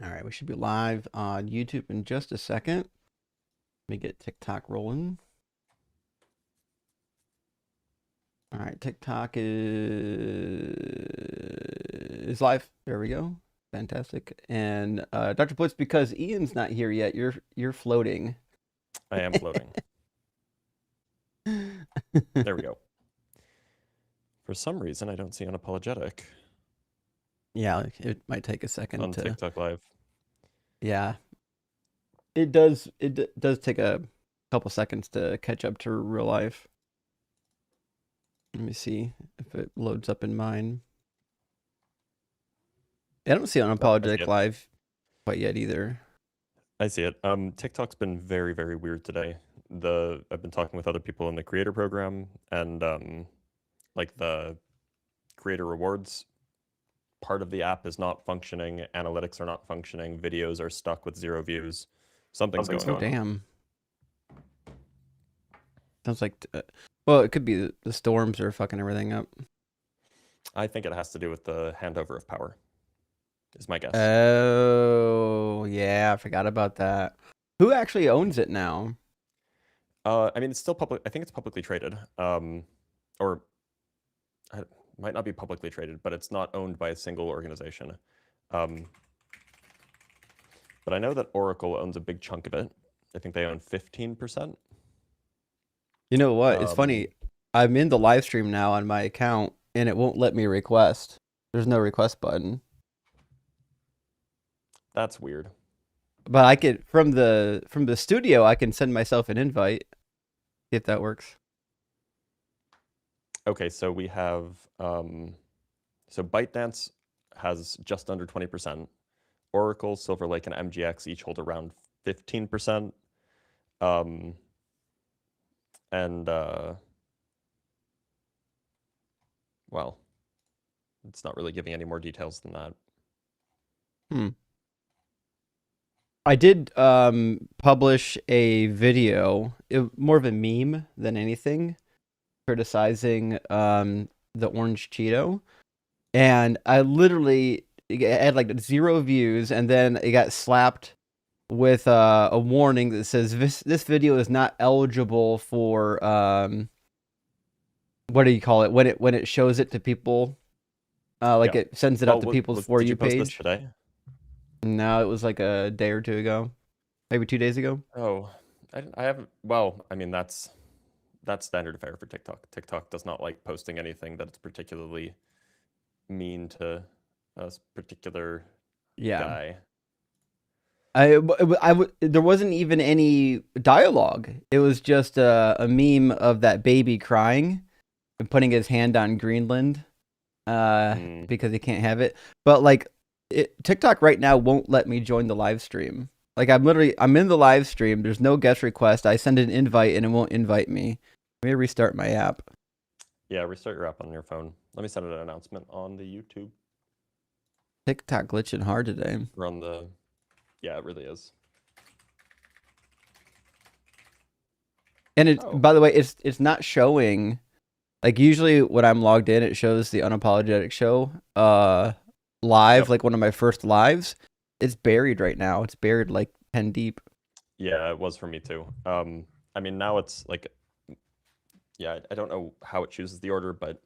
All right, we should be live on YouTube in just a second. Let me get TikTok rolling. All right, TikTok is live. There we go. Fantastic. And Dr. Blitz, because Ian's not here yet, you're floating. I am floating. There we go. For some reason, I don't see Unapologetic Yeah, it might take a second on to. TikTok Live. Yeah, it does. Does take a couple seconds to catch up to real life. Let me see if it loads up in mine. I don't see Oh, I see Unapologetic it. live quite yet either. I see it. TikTok's been very, very weird today. I've been talking with other people in the creator program, and like the creator rewards part of the app is not functioning. Analytics are not functioning. Videos are stuck with 0 views. Something's going Oh, on. damn. Sounds like, well, it could be the storms are fucking everything up. I think it has to do with the handover of power, is my guess. Oh, yeah, I forgot about that. Who actually owns it now? I mean, it's still public. I think it's publicly traded. Or it might not be publicly traded, but it's not owned by a single organization. Um, but I know that Oracle owns a big chunk of it. I think they own 15%. You know what? It's Um, funny. I'm in the live stream now on my account, and it won't let me request. There's no request button. that's weird. But I could from the studio, I can send myself an invite if that works. Okay, so we have so ByteDance has just under 20%. Oracle, Silver Lake, and MGX each hold around 15%. Um, and well, it's not really giving any more details than that. Hmm. I did publish a video, more of a meme than anything, criticizing the orange Cheeto, and I literally it had like 0 views, and then it got slapped with a warning that says this video is not eligible for what do you call it when it shows it to people, like Yeah. it sends it out Well, to people's for did you you post this page. today? No, it was like a day or two ago, maybe 2 days ago. Oh, I haven't. Well, I mean that's standard fare for TikTok. TikTok does not like posting anything that's particularly mean to a particular Yeah. guy. There wasn't even any dialogue. It was just a meme of that baby crying and putting his hand on Greenland, Hmm. because he can't have it. But like, TikTok right now won't let me join the live stream. Like I'm in the live stream. There's no guest request. I send an invite and it won't invite me. Let me restart my app. Yeah, restart your app on your phone. Let me send an announcement on the YouTube TikTok glitching hard today. or on the. Yeah, it really is. And Oh, by the way, it's not showing. Like usually when I'm logged in, it shows the Unapologetic show live, yep. like one of my first lives. It's buried right now. It's buried like 10 deep. Yeah, it was for me too. I mean now it's like, yeah, I don't know how it chooses the order, but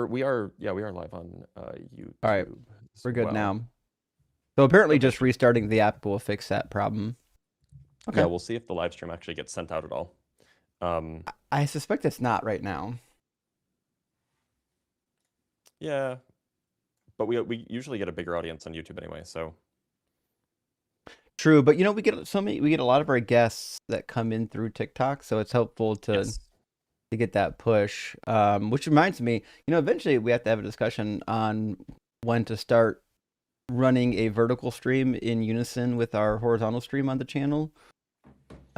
we are live on All right, YouTube as we're good well. now. So apparently Okay. just restarting the app will fix that problem. Yeah, Okay. we'll see if the live stream actually gets sent out at all. Um, I suspect it's not right now. yeah, but we usually get a bigger audience on YouTube anyway, so True, but we get a lot of our guests that come in through TikTok, so it's helpful yes. to get that push. Which reminds me, eventually we have to have a discussion on when to start running a vertical stream in unison with our horizontal stream on the channel.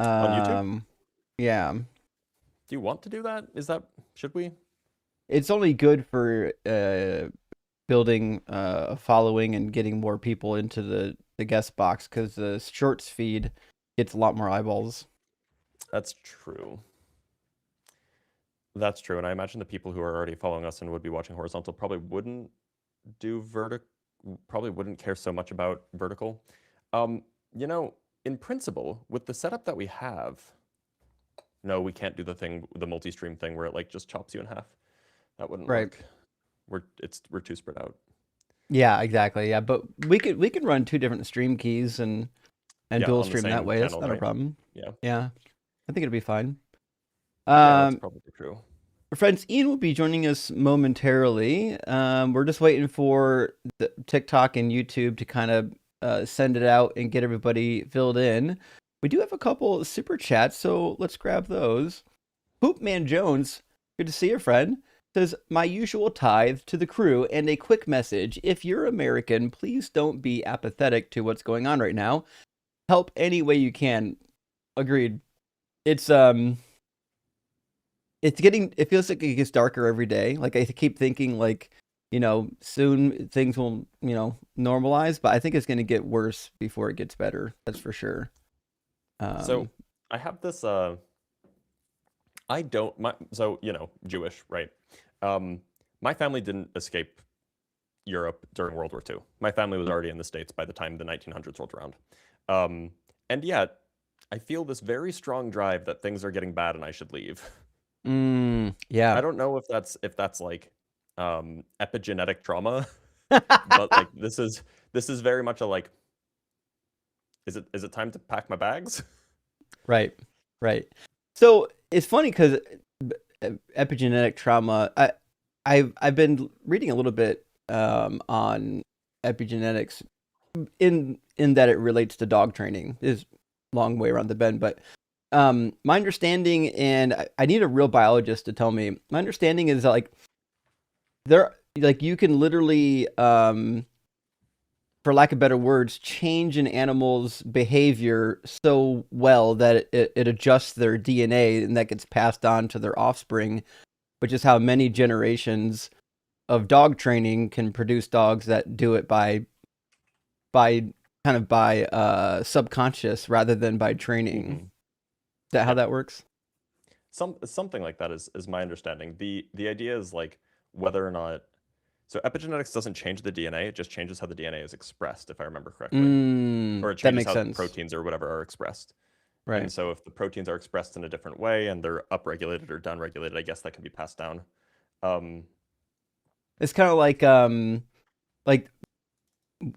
On YouTube? Yeah, Do you want to do that? Should we? it's only good for building a following and getting more people into the guest box because the shorts feed gets a lot more eyeballs. That's true. That's true, and I imagine the people who are already following us and would be watching horizontal probably wouldn't do vertical, probably wouldn't care so much about vertical. Um, you know, in principle, with the setup that we have, no, we can't do the multi-stream thing where it like just chops you in half. That wouldn't Right. work. We're too spread out. Yeah, exactly. Yeah, but we could run two different stream keys and Yeah, dual on the stream that same way. That's channel, not a right? problem. Yeah. Yeah, I think it'll be fine. Yeah, that's Um, probably true. Friends, Ian will be joining us momentarily. We're just waiting for the TikTok and YouTube to kind of send it out and get everybody filled in. We do have a couple super chats, so let's grab those. Hoopman Jones, good to see you, friend. Says, my usual tithe to the crew and a quick message. If you're American, please don't be apathetic to what's going on right now. Help any way you can. Agreed. It's it feels like it gets darker every day. Like I keep thinking like, soon things will, normalize, but I think it's going to get worse before it gets better. That's for sure. So Um, I have this I don't my so Jewish, right? Um, my family didn't escape Europe during World War II. My family was already in the States by the time the 1900s rolled around. Um, and yet, I feel this very strong drive that things are getting bad and I should leave. yeah. I don't know if that's like epigenetic trauma, but like this is very much a like, is it time to pack my bags? Right. Right. So it's funny because epigenetic trauma. I've been reading a little bit on epigenetics in that it relates to dog training. Is long way around the bend, but my understanding, and I need a real biologist to tell me. My understanding is that, like you can literally for lack of better words, change an animal's behavior so well that it adjusts their DNA and that gets passed on to their offspring, which is how many generations of dog training can produce dogs that do it by kind of by subconscious rather than by training. Hmm. Is that how Yeah, that works? something like that is my understanding. The idea is like whether or not, so epigenetics doesn't change the DNA, it just changes how the DNA is expressed, if I remember correctly, or it That changes makes how sense. proteins or whatever are expressed. And Right. so if the proteins are expressed in a different way and they're upregulated or downregulated, I guess that can be passed down. Um, It's kind of like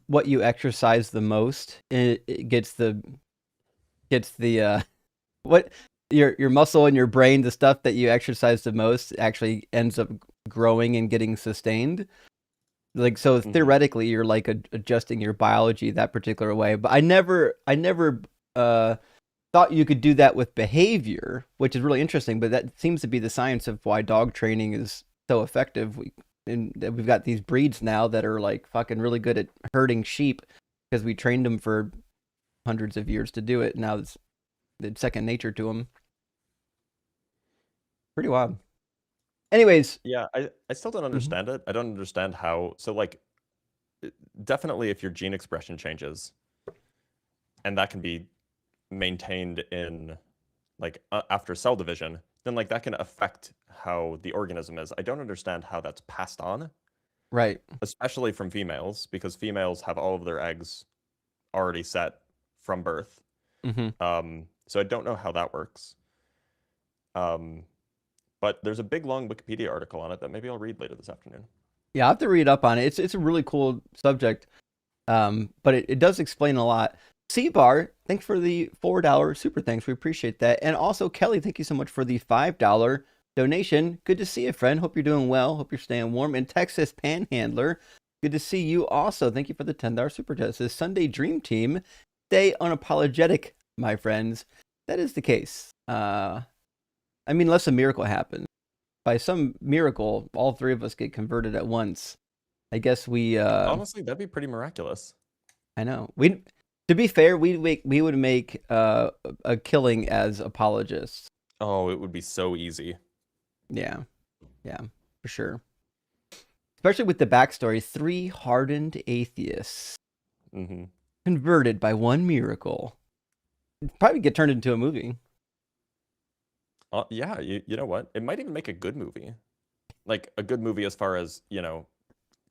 what you exercise the most, it gets the what your muscle and your brain, the stuff that you exercise the most actually ends up growing and getting sustained. Like so mhm. theoretically you're like adjusting your biology that particular way. But I never uh thought you could do that with behavior, which is really interesting, but that seems to be the science of why dog training is so effective. We've got these breeds now that are like fucking really good at herding sheep because we trained them for hundreds of years to do it. Now it's second nature to them. Pretty wild. Anyways, Yeah, I still don't mhm, understand it. I don't understand how, so like definitely if your gene expression changes and that can be maintained in like after cell division, then like that can affect how the organism is. I don't understand how that's passed on, right. especially from females, because females have all of their eggs already set from birth. Hmm. So I don't know how that works. Um, but there's a big long Wikipedia article on it that maybe I'll read later this afternoon. Yeah, I have to read up on it. It's a really cool subject. But it does explain a lot. C-Bar, thanks for the $4 super thanks. We appreciate that. And also, Kelly, thank you so much for the $5 donation. Good to see you, friend. Hope you're doing well. Hope you're staying warm. And Texas Panhandler, good to see you also. Thank you for the $10 super chat. It says Sunday Dream Team, stay unapologetic, my friends. That is the case. I mean, unless a miracle happens. By some miracle, all three of us get converted at once. I guess Honestly, that'd be pretty miraculous. I know. We, to be fair, we would make a killing as apologists. Oh, it would be so easy. Yeah, yeah, for sure. Especially with the backstory, three hardened atheists Hmm. converted by one miracle. It'd probably get turned into a movie. Yeah, you know what? It might even make a good movie. Like a good movie as far as,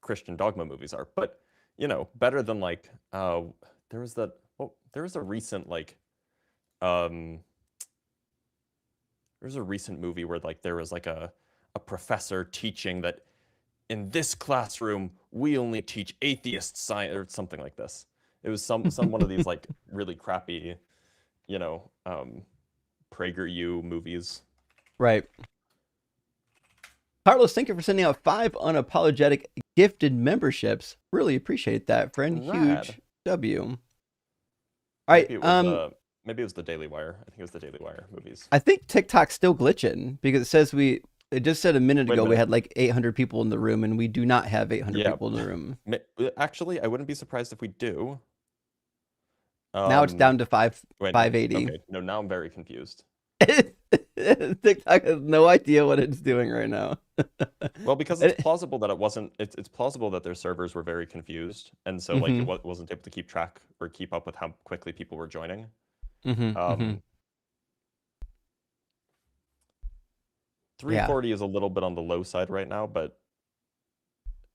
Christian dogma movies are. But, better than like there was that well, there was a recent um there was a recent movie where like there was like a professor teaching that in this classroom we only teach atheist science or something like this. It was some one of these like really crappy, you know, um PragerU movies. Right. Carlos, thank you for sending out 5 unapologetic gifted memberships. Really appreciate that, friend. Rad. Huge W. All right. Maybe it was the Daily Wire. I think it was the Daily Wire movies. I think TikTok's still glitching because it says it just said a minute Wait a ago we minute. had like 800 people in the room, and we do not have 800 Yeah. people in the room. Actually, I wouldn't be surprised if we do. Now it's down to Wait, 580. okay. No, now I'm very confused. TikTok has no idea what it's doing right now. Well, because it's plausible that it wasn't. It's plausible that their servers were very confused, and so like it wasn't able to keep track or keep up with how quickly people were joining. 340 is a little bit on the low side right now, but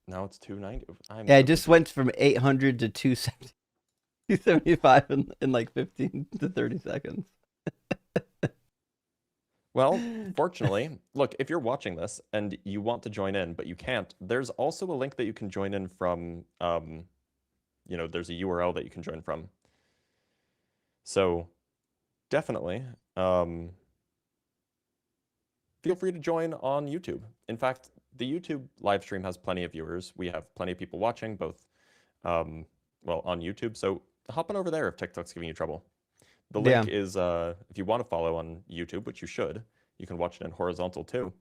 now it's 290. Yeah, it just went from 800 to 270, 275 in like 15 to 30 seconds. Well, fortunately, look, if you're watching this and you want to join in, but you can't, there's also a link that you can join in from, there's a URL that you can join from. So definitely, feel free to join on YouTube. In fact, the YouTube live stream has plenty of viewers. We have plenty of people watching, both, on YouTube. So hop on over there if TikTok's giving you trouble. The link is, if you want to follow on YouTube, which you should, you can watch it in horizontal too.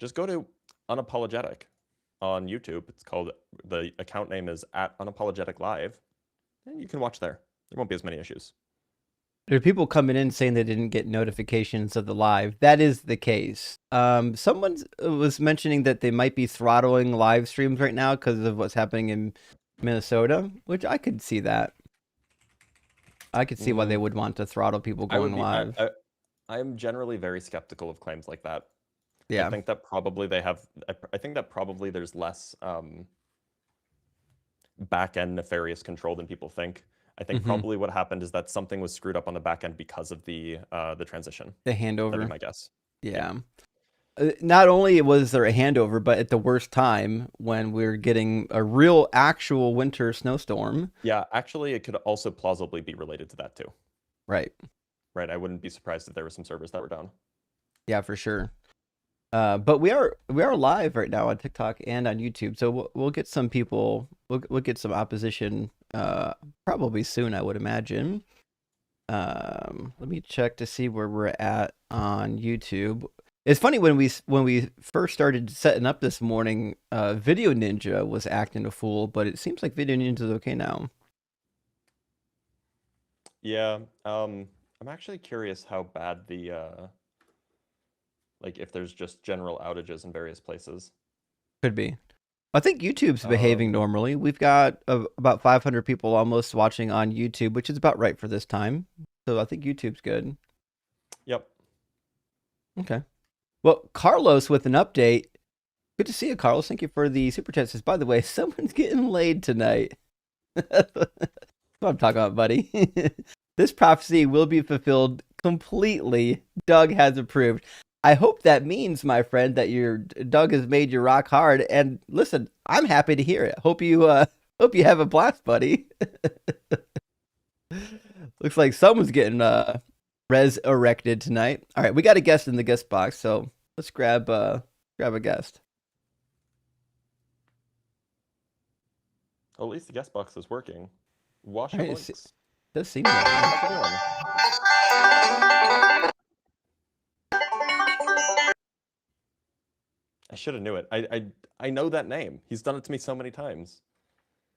Just go to Unapologetic on YouTube. It's called, the account name is @Unapologetic Live, and you can watch there. There won't be as many issues. There are people coming in saying they didn't get notifications of the live. That is the case. Someone was mentioning that they might be throttling live streams right now because of what's happening in Minnesota, which I could see that. I could see why they would want to throttle people going live. I'm generally very skeptical of claims like that. Yeah. I think that probably there's less back-end nefarious control than people think. I think probably what happened is that something was screwed up on the back end because of the transition. The handover. That'd be my guess. Yeah. Not only was there a handover, but at the worst time when we're getting a real actual winter snowstorm. Yeah, actually, it could also plausibly be related to that too. Right. Right. I wouldn't be surprised if there were some servers that were down. Yeah, for sure. But we are live right now on TikTok and on YouTube, so we'll get some people. We'll get some opposition probably soon, I would imagine. Let me check to see where we're at on YouTube. It's funny, when we first started setting up this morning, Video Ninja was acting a fool, but it seems like Video Ninja's okay now. Yeah, I'm actually curious how bad the if there's just general outages in various places. Could be. I think YouTube's behaving normally. We've got about 500 people almost watching on YouTube, which is about right for this time. So I think YouTube's good. Yep. Okay. Well, Carlos with an update. Good to see you, Carlos. Thank you for the super chat. Says, by the way, someone's getting laid tonight. That's what I'm talking about, buddy. This prophecy will be fulfilled completely. Doug has approved. I hope that means, my friend, that your Doug has made you rock hard. And listen, I'm happy to hear it. Hope you have a blast, buddy. Looks like someone's getting resurrected tonight. All right, we got a guest in the guest box, so let's grab a guest. Well, at least the guest box is working. Wash your links. It does seem that. I should have knew it. I know that name. He's done it to me so many times.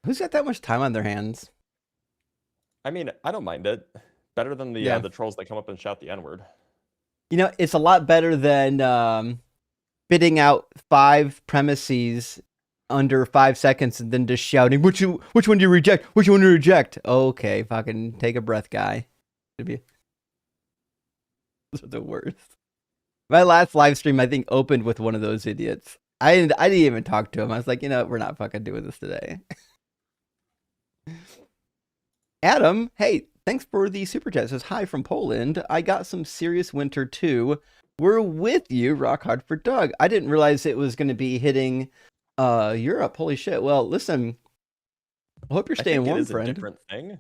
Who's got that much time on their hands? I mean, I don't mind it. Better than the trolls that come up and shout the N-word. You know, it's a lot better than spitting out 5 premises under 5 seconds and then just shouting, which one do you reject? Which one do you reject? Okay, fucking take a breath, guy. Those are the worst. My last live stream, I think, opened with one of those idiots. I didn't even talk to him. I was like, we're not fucking doing this today. Adam, hey, thanks for the super chat. It says, hi from Poland. I got some serious winter too. We're with you, rock hard for Doug. I didn't realize it was going to be hitting Europe. Holy shit. Well, listen, I hope you're I staying think it warm, is a friend. different thing.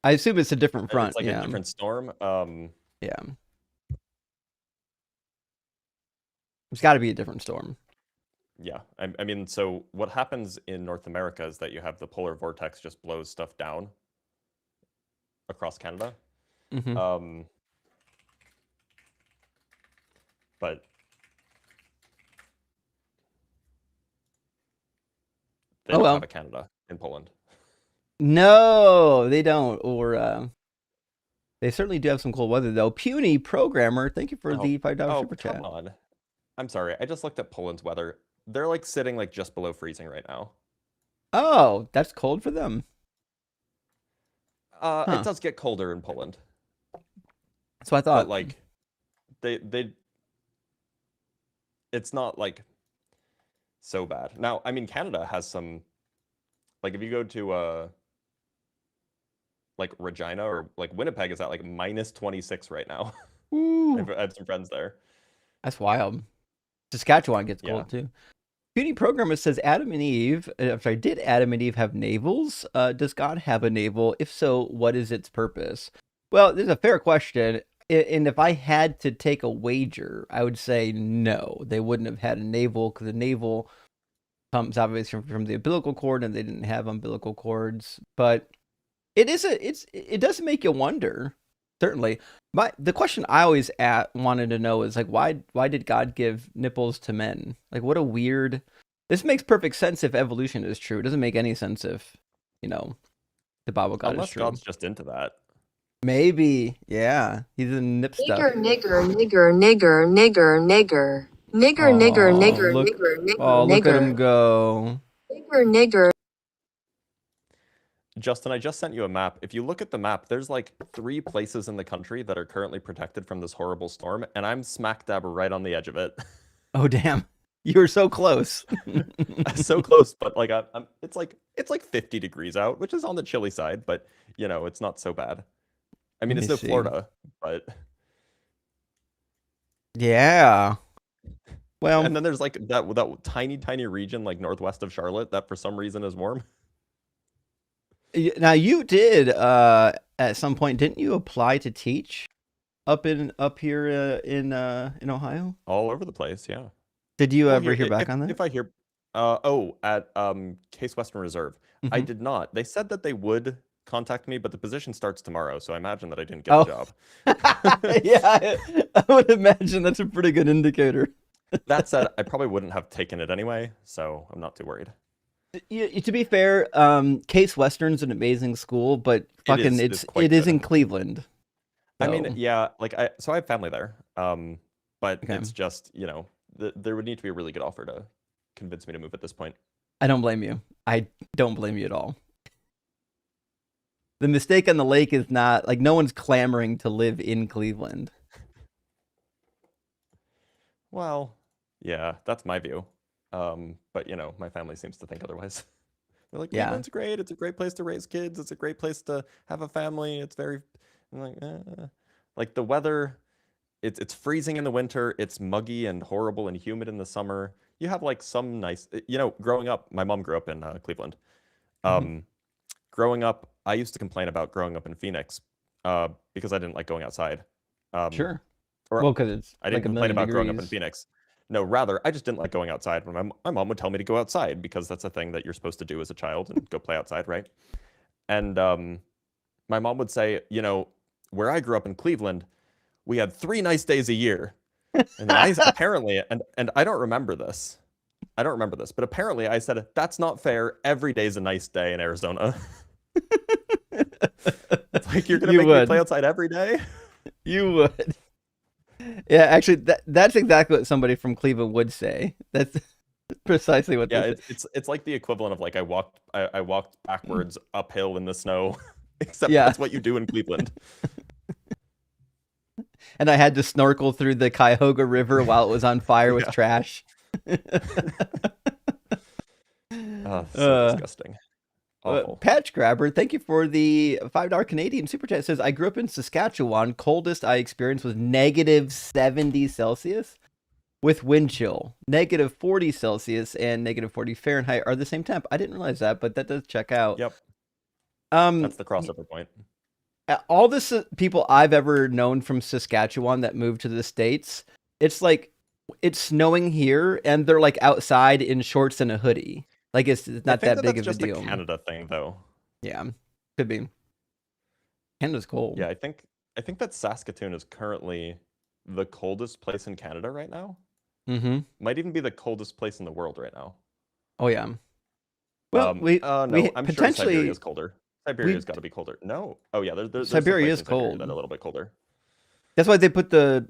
I assume it's a different front. It's like yeah. a different storm. Yeah. It's got to be a different storm. Yeah, I mean, so what happens in North America is that you have the polar vortex just blows stuff down across Canada. Mm-hmm. But they Oh don't well. have a Canada in Poland. No, they don't. Or they certainly do have some cold weather though. Puny programmer, thank you for Oh, the $5 oh, super come chat. on. I'm sorry. I just looked at Poland's weather. They're like sitting like just below freezing right now. Oh, that's cold for them. It Huh. does get colder in Poland, That's what I but thought. like they it's not like so bad. Now, I mean, Canada has some, like if you go to like Regina or like Winnipeg is at like minus 26 right now. Ooh, I have some friends there. that's wild. Saskatchewan gets Yeah. cold too. Puny programmer says Adam and Eve. I'm sorry. Did Adam and Eve have navels? Does God have a navel? If so, what is its purpose? Well, this is a fair question. And if I had to take a wager, I would say no. They wouldn't have had a navel because the navel comes obviously from the umbilical cord, and they didn't have umbilical cords. But it does make you wonder. Certainly, the question I always wanted to know is like why did God give nipples to men? Like what a weird. This makes perfect sense if evolution is true. It doesn't make any sense if the Bible God is Unless true. God's just into that. Maybe, yeah, he's in nip stuff. Nigger, nigger, nigger, nigger, nigger, nigger, nigger, nigger, Oh, nigger, look! nigger, Oh, nigger, look at him nigger, go! nigger, nigger. Justin, I just sent you a map. If you look at the map, there's like 3 places in the country that are currently protected from this horrible storm, and I'm smack dab right on the edge of it. Oh, damn! You were so close. So close, but like it's like 50 degrees out, which is on the chilly side, but it's not so bad. I mean, Let me it's no see. Florida, but Yeah. Well, and then there's like that tiny region like northwest of Charlotte that for some reason is warm. now you did at some point, didn't you apply to teach up here in Ohio? All over the place, yeah. Did you Well, ever here hear back on that? if I hear at Case Western Reserve, I Mhm. did not. They said that they would contact me, but the position starts tomorrow, so I imagine that I didn't get Oh, the job. yeah, I would imagine that's a pretty good indicator. That said, I probably wouldn't have taken it anyway, so I'm not too worried. To be fair, Case Western's an amazing school, but fucking It's quite it is in good. Cleveland. I mean, So yeah, like I have family there, but okay, it's just there would need to be a really good offer to convince me to move at this point. I don't blame you. I don't blame you at all. The mistake on the lake is not like no one's clamoring to live in Cleveland. Well, yeah, that's my view. But my family seems to think otherwise. They're like, Yeah, Cleveland's great. It's a great place to raise kids. It's a great place to have a family. It's very, I'm like the weather. It's freezing in the winter. It's muggy and horrible and humid in the summer. You have like some nice, growing up. My mom grew up in Cleveland. mhm, Um, Growing up, I used to complain about growing up in Phoenix, because I didn't like going outside. Um, sure. or Well, because it's I like didn't a complain million about growing up in degrees. Phoenix. No, rather, I just didn't like going outside. When my mom would tell me to go outside because that's a thing that you're supposed to do as a child and go play outside, right? And my mom would say, where I grew up in Cleveland, we had 3 nice days a year. And then I apparently, and I don't remember this. I don't remember this, but apparently I said, that's not fair. Every day is a nice day in Arizona. It's like, you're going to You make me play would. outside every day? You would. Yeah, actually, that's exactly what somebody from Cleveland would say. That's precisely what they Yeah, say. it's like the equivalent of like I walked backwards uphill in the snow, except Yeah, that's what you do in Cleveland. And I had to snorkel through the Cuyahoga River while it was on fire with Yeah. trash. So disgusting. Awful. Patch Grabber, thank you for the $5 Canadian super chat. It says, I grew up in Saskatchewan. Coldest I experienced was negative 70 Celsius with wind chill. Negative 40 Celsius and negative 40 Fahrenheit are the same temp. I didn't realize that, but that does check out. Yep. That's the crossover point. All the people I've ever known from Saskatchewan that moved to the States, it's like it's snowing here and they're like outside in shorts and a hoodie. Like it's not that big of a deal. That's just a Canada thing, though. Yeah, could be. Canada's cold. Yeah, I think that Saskatoon is currently the coldest place in Canada right now. Mm-hmm. Might even be the coldest place in the world right now. Oh yeah. Well, no, we I'm potentially sure Siberia is colder. Siberia's got to be colder. No. Oh yeah, there's Siberia is Siberia cold. that are a little bit colder. That's why they put the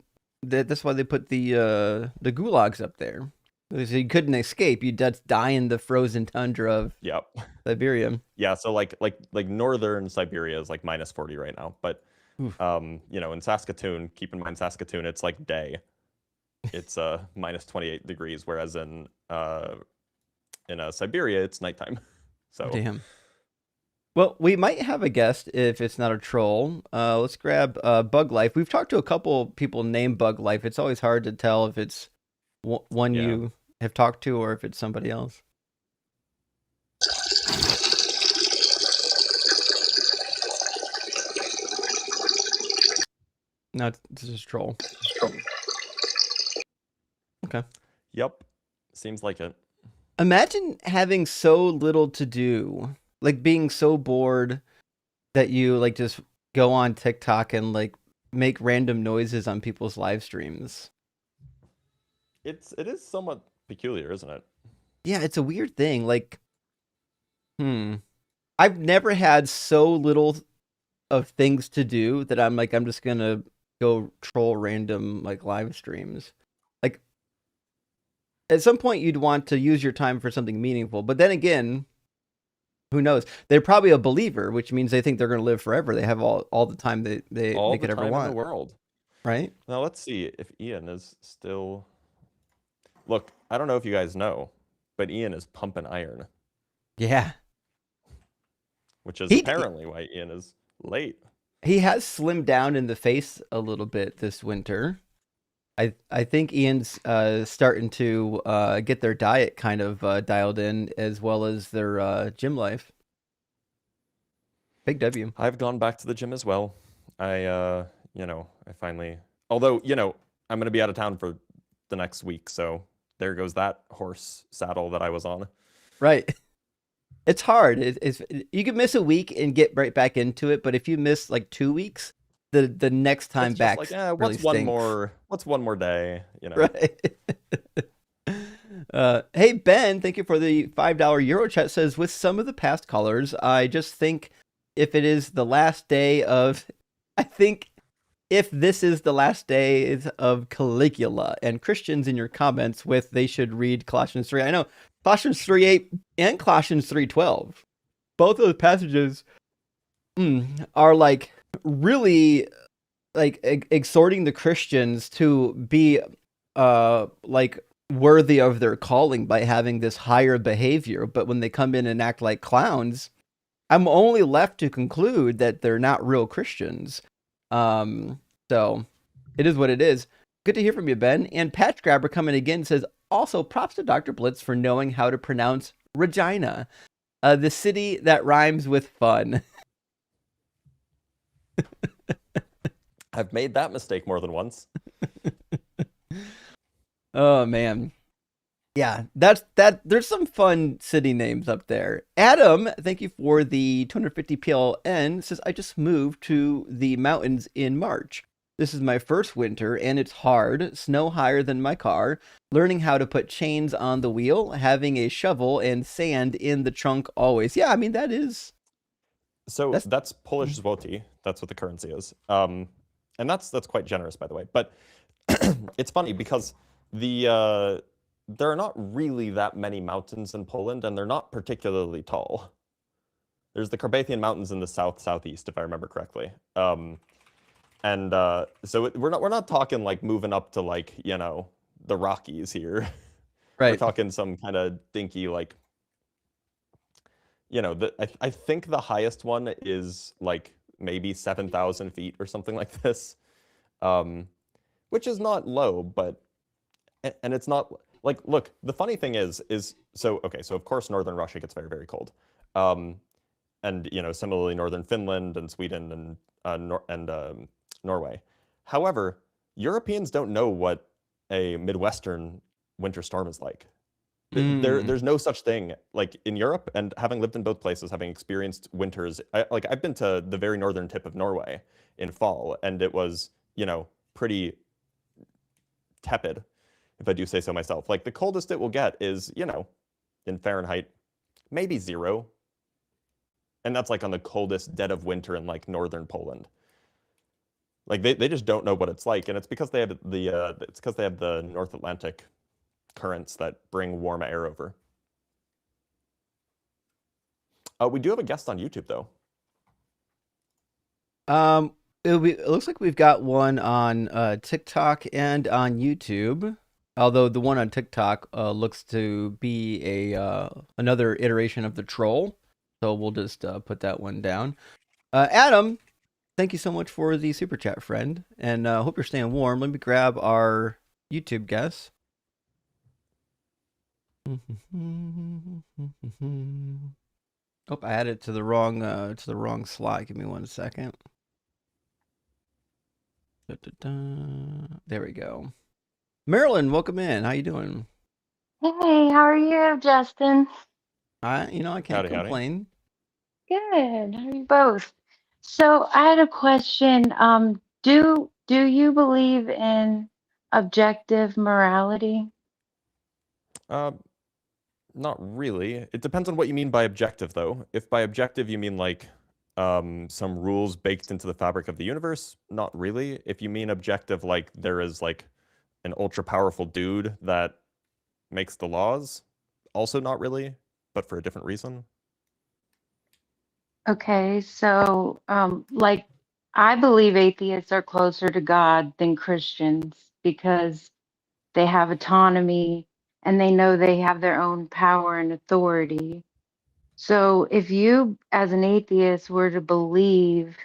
gulags up there. Because you couldn't escape. You'd just die in the frozen tundra of Yep. Siberia. Yeah, so like northern Siberia is like minus 40 right now, but Oof. in Saskatoon, keep in mind Saskatoon, it's like day. It's minus 28 degrees, whereas in Siberia it's nighttime. So damn. Well, we might have a guest if it's not a troll. Let's grab Bug Life. We've talked to a couple people named Bug Life. It's always hard to tell if it's one you have talked to or if it's somebody else. No, this is troll. Okay. Yep. Seems like it. Imagine having so little to do, like being so bored that you like just go on TikTok and like make random noises on people's live streams. It is somewhat peculiar, isn't it? Yeah, it's a weird thing. Like, I've never had so little of things to do that I'm just gonna go troll random like live streams. Like, at some point you'd want to use your time for something meaningful, but then again, who knows? They're probably a believer, which means they think they're going to live forever. They have all the time they could ever want in the world. Right? Now let's see if Ian is still. Look, I don't know if you guys know, but Ian is pumping iron. Yeah. Which is apparently why Ian is late. He has slimmed down in the face a little bit this winter. I think Ian's starting to get their diet kind of dialed in as well as their gym life. Big W. I've gone back to the gym as well. I finally, although, I'm going to be out of town for the next week. So there goes that horse saddle that I was on. Right. It's hard. You can miss a week and get right back into it. But if you miss like 2 weeks, the next time it's back, like, really what's one more day? Right. Hey Ben, thank you for the $5 Euro chat. Says with some of the past callers, I just think if it is the last day of, I think if this is the last day of Caligula and Christians in your comments with they should read Colossians 3. I know Colossians 3:8 and Colossians 3:12. Both of those passages are like really like exhorting the Christians to be like worthy of their calling by having this higher behavior. But when they come in and act like clowns, I'm only left to conclude that they're not real Christians. So it is what it is. Good to hear from you, Ben. And Patch Grabber coming again says, also props to Dr. Blitz for knowing how to pronounce Regina, the city that rhymes with fun. I've made that mistake more than once. Oh man. Yeah, there's some fun city names up there. Adam, thank you for the 250 PLN, says I just moved to the mountains in March. This is my first winter and it's hard, snow higher than my car, learning how to put chains on the wheel, having a shovel and sand in the trunk always. Yeah, I mean that is that's Polish zloty. That's what the currency is. And that's quite generous, by the way. But it's funny because there are not really that many mountains in Poland, and they're not particularly tall. There's the Carpathian Mountains in the southeast, if I remember correctly. And so we're not talking like moving up to like, you know, the Rockies here. We're Right. talking some kind of dinky like, you know, I think the highest one is like maybe 7,000 feet or something like this, which is not low, but and it's not like, look, the funny thing is so okay, so of course northern Russia gets very, very cold, and you know, similarly northern Finland and Sweden and Norway. However, Europeans don't know what a Midwestern winter storm is like. There's no such thing like in Europe, and having lived in both places, having experienced winters, I've been to the very northern tip of Norway in fall, and it was, you know, pretty tepid, if I do say so myself. Like the coldest it will get is, you know, in Fahrenheit, maybe 0. And that's like on the coldest dead of winter in like northern Poland. Like they just don't know what it's like, and it's because they have the North Atlantic currents that bring warm air over. We do have a guest on YouTube though. It looks like we've got one on TikTok and on YouTube. Although the one on TikTok looks to be a another iteration of the troll, so we'll just put that one down. Adam, thank you so much for the super chat, friend, and hope you're staying warm. Let me grab our YouTube guest. Oh, I added it to the wrong slide. Give me 1 second. There we go. Marilyn, welcome in. How you doing? Hey, how are you, Justin? I can't Howdy, howdy. complain. Good. How are you both? So I had a question. Do you believe in objective morality? Not really. It depends on what you mean by objective, though. If by objective you mean like some rules baked into the fabric of the universe, not really. If you mean objective, like there is like an ultra powerful dude that makes the laws, also not really, but for a different reason. Okay, so like I believe atheists are closer to God than Christians because they have autonomy and they know they have their own power and authority. So if you, as an atheist, were to believe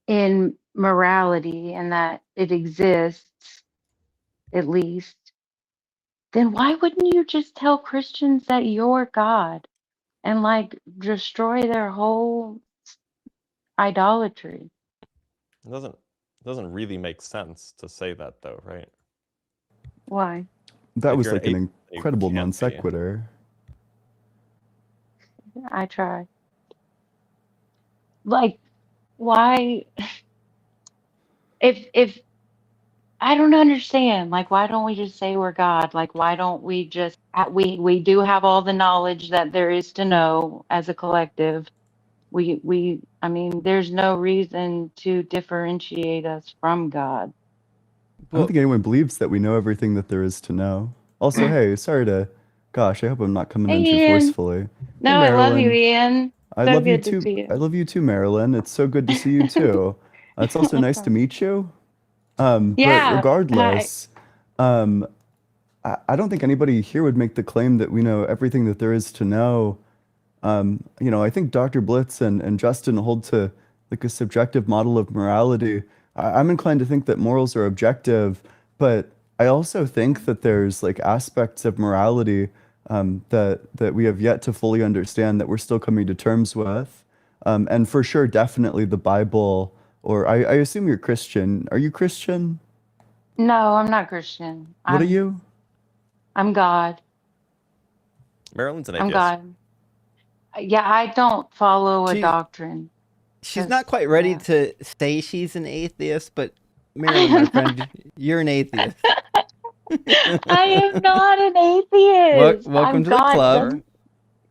in morality and that it exists, at least, then why wouldn't you just tell Christians that you're God and like destroy their whole idolatry? It doesn't really make sense to say that, though, right? Why? That If was you're like an an atheist, you incredible can't non be. sequitur. I try. Like, why? If I don't understand, like, why don't we just say we're God? Like, why don't we just we do have all the knowledge that there is to know as a collective. I mean, there's no reason to differentiate us from God. I don't Well, think anyone believes that we know everything that there is to know. Also, hey, sorry to, gosh, I hope I'm not coming Hey, in too Ian. forcefully. No, Hey, I love you, Marilyn. Ian. I So love you good to too. see I you. love you too, Marilyn. It's so good to see you too. It's also nice to meet you. But Yeah. Hi. regardless, um, I don't think anybody here would make the claim that we know everything that there is to know. I think Dr. Blitz and Justin hold to like a subjective model of morality. I'm inclined to think that morals are objective, but I also think that there's like aspects of morality that we have yet to fully understand that we're still coming to terms with. And for sure, definitely the Bible, or I assume you're Christian. Are you Christian? No, I'm not Christian. What are you? I'm God. Maryland's an I'm atheist. God. Yeah, I don't follow a she doctrine she's because not quite ready yeah. to say she's an atheist, but I Marilyn, my am friend, you're an atheist. I am not an atheist. Welcome I'm to the God. You club. are?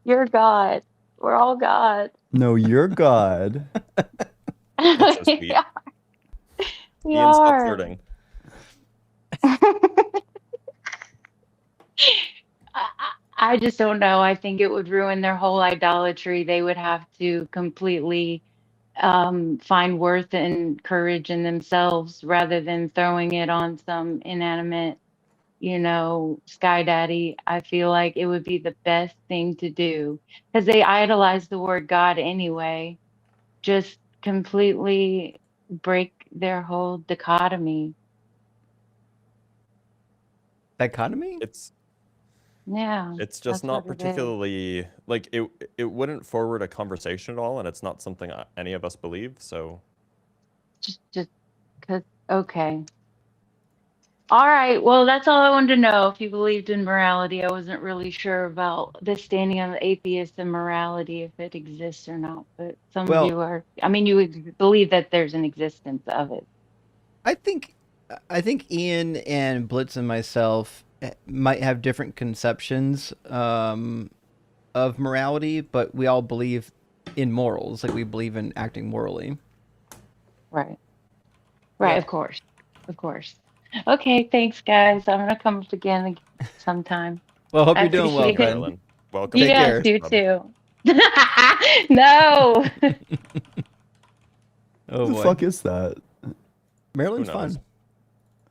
You're God. We're all God. No, you're God. That's so sweet. Yeah, we Ian, stop are. flirting. I just don't know. I think it would ruin their whole idolatry. They would have to completely find worth and courage in themselves rather than throwing it on some inanimate, sky daddy. I feel like it would be the best thing to do because they idolize the word God anyway. Just completely break their whole dichotomy. Dichotomy? It's Yeah, it's just that's what not it is. particularly like it wouldn't forward a conversation at all, and it's not something any of us believe. So Just because, okay. All right. Well, that's all I wanted to know. If you believed in morality, I wasn't really sure about the standing of atheists and morality, if it exists or not. But some of Well, you are, I mean, you would believe that there's an existence of it. I think I think Ian and Blitz and myself might have different conceptions of morality, but we all believe in morals. Like we believe in acting morally. Right. Right. Yeah. Of course. Of course. Okay. Thanks, guys. I'm going to come up again sometime. Well, hope I you're doing well, appreciate thanks, it. friend. Marilyn. Welcome Take to You the guys care. Breakfast do Club. too. No. Oh Who the boy, fuck is that? Who Maryland's knows? fun.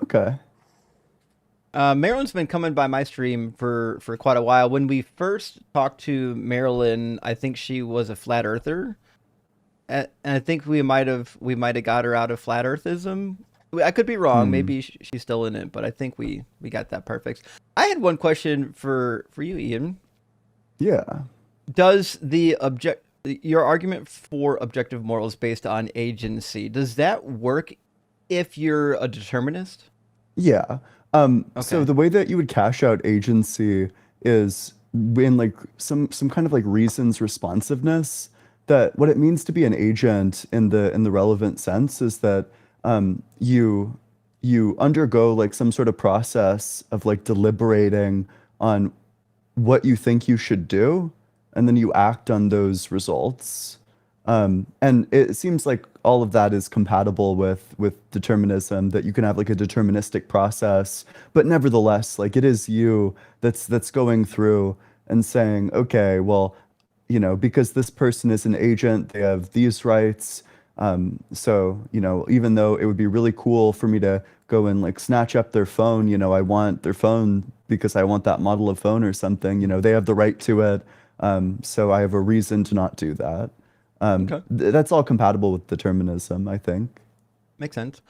Okay. Marilyn's been coming by my stream for quite a while. When we first talked to Marilyn, I think she was a flat earther, and I think we might have got her out of flat earthism. I could be wrong. Hmm. Maybe she's still in it, but I think we got that perfect. I had one question for you, Ian. Yeah. Does your argument for objective morals based on agency, does that work if you're a determinist? Yeah. So Okay. the way that you would cash out agency is in like some kind of like reasons responsiveness. That what it means to be an agent in the relevant sense is that you undergo like some sort of process of like deliberating on what you think you should do, and then you act on those results. And it seems like all of that is compatible with determinism, that you can have like a deterministic process, but nevertheless, like it is you that's going through and saying, okay, well, because this person is an agent, they have these rights. So, even though it would be really cool for me to go and like snatch up their phone, I want their phone because I want that model of phone or something, they have the right to it. So I have a reason to not do that. Okay. That's all compatible with determinism, I think. Makes sense.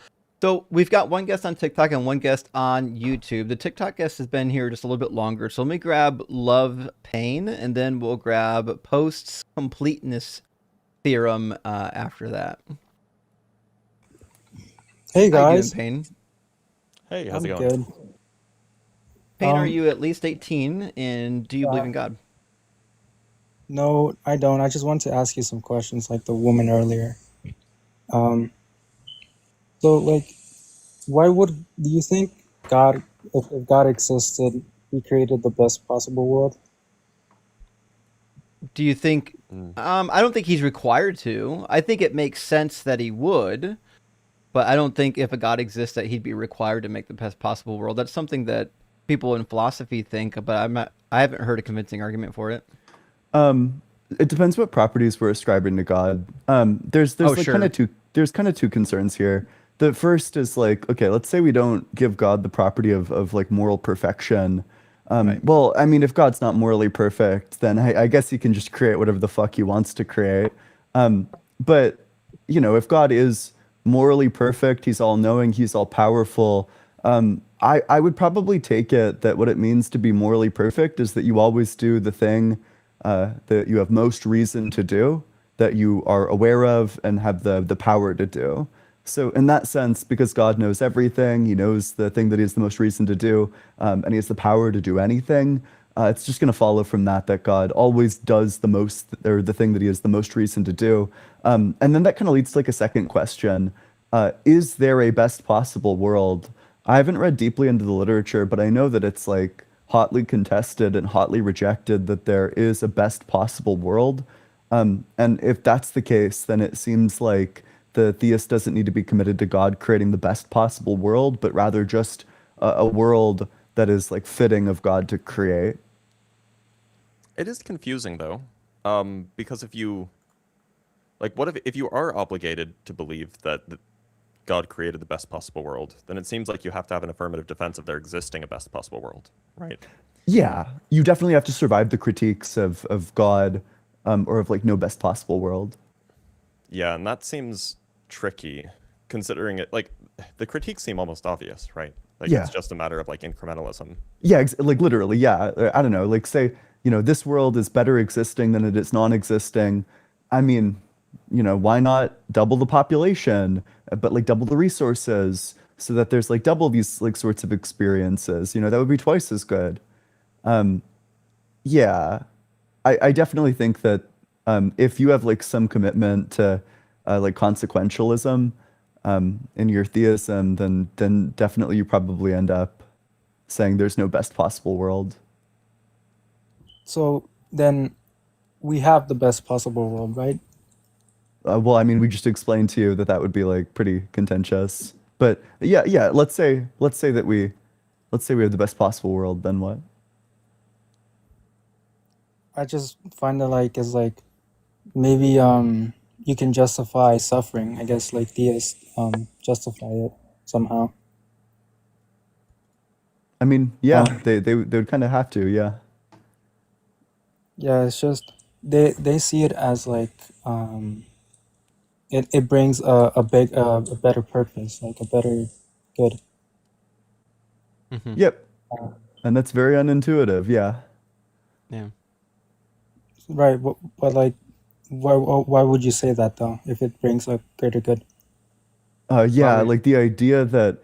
So we've got one guest on TikTok and one guest on YouTube. The TikTok guest has been here just a little bit longer. So let me grab Love Pain, and then we'll grab Post's Completeness Theorem after that. Hey How you doing, guys, Pain? Hey, how's I'm it going? good. Pain, are Um, you at least 18, and do you believe uh, in God? no, I don't. I just want to ask you some questions like the woman earlier. Um, so like, why would do you think God, if God existed, he created the best possible world? Do you think... Mm. I don't think he's required to. I think it makes sense that he would, but I don't think if a God exists that he'd be required to make the best possible world. That's something that people in philosophy think, but I haven't heard a convincing argument for it. Um, it depends what properties we're ascribing to God. There's Oh, like kind sure. of two concerns here. The first is like, okay, let's say we don't give God the property of like moral perfection. Right. Well, I mean, if God's not morally perfect, then I guess he can just create whatever the fuck he wants to create. But if God is morally perfect, he's all knowing, he's all powerful. I would probably take it that what it means to be morally perfect is that you always do the thing that you have most reason to do, that you are aware of and have the power to do. So in that sense, because God knows everything, he knows the thing that he has the most reason to do, and he has the power to do anything. It's just going to follow from that God always does the most, or the thing that he has the most reason to do. And then that kind of leads to like a second question. Is there a best possible world? I haven't read deeply into the literature, but I know that it's like hotly contested and hotly rejected that there is a best possible world. And if that's the case, then it seems like the theist doesn't need to be committed to God creating the best possible world, but rather just a world that is like fitting of God to create. It is confusing though, because if you Like, what if you are obligated to believe that God created the best possible world? Then it seems like you have to have an affirmative defense of there existing a best possible world, right? Yeah, you definitely have to survive the critiques of God, or of like no best possible world. Yeah, and that seems tricky, considering it. Like, the critiques seem almost obvious, right? Like, Yeah. it's just a matter of like incrementalism. Yeah, like literally, yeah. I don't know, like say, this world is better existing than it is non-existing. I mean, why not double the population, but like double the resources so that there's like double these like sorts of experiences. That would be twice as good. Yeah, I definitely think that if you have like some commitment to like consequentialism in your theism, then definitely you probably end up saying there's no best possible world. So then we have the best possible world, right? Well, I mean, we just explained to you that that would be like pretty contentious. But yeah, let's say we have the best possible world, then what? I just find it like is like maybe you can justify suffering. I guess like theists justify it somehow. I mean, yeah, Um, they would kind of have to, yeah. yeah, it's just they see it as like it brings a better purpose, like a better good. Hmm. Yep. Uh, And that's very unintuitive, yeah. Yeah. right, but like why would you say that though if it brings a greater good? Yeah, would- like the idea that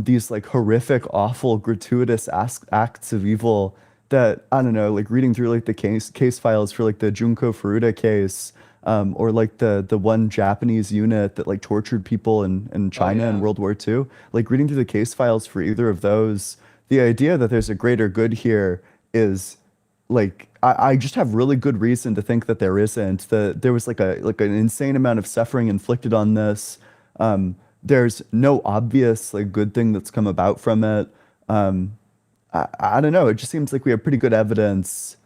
these like horrific, awful, gratuitous acts of evil that I don't know, like reading through like the case files for like the Junko Furuta case, or like the one Japanese unit that like tortured people in Oh China in yeah. World War II. Like reading through the case files for either of those, the idea that there's a greater good here is like I just have really good reason to think that there isn't. There was like an insane amount of suffering inflicted on this. There's no obvious like good thing that's come about from it. Um, I don't know. It just seems like we have pretty good evidence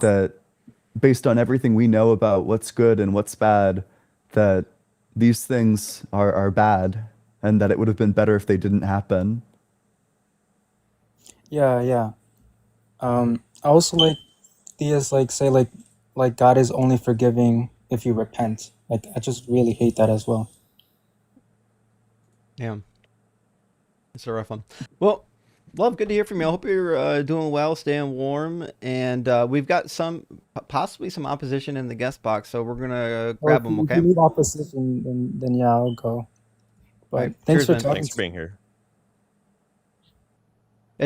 that based on everything we know about what's good and what's bad, that these things are bad and that it would have been better if they didn't happen. Yeah. I also like theists like say like God is only forgiving if you repent. Like I just really hate that as well. Yeah. It's a rough one. Well, love, good to hear from you. I hope you're doing well, staying warm, and we've got possibly some opposition in the guest box, so we're gonna Or grab them. if Okay. you need opposition, then yeah, I'll go. All But right. thanks Cheers, for man. talking. Thanks for being here.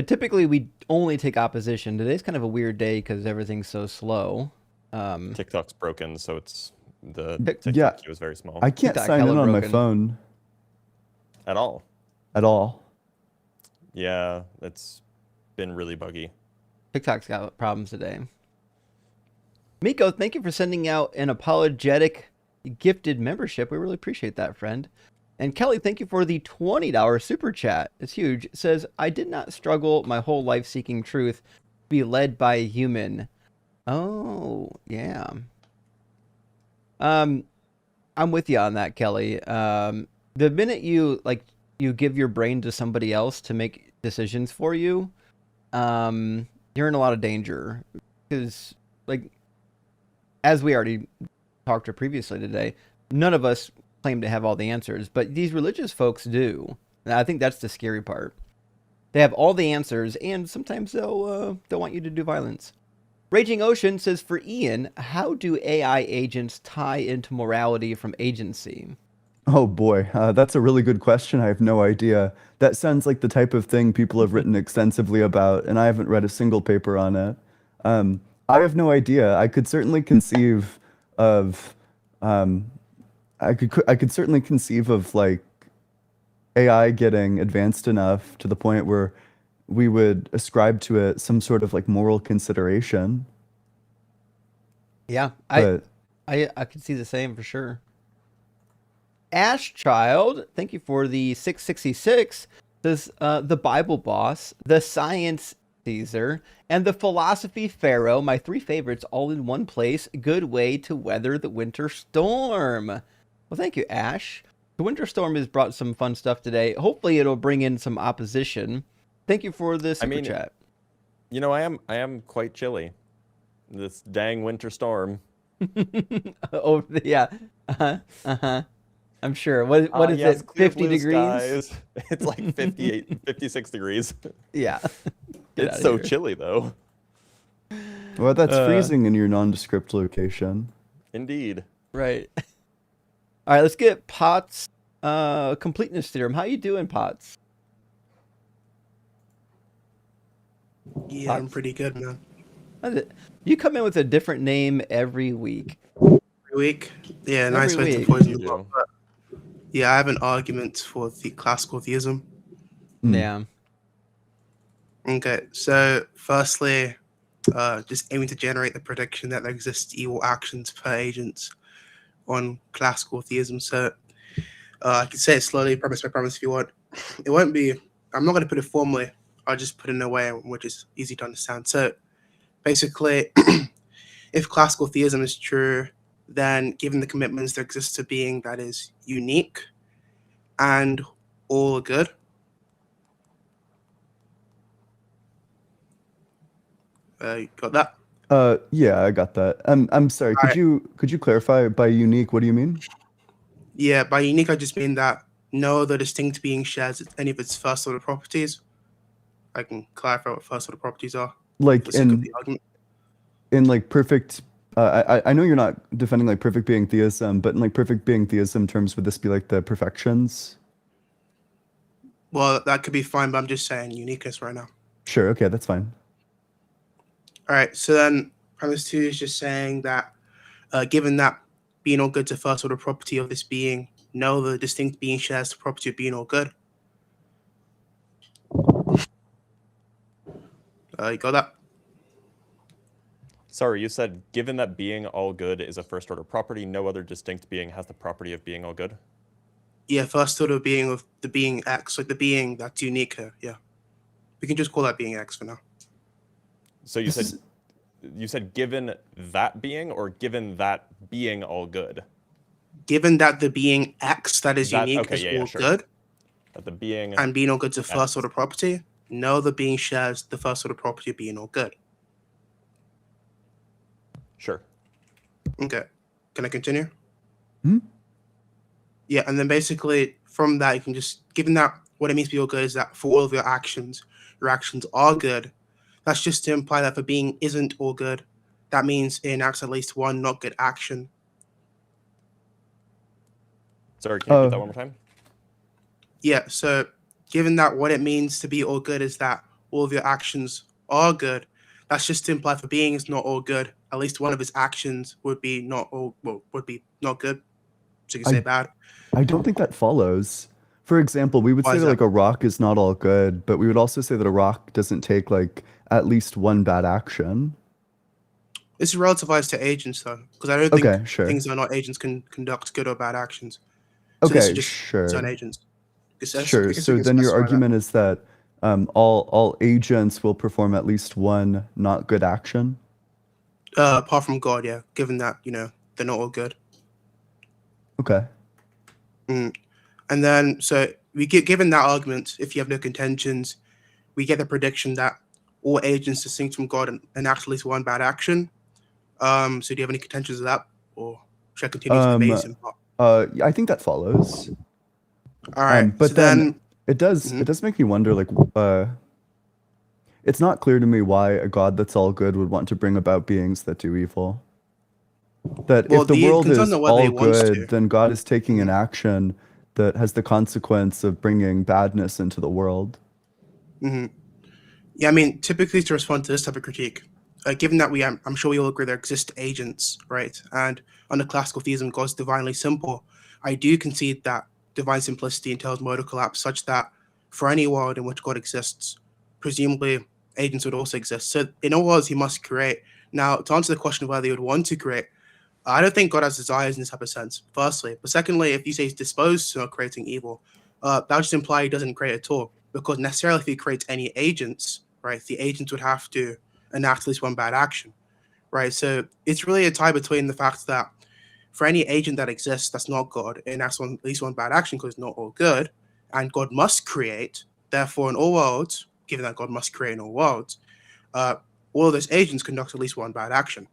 Typically, we only take opposition. Today's kind of a weird day because everything's so slow. TikTok's broken, so the Yeah, TikTok queue is very small I can't TikTok sign hella in on my broken. phone at all. at all. Yeah, it's been really buggy. TikTok's got problems today. Miko, thank you for sending out an apologetic gifted membership. We really appreciate that, friend. And Kelly, thank you for the $20 super chat. It's huge. It says, I did not struggle my whole life seeking truth, be led by a human. Oh, yeah. I'm with you on that, Kelly. The minute you give your brain to somebody else to make decisions for you, you're in a lot of danger. Because, like, as we already talked to previously today, none of us claim to have all the answers, but these religious folks do. And I think that's the scary part. They have all the answers, and sometimes they'll want you to do violence. Raging Ocean says, for Ian, how do AI agents tie into morality from agency? Oh boy, that's a really good question. I have no idea. That sounds like the type of thing people have written extensively about, and I haven't read a single paper on it. I have no idea. I could certainly conceive of, um, I could certainly conceive of like AI getting advanced enough to the point where we would ascribe to it some sort of like moral consideration. Yeah, But I could see the same for sure. Ash Child, thank you for the 666. Says the Bible boss, the science Caesar, and the philosophy pharaoh, my 3 favorites all in one place. Good way to weather the winter storm. Well, thank you, Ash. The winter storm has brought some fun stuff today. Hopefully it'll bring in some opposition. Thank you for the super chat. You know, I am quite chilly. This dang winter storm. Oh, yeah. I'm sure. What is yes, it? clear 50 blue degrees? skies. It's like 58, 56 degrees. Yeah. It's so chilly, though. Well, that's freezing in your nondescript location. Indeed. Right. All right, let's get Potts' completeness theorem. How you doing, Potts? Yeah, I'm pretty good, man. You come in with a different name every week. Every week? Yeah, nice Every way to week. poison the pot. But yeah, I have an argument for the classical theism. Yeah. Okay, so firstly, just aiming to generate the prediction that there exists evil actions per agents on classical theism. So I can say it slowly, premise by premise if you want. It won't be, I'm not going to put it formally. I'll just put it in a way which is easy to understand. So basically, if classical theism is true, then given the commitments, there exists a being that is unique and all good. You got that? Yeah, I got that. I'm sorry. Could you clarify by unique? What do you mean? Yeah, by unique, I just mean that no other distinct being shares any of its first order properties. I can clarify what first order properties are. Like in like perfect. I know you're not defending like perfect being theism, but in like perfect being theism terms, would this be like the perfections? Well, that could be fine, but I'm just saying uniqueness right now. Sure. Okay, that's fine. All right. So then, premise 2 is just saying that, given that being all good is a first order property of this being, no other distinct being shares the property of being all good. You got that? Sorry, you said given that being all good is a first order property, no other distinct being has the property of being all good? Yeah, first order being of the being X, like the being that's unique here. Yeah. We can just call that being X for now. So you said given that being or given that being all good? Given that the being X that is unique is all good, that the being and being all good is a first order property, no other being shares the first order property of being all good. Sure. Okay. Can I continue? Hmm? Yeah, and then basically from that you can just, given that what it means to be all good is that for all of your actions are good. That's just to imply that if a being isn't all good, that means it enacts at least one not good action. Sorry, can you repeat that one more time? Yeah, so given that what it means to be all good is that all of your actions are good, that's just to imply if a being is not all good, at least one of its actions would be not good. So you can say bad. I don't think that follows. For example, we would say that like a rock is not all good, but we would also say that a rock doesn't take like at least one bad action. This is relativized to agents though, because I don't think things that are not agents can conduct good or bad actions. So this is just on agents. Sure. So then your argument is that all agents will perform at least one not good action? Apart from God, yeah. Given that, they're not all good. Okay. And then, so we get given that argument, if you have no contentions, we get the prediction that all agents distinct from God enact at least one bad action. So do you have any contentions of that, or should I continue to the Bayesian part? I think that follows. All right, but so then it does make me wonder, like, it's not clear to me why a God that's all good would want to bring about beings that do evil. That if the world is all good, then God is taking an action that has the consequence of bringing badness into the world. Yeah, I mean, typically to respond to this type of critique, given that I'm sure we all agree there exist agents, right? And under classical theism, God's divinely simple. I do concede that divine simplicity entails modal collapse such that for any world in which God exists, presumably agents would also exist. So in all worlds, he must create. Now, to answer the question of whether he would want to create, I don't think God has desires in this type of sense, firstly. But secondly, if you say he's disposed to creating evil, that would just imply he doesn't create at all. Because necessarily if he creates any agents, right? The agent would have to enact at least one bad action, right? So it's really a tie between the fact that for any agent that exists that's not God, it enacts at least one bad action because it's not all good, and God must create. Therefore, in all worlds, given that God must create in all worlds, all of those agents conduct at least one bad action.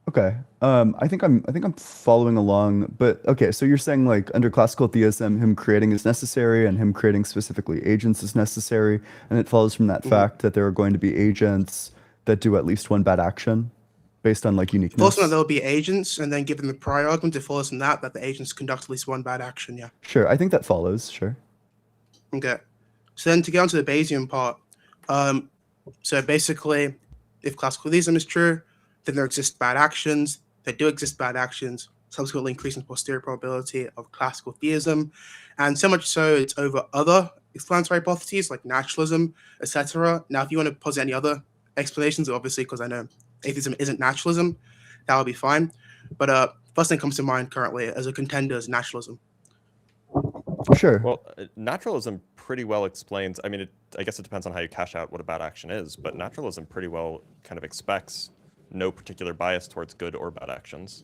Okay. I think I'm following along, but okay, so you're saying like under classical theism, him creating is necessary and him creating specifically agents is necessary, and it follows from that fact that there are going to be agents that do at least one bad action based on like It follows from that uniqueness. there will be agents, and then given the prior argument, it follows from that the agents conduct at least one bad action, yeah. Sure, I think that follows, sure. Okay. So then to get onto the Bayesian part, so basically, if classical theism is true, then there exist bad actions. There do exist bad actions, subsequently increasing the posterior probability of classical theism. And so much so, it's over other explanatory hypotheses like naturalism, etc. Now, if you want to posit any other explanations, obviously, because I know atheism isn't naturalism, that would be fine. But first thing comes to mind currently as a contender is naturalism. Sure. Well, naturalism pretty well explains. I mean, I guess it depends on how you cash out what a bad action is, but naturalism pretty well kind of expects no particular bias towards good or bad actions.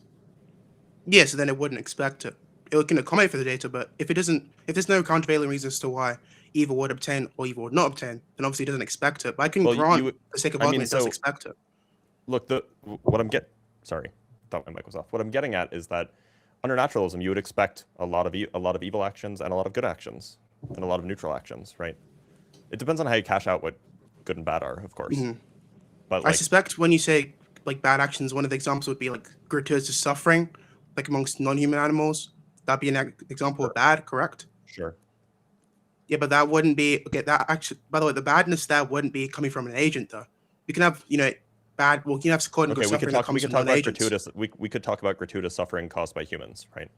Yeah, so then it wouldn't expect it. It can accommodate for the data, but if there's no countervailing reasons as to why evil would obtain or evil would not obtain, then obviously it doesn't expect it. But I can grant, for the sake of argument, it does expect it. Look, sorry, thought my mic was off. What I'm getting at is that under naturalism, you would expect a lot of evil actions and a lot of good actions and a lot of neutral actions, right? It depends on how you cash out what good and bad are, of course. But I suspect when you say like bad actions, one of the examples would be like gratuitous suffering, like amongst non-human animals. That'd be an example of bad, correct? Sure. Yeah, but that wouldn't be that actually. By the way, the badness there wouldn't be coming from an agent, though. You can have bad. Well, you can have suffering that comes from non-agents. We could talk about gratuitous suffering caused by humans, right?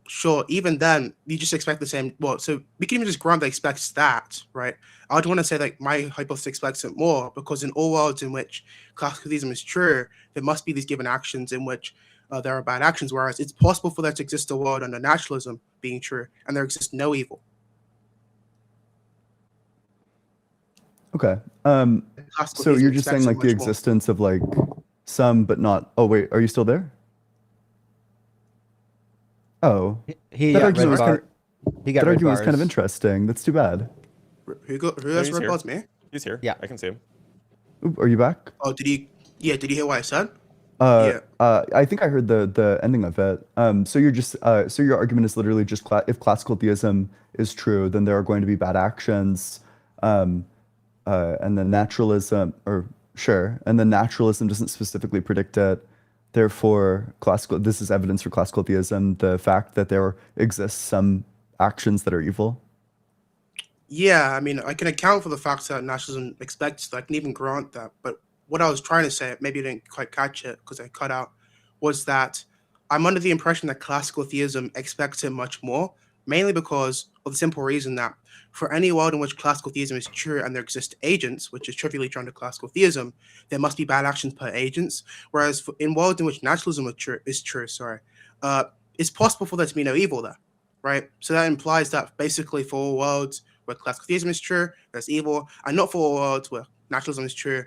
Sure. Even then, you just expect the same. Well, so we can even just grant that expects that, right? I'd want to say that my hypothesis expects it more because in all worlds in which classical theism is true, there must be these given actions in which there are bad actions. Whereas it's possible for there to exist a world under naturalism being true, and there exists no evil. Okay. So you're just saying like the existence of like some, but not. Oh wait, are you still there? Oh, That argument was kind of interesting. That's too bad. Who has red bars? Me? He's here. Yeah, I can see him. Oop, are you back? Oh, did you hear what I said? I think I heard the ending of it. So you're just so your argument is literally just if classical theism is true, then there are going to be bad actions, and then naturalism, and then naturalism doesn't specifically predict it. Therefore, this is evidence for classical theism, the fact that there exists some actions that are evil. Yeah, I mean, I can account for the fact that naturalism expects that. I can even grant that. But what I was trying to say, maybe you didn't quite catch it because I cut out, was that I'm under the impression that classical theism expects it much more, mainly because of the simple reason that for any world in which classical theism is true and there exist agents, which is trivially true under classical theism, there must be bad actions per agents. Whereas in worlds in which naturalism is true, it's possible for there to be no evil there, right? So that implies that basically for all worlds where classical theism is true, there's evil, and not for all worlds where naturalism is true,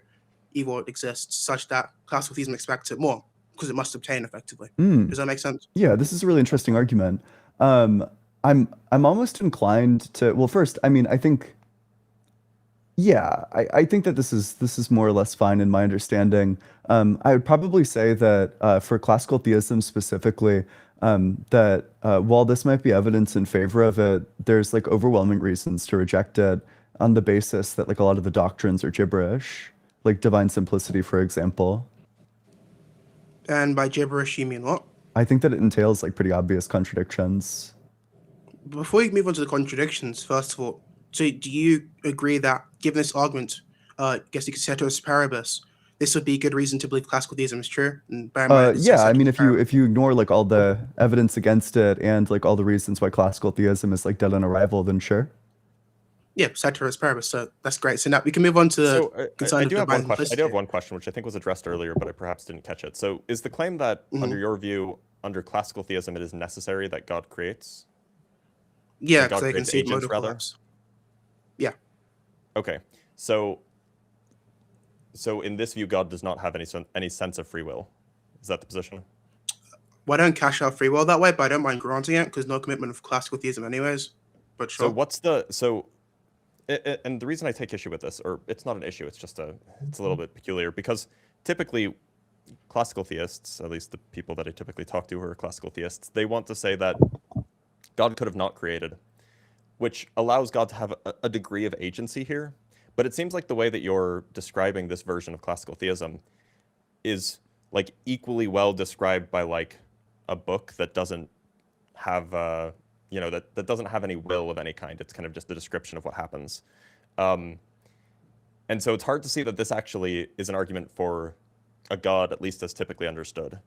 evil exists, such that classical theism expects it more because it must obtain effectively. Does that make sense? Yeah, this is a really interesting argument. I'm almost inclined to, well, first, I mean, I think, yeah, I think that this is more or less fine in my understanding. I would probably say that for classical theism specifically, that while this might be evidence in favor of it, there's like overwhelming reasons to reject it on the basis that like a lot of the doctrines are gibberish, like divine simplicity, for example. And by gibberish, you mean what? I think that it entails like pretty obvious contradictions. Before we move on to the contradictions, first of all, so do you agree that given this argument, I guess you could ceteris paribus, this would be a good reason to believe classical theism is true? And yeah, I mean, if you ignore like all the evidence against it and like all the reasons why classical theism is like dead on arrival, then sure. Yeah, ceteris paribus. So that's great. So now we can move on to I do have one question. I do have one question, which I think was addressed earlier, but I perhaps didn't catch it. So is the claim that under your view, under classical theism, it is necessary that God creates? Yeah, because they concede modal collapse. Yeah. Okay, so in this view, God does not have any sense of free will. Is that the position? Well, I don't cash out free will that way, but I don't mind granting it because no commitment of classical theism, anyways. But So sure. and the reason I take issue with this, or it's not an issue, it's a little bit peculiar, because typically classical theists, at least the people that I typically talk to who are classical theists, they want to say that God could have not created, which allows God to have a degree of agency here. But it seems like the way that you're describing this version of classical theism is like equally well described by like a book that doesn't have that doesn't have any will of any kind. It's kind of just the description of what happens. And so it's hard to see that this actually is an argument for a God, at least as typically understood.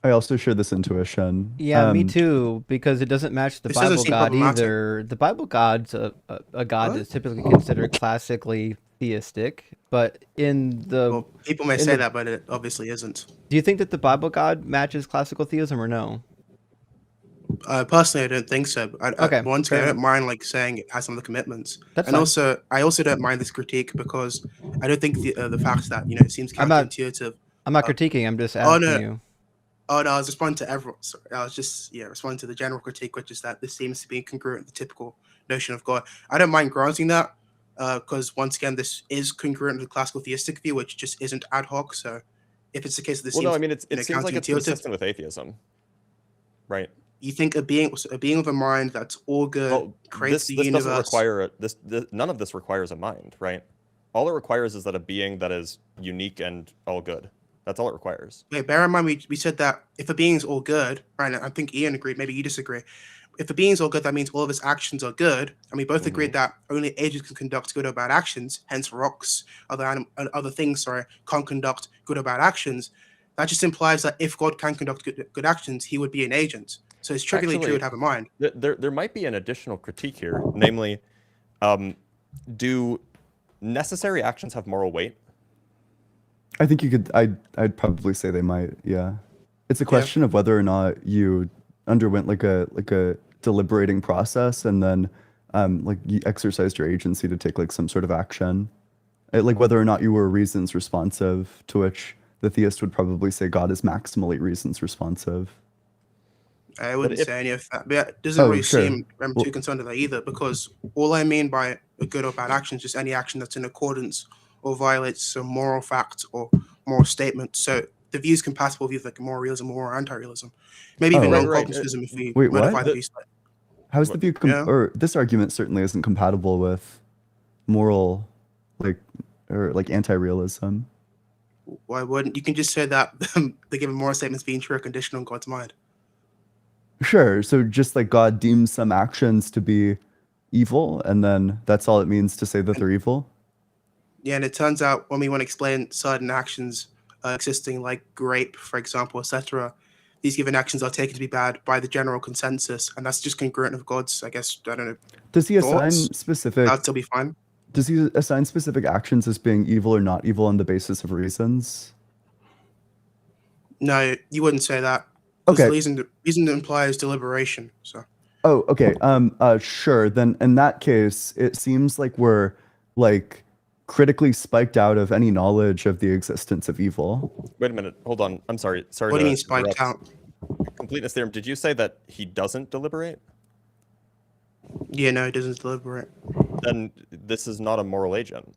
I also share this intuition. Yeah, me too, because it doesn't match the This doesn't Bible seem God problematic. either. The Bible God's a God What? that's typically considered classically theistic, but Well, people may in say the- that, but it obviously isn't. do you think that the Bible God matches classical theism or no? Personally, I don't think so. Okay, Once fair again, I don't enough. mind like saying it has some of the commitments, That's and fine. I also don't mind this critique because I don't think the fact that it seems I'm not counterintuitive. I'm not Uh, critiquing, I'm just oh asking no, you. oh no, I was responding to everyone. Sorry, I was just responding to the general critique, which is that this seems to be congruent with the typical notion of God. I don't mind granting that because once again, this is congruent with the classical theistic view, which just isn't ad hoc. So, if it's the case that this Well, no, seems I mean it seems like it's counterintuitive, consistent with atheism, right? you think a being with a mind that's all good Well, creates the this doesn't universe. require none of this requires a mind, right? All it requires is that a being that is unique and all good. That's all it requires. Wait, bear in mind we said that if a being's all good, right? I think Ian agreed. Maybe you disagree. If a being's all good, that means all of his actions are good, and we both agreed that only agents can conduct good or bad actions. Hence, rocks, other things, can't conduct good or bad actions. That just implies that if God can conduct good actions, he would be an agent. So it's trivially true Actually, to have a mind. there might be an additional critique here, namely, do necessary actions have moral weight? I think you could. I'd probably say they might. Yeah, it's a question of whether or not you underwent like a deliberating process and then like you exercised your agency to take like some sort of action, like whether or not you were reasons responsive. To which the theist would probably say God is maximally reasons responsive. I wouldn't say any of that, but it doesn't really sure. seem I'm too concerned with that either, because all I mean by a good or bad action is just any action that's in accordance or violates some moral fact or moral statement. So the view is compatible with like moral realism or anti-realism, maybe even Right, non-cognitivism if we Wait, modify what? the view slightly. How's the view or this argument certainly isn't compatible with moral, like, or like anti-realism. Why wouldn't you can just say that the given moral statements being true are conditional on God's mind? Sure. So just like God deems some actions to be evil, and then that's all it means to say that they're evil. Yeah, and it turns out when we want to explain certain actions existing, like rape, for example, etc., these given actions are taken to be bad by the general consensus, and that's just congruent with God's, I guess, I don't know. Does he assign thoughts? specific? That'd still be fine. Does he assign specific actions as being evil or not evil on the basis of reasons? No, you wouldn't say that. Okay. Reason implies deliberation. So. Oh, okay. Sure. Then in that case, it seems like we're like critically spiked out of any knowledge of the existence of evil. Wait a minute. Hold on. I'm sorry. Sorry. What do you mean spiked out? Completeness theorem. Did you say that he doesn't deliberate? Yeah, no, it doesn't deliberate. Then this is not a moral agent.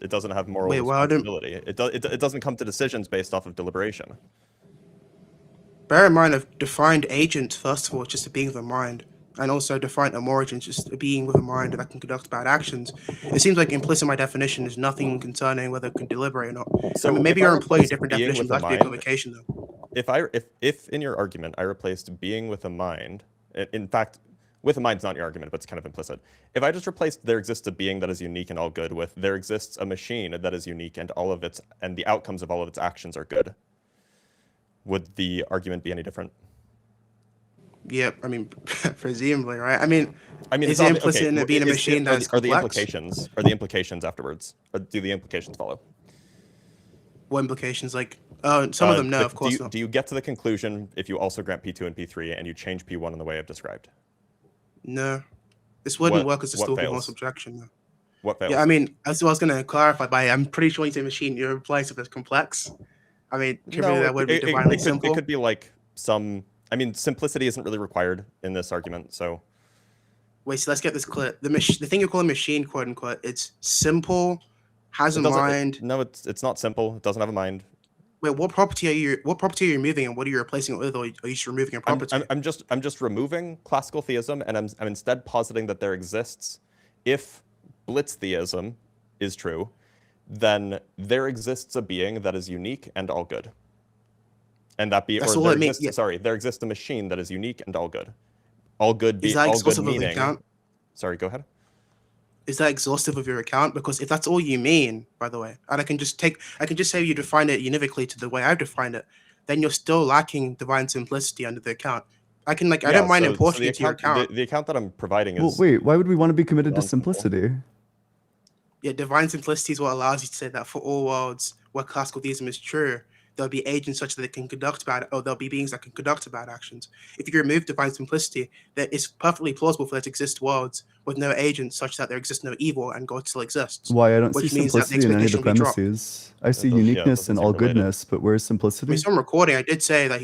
It doesn't have moral responsibility. It doesn't come to decisions based off of deliberation. Bear in mind, I've defined agent, first of all, just a being with a mind, and also defined a moral agent, just a being with a mind that can conduct bad actions. It seems like implicit in my definition is nothing concerning whether it can deliberate or not. So I mean, maybe you're employing a different definition, but that's the equivocation, though. If in your argument I replaced being with a mind, in fact, with a mind's not your argument, but it's kind of implicit. If I just replaced there exists a being that is unique and all good with there exists a machine that is unique and all of the outcomes of all of its actions are good, would the argument be any different? Yeah, I mean, presumably, right? I mean, is it's it implicit in it being a machine that's complex? Are the implications afterwards? Or do the implications follow? What implications? Like, some of them, no, of course not. Do you get to the conclusion if you also grant P2 and P3 and you change P1 in the way I've described? No. This wouldn't What work as a what stalking fails? horse objection. Though. What fails? Yeah, I mean, that's what I was going to clarify by. I'm pretty sure when you say machine, you're implying something complex. I mean, typically No, that would be divinely it simple. could be like some. I mean, simplicity isn't really required in this argument. So Wait, so let's get this clear. The thing you're calling machine, quote unquote, it's simple, has a it doesn't. mind. No, it's not simple. It doesn't have a mind. Wait, what property are you removing, and what are you replacing it with, or are you just removing a property? I'm just removing classical theism, and I'm instead positing that there exists. If blitz theism is true, then there exists a being that is unique and all good. And that be That's or all there it means. exists, Yeah. sorry, there exists a machine that is unique and all good. All good Is be that all good exhaustive of the meaning. account? Sorry, go ahead. Is that exhaustive of your account? Because if that's all you mean, by the way, and I can just say you define it univocally to the way I've defined it, then you're still lacking divine simplicity under the account. I can I don't mind importing it to your account. The account that I'm providing Well, is wait, why would we want to be committed to non-simple. simplicity? Yeah, divine simplicity is what allows you to say that for all worlds where classical theism is true, there'll be agents such that they can conduct bad, or there'll be beings that can conduct bad actions. If you remove divine simplicity, then it's perfectly plausible for there to exist worlds with no agents such that there exists no evil and God still exists. Why I don't see Which means that the simplicity in any of the expectation will be dropped. premises. I see doesn't- yeah, it uniqueness doesn't and seem all related. goodness, but where's I simplicity? mean, so I'm recording. I did say that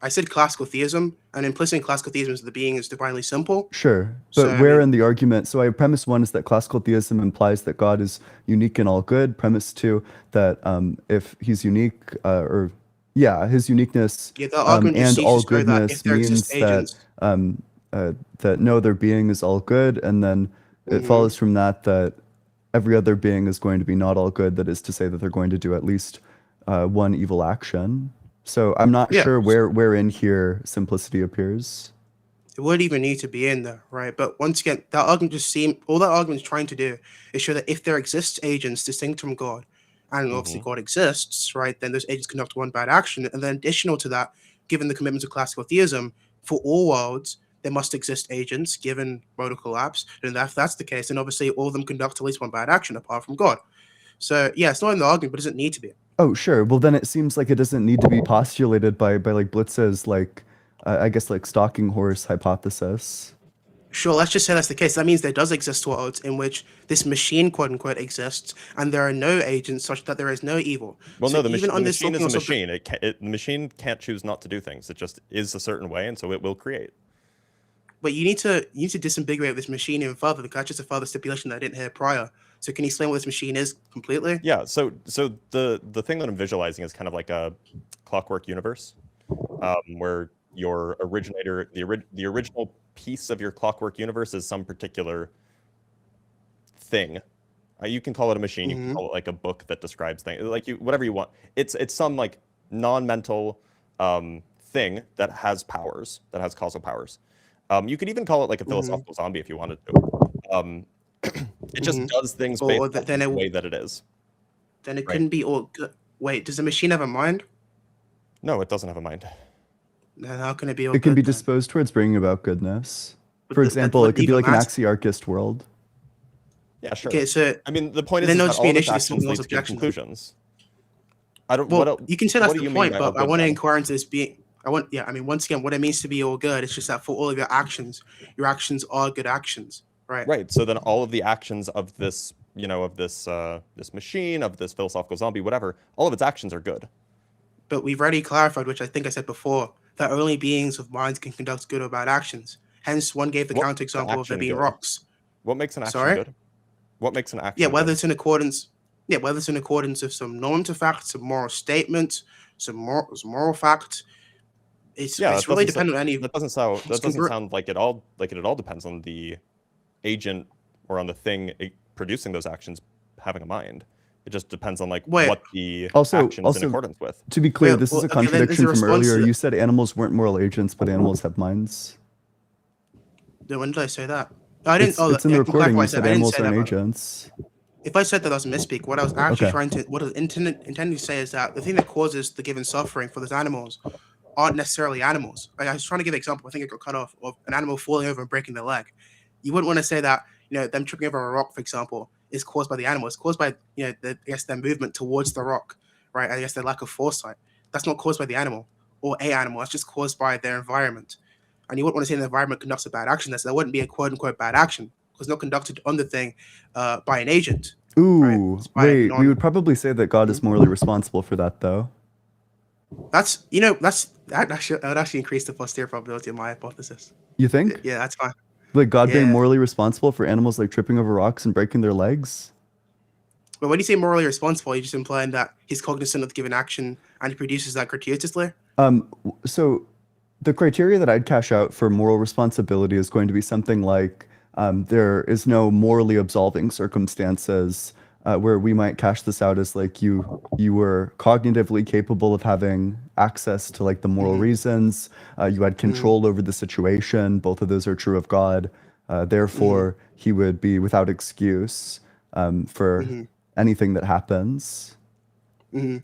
I said classical theism, and implicit in classical theism is the being is divinely simple. Sure, but So, I where mean- in the argument? So, premise one is that classical theism implies that God is unique and all good. Premise two that if he's unique, his uniqueness Yeah, the argument just and seems all to show that goodness if there means exist agents, that no other being is all good, and then it Mhm. follows from that every other being is going to be not all good. That is to say that they're going to do at least one evil action. So I'm not Yeah. sure where in here simplicity appears. it wouldn't even need to be in there, right? But once again, that argument all that argument's trying to do is show that if there exists agents distinct from God, and obviously God exists, right, then those agents conduct one bad action. And then additional to that, given the commitment of classical theism, for all worlds, there must exist agents given modal collapse. And if that's the case, then obviously all of them conduct at least one bad action apart from God. So yeah, it's not in the argument, but it doesn't need to be. Oh, sure. Well, then it seems like it doesn't need to be postulated by like Blitz's I guess like stalking horse hypothesis. Sure, let's just say that's the case. That means there does exist worlds in which this machine, quote unquote, exists, and there are no agents such that there is no evil. Well, So no, the even on this machine is a stalking horse machine. The machine can't choose not to do things. It just is a certain way, and so it will create. But you need to disambiguate this machine even further, because that's just a further stipulation that I didn't hear prior. So can you explain what this machine is completely? Yeah. So the thing that I'm visualizing is kind of like a clockwork universe, where your originator, the original piece of your clockwork universe is some particular thing. You can call it a machine. You can call it like a book that describes things, like whatever you want. It's some like non-mental thing that has powers, that has causal powers. You could even call it like a philosophical zombie if you wanted to. It just does things based on the way that it is. Then it couldn't be all good. Wait, does the machine have a mind? No, it doesn't have a mind. Then how can it be all It can be good then? disposed towards bringing about goodness. But For that example, it wouldn't could be even like an matter. axiarchist world. Yeah, sure. Okay, so I mean, the point is, then is there'll that just be all an of its issue with actions someone lead else's to good objection. conclusions. I don't. Well, what, you can say that's what do the you mean point, by but all I good want to then? inquire into this being. I mean, once again, what it means to be all good is just that for all of your actions are good actions, right? Right. So then all of the actions of this, this machine, of this philosophical zombie, whatever, all of its actions are good. But we've already clarified, which I think I said before, that only beings with minds can conduct good or bad actions. Hence, one gave the What counterexample of there action being good? rocks. What makes an action Sorry? good? What makes an action Yeah, whether good? it's in accordance. Yeah, whether it's in accordance with some normative facts, some moral statements, some moral fact. It's really dependent on any. That doesn't sound like it all depends on the agent or on the thing producing those actions having a mind. It just depends on what the action is in accordance with. To be clear, Well, this is a okay, then there's a contradiction from response earlier. to- You said animals weren't moral agents, but animals have minds. Then when did I say that? I didn't. It's in the I can clarify recording. what I You said I didn't animals say that, aren't by the way. agents. If I said that, I was misspeak. What I was actually Okay. what I was intending to say is that the thing that causes the given suffering for those animals aren't necessarily animals. Like, I was trying to give an example. I think it got cut off of an animal falling over and breaking their leg. You wouldn't want to say that them tripping over a rock, for example, is caused by the animal. It's caused by their movement towards the rock, right? I guess their lack of foresight. That's not caused by the animal or a animal. That's just caused by their environment. and you wouldn't want to say the environment conducts a bad action. That wouldn't be a quote unquote bad action because not conducted on the thing by an agent. Ooh, It's by a wait, we would probably say that God is Mhm. morally responsible for that, though. That would actually increase the posterior probability of my hypothesis. You think? Yeah, that's fine. Like God being Yeah. morally responsible for animals like tripping over rocks and breaking their legs? But when you say morally responsible, you're just implying that he's cognizant of the given action and he produces that gratuitously. So the criteria that I'd cash out for moral responsibility is going to be something like there is no morally absolving circumstances, where we might cash this out as like you were cognitively capable of having access to like the moral reasons, you had control over the situation. Both of those are true of God. Therefore, he would be without excuse for anything that happens. And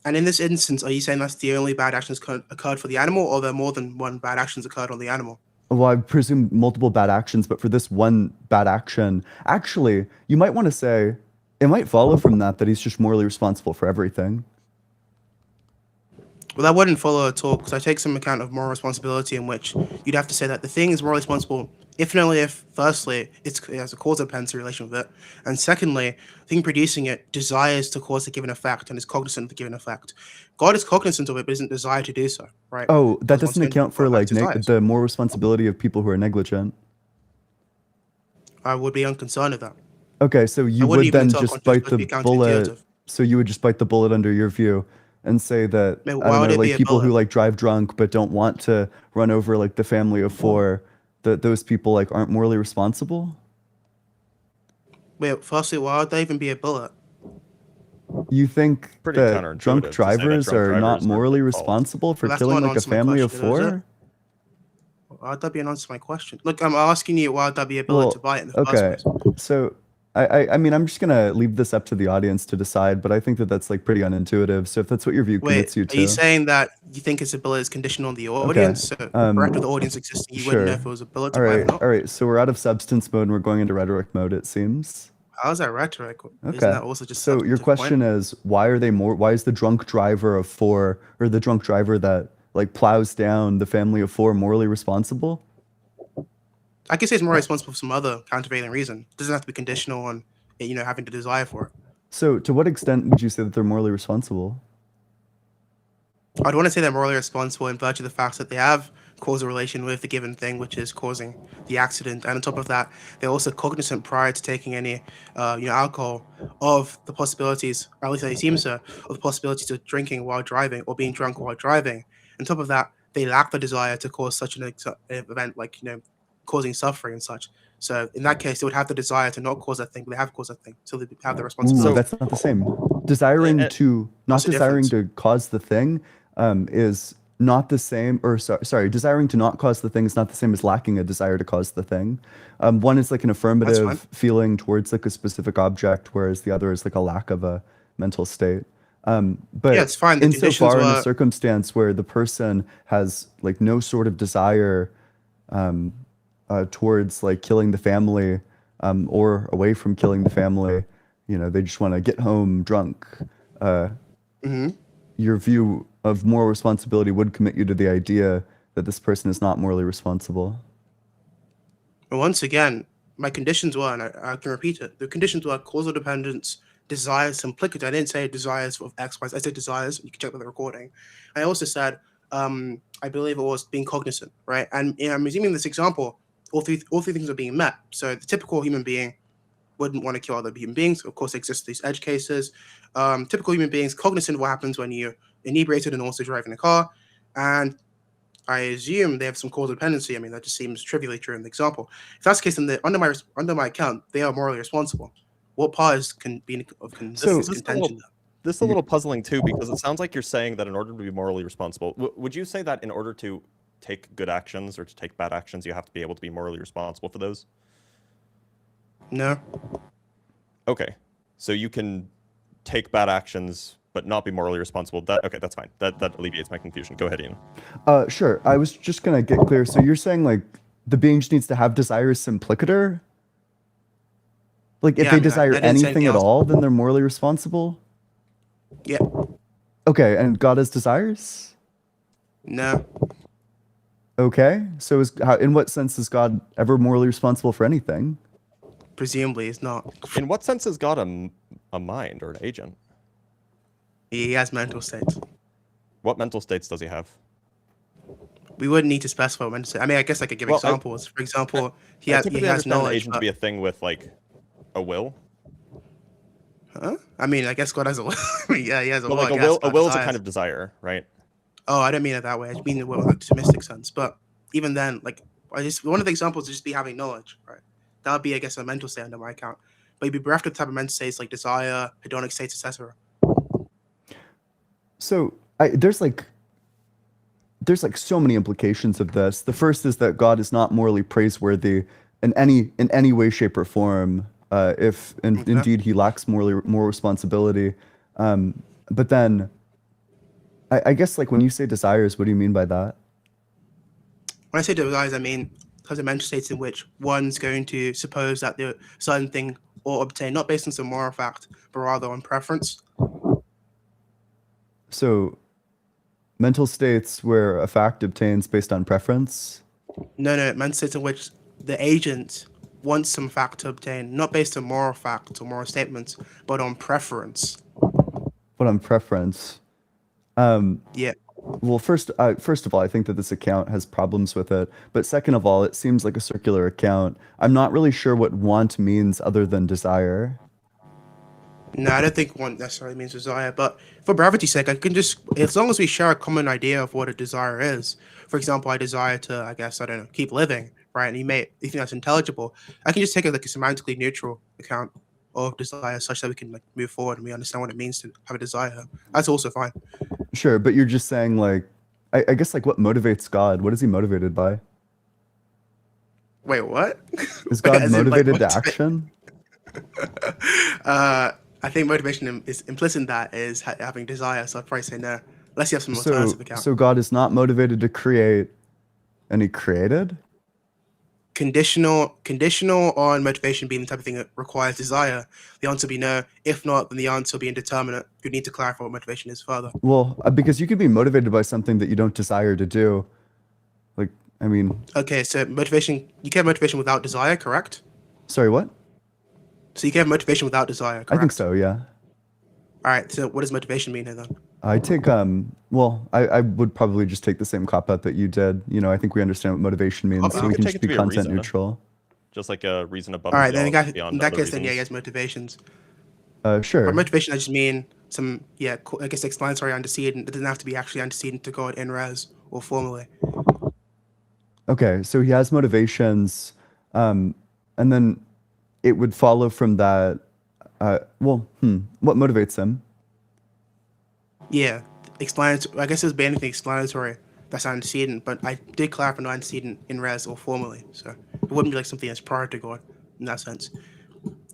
in this instance, are you saying that's the only bad actions occurred for the animal, or there are more than one bad actions occurred on the animal? Well, I presume multiple bad actions, but for this one bad action, actually, you might want to say it might follow from that he's just morally responsible for everything. Well, that wouldn't follow at all, because I take some account of moral responsibility in which you'd have to say that the thing is morally responsible if and only if, firstly, it has a cause dependency relation with it, and secondly, the thing producing it desires to cause a given effect and is cognizant of the given effect. God is cognizant of it, but doesn't desire to do so, right? Oh, that Because once doesn't again, account for God like desires. the moral responsibility of people who are negligent. I would be unconcerned of that. Okay, so you wouldn't would even then tell just conscious, bite but the be bullet. counterintuitive. So you would just bite the bullet under your view and say that, Wait, I why don't would know, it be like a people who bullet? like drive drunk but don't want to run over like the family of four, that those people like aren't morally responsible? Wait, firstly, why would there even be a bullet? You think Pretty that drunk counterintuitive to say that drivers drunk are not drivers are morally at fault. responsible for Well, that's killing not an like a answer to my family of question, though, is it? four? Why would that be an answer to my question? Look, I'm asking you why would that be a bullet to Well, bite in the first okay. place? So I mean, I'm just gonna leave this up to the audience to decide, but I think that that's like pretty unintuitive. So if that's what your view Wait, commits you are you to, saying that you think it's a bullet is conditional on the okay. audience? So correct with the audience existing, you wouldn't know Sure. if it was a bullet All to bite or right. not? All right. So we're out of substance mode and we're going into rhetoric mode, it seems. How's that rhetoric? Isn't Okay. that also just So your substantive question point? is why is the drunk driver of four, or the drunk driver that like plows down the family of four, morally responsible? I could say it's more responsible for some other countervailing reason. It doesn't have to be conditional on having the desire for it. So to what extent would you say that they're morally responsible? I'd want to say they're morally responsible in virtue of the fact that they have causal relation with the given thing, which is causing the accident. And on top of that, they're also cognizant prior to taking any, alcohol of the possibilities, or at least they seem so, of the possibilities of drinking while driving or being drunk while driving. On top of that, they lack the desire to cause such an event, like, causing suffering and such. So in that case, they would have the desire to not cause that thing, but they have caused that thing, so they have the Ooh, responsibility. that's not the same. Desiring to not What's the desiring difference? to cause the thing is not the same, or sorry, desiring to not cause the thing is not the same as lacking a desire to cause the thing. One is like an affirmative feeling towards like a specific object, whereas the other is like a lack of a mental state. But Yeah, it's fine. The conditions insofar in a were circumstance where the person has like no sort of desire towards like killing the family, or away from killing the family, they just want to get home drunk. Your view of moral responsibility would commit you to the idea that this person is not morally responsible. But once again, my conditions were, and I can repeat it, the conditions were causal dependence, desires, simplicity. I didn't say desires of X, Y, I said desires. You can check with the recording. I also said, I believe it was being cognizant, right? And I'm assuming this example, all three things are being met. So the typical human being wouldn't want to kill other human beings. Of course, exist these edge cases. Typical human beings cognizant of what happens when you're inebriated and also driving a car. And I assume they have some causal dependency. I mean, that just seems trivially true in the example. If that's the case, then under my account, they are morally responsible. What part is So- this contention? This is a little puzzling too, because it sounds like you're saying that in order to be morally responsible, would you say that in order to take good actions or to take bad actions, you have to be able to be morally responsible for those? No. Okay, so you can take bad actions but not be morally responsible. Okay, that's fine. That alleviates my confusion. Go ahead, Ian. Sure. I was just gonna get clear. So you're saying like the being just needs to have desires simplicator? Like if Yeah, they I desire didn't say anything anything at else. all, then they're morally responsible? Yeah. Okay, and God has desires? No. Okay, so in what sense is God ever morally responsible for anything? Presumably, it's not. In what sense is God a mind or an agent? He has mental states. What mental states does he have? We wouldn't need to specify what mental state. I mean, I guess I could give Well, examples. For example, he I has typically knowledge. understand an agent to be a thing with like a will. Huh? I mean, I guess God has a will. Yeah, he has a But will. like I guess. a God will is a desires. kind of desire, right? Oh, I don't mean it that way. I just mean the will in the optimistic sense. But even then, like, one of the examples would just be having knowledge, right? That would be, I guess, a mental state under my account. But you'd be bereft of the type of mental states like desire, hedonic states, etc. So there's like so many implications of this. The first is that God is not morally praiseworthy in any way, shape, or form. If Okay. indeed he lacks moral responsibility. But then, I guess like when you say desires, what do you mean by that? When I say desires, I mean because of mental states in which one's going to suppose that the certain thing or obtain not based on some moral fact, but rather on preference. So, mental states where a fact obtains based on preference. No, mental states in which the agent wants some fact to obtain, not based on moral facts or moral statements, but on preference. But on preference. Yeah. Well, first of all, I think that this account has problems with it. But second of all, it seems like a circular account. I'm not really sure what want means other than desire. No, I don't think want necessarily means desire, but for brevity's sake, I can just, as long as we share a common idea of what a desire is. For example, I desire to, I guess, I don't know, keep living, right? And you think that's intelligible. I can just take it like a semantically neutral account of desire such that we can like move forward and we understand what it means to have a desire. That's also fine. Sure, but you're just saying like, I guess like what motivates God? What is he motivated by? Wait, what? Is God As in, like, motivated to motivate- action? I think motivation is implicit in that is having desire, so I'd probably say no. Unless you have some alternative account. So God is not motivated to create, and he created? Conditional on motivation being the type of thing that requires desire, the answer would be no. If not, then the answer will be indeterminate. You need to clarify what motivation is further. Well, because you could be motivated by something that you don't desire to do. Like, I mean, Okay, so motivation, you can have motivation without desire, correct? sorry, what? So you can have motivation without desire, correct? I think so, yeah. All right, so what does motivation mean here then? I take well, I would probably just take the same cop out that you did. You know, I think we understand what motivation means, Okay. so You we could can take just it to be be a content reason. neutral. Just like a reason above All right, and then beyond in that other case, then yeah, he reasons. has motivations. Sure. By motivation, I just mean some, I guess explanatory antecedent. It doesn't have to be actually antecedent to God in res or formally. Okay, so he has motivations, and then it would follow from that. What motivates him? Yeah, explanatory. I guess there's be anything explanatory that's antecedent, but I did clarify no antecedent in res or formally, so it wouldn't be like something that's prior to God in that sense.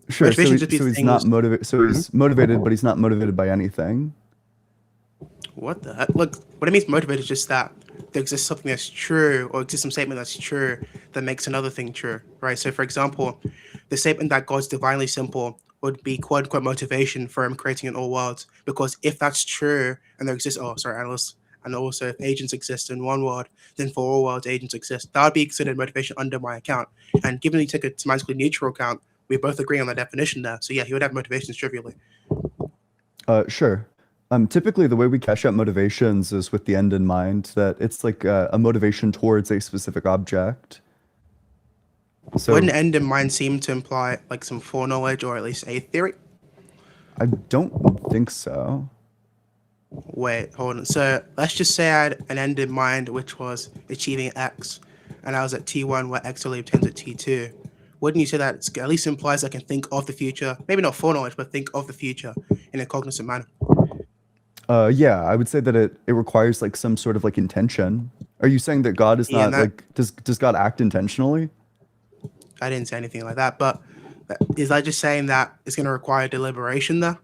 Sure. So, Motivation just be he's things- not motivated. So he's motivated, but he's not motivated by anything. What the heck? Look, what it means motivated is just that there exists something that's true, or exists some statement that's true that makes another thing true, right? So, for example, the statement that God's divinely simple would be quote unquote motivation for him creating in all worlds, because if that's true and there exists, analysts, and also if agents exist in one world, then for all worlds agents exist. That would be considered motivation under my account. And given he took a semantically neutral account, we both agree on that definition there. So yeah, he would have motivations trivially. Sure. Typically, the way we cash out motivations is with the end in mind, that it's like a motivation towards a specific object. So Wouldn't end in mind seem to imply like some foreknowledge or at least a theory? I don't think so. Wait, hold on. So let's just say I had an end in mind which was achieving X, and I was at T1 where X only obtains at T2. Wouldn't you say that it's, at least implies I can think of the future, maybe not foreknowledge, but think of the future in a cognizant manner? Yeah, I would say that it requires like some sort of like intention. Are you saying that God is Yeah, not like does God act intentionally? I didn't say anything like that, but is that just saying that it's going to require deliberation there?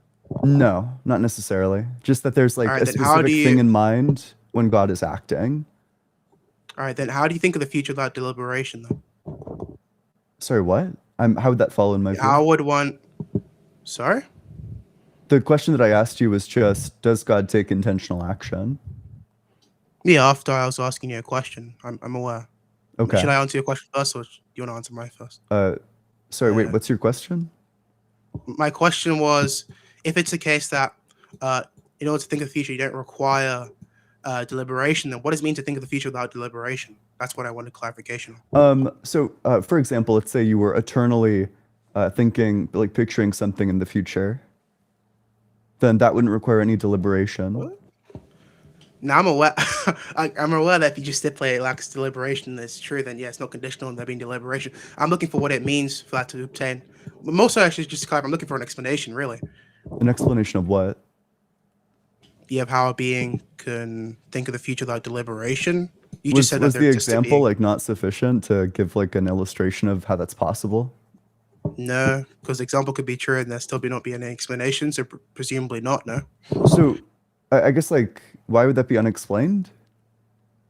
No, not necessarily. Just that there's like All a right, then how specific do thing you- in mind when God is acting. All right, then how do you think of the future without deliberation though? Sorry, what? How would that fall in my view? How would one? Sorry. The question that I asked you was just, does God take intentional action? Yeah, after I was asking you a question, I'm aware. Okay. Should I answer your question first, or do you want to answer mine first? Sorry, wait, what's your question? My question was, if it's a case that in order to think of the future, you don't require deliberation, then what does it mean to think of the future without deliberation? That's what I wanted clarification on. So, for example, let's say you were eternally thinking, like picturing something in the future, then that wouldn't require any deliberation. What? Now I'm aware. I'm aware that if you just stipulate it lacks deliberation, that's true. Then yeah, it's not conditional on there being deliberation. I'm looking for what it means for that to obtain. Mostly, actually, just I'm looking for an explanation, really. An explanation of what? Yeah, of how a being can think of the future without deliberation. You Was just said that there the exists a example being. like not sufficient to give like an illustration of how that's possible? No, because the example could be true and there still not be any explanation, so presumably not, no. So, I guess like why would that be unexplained?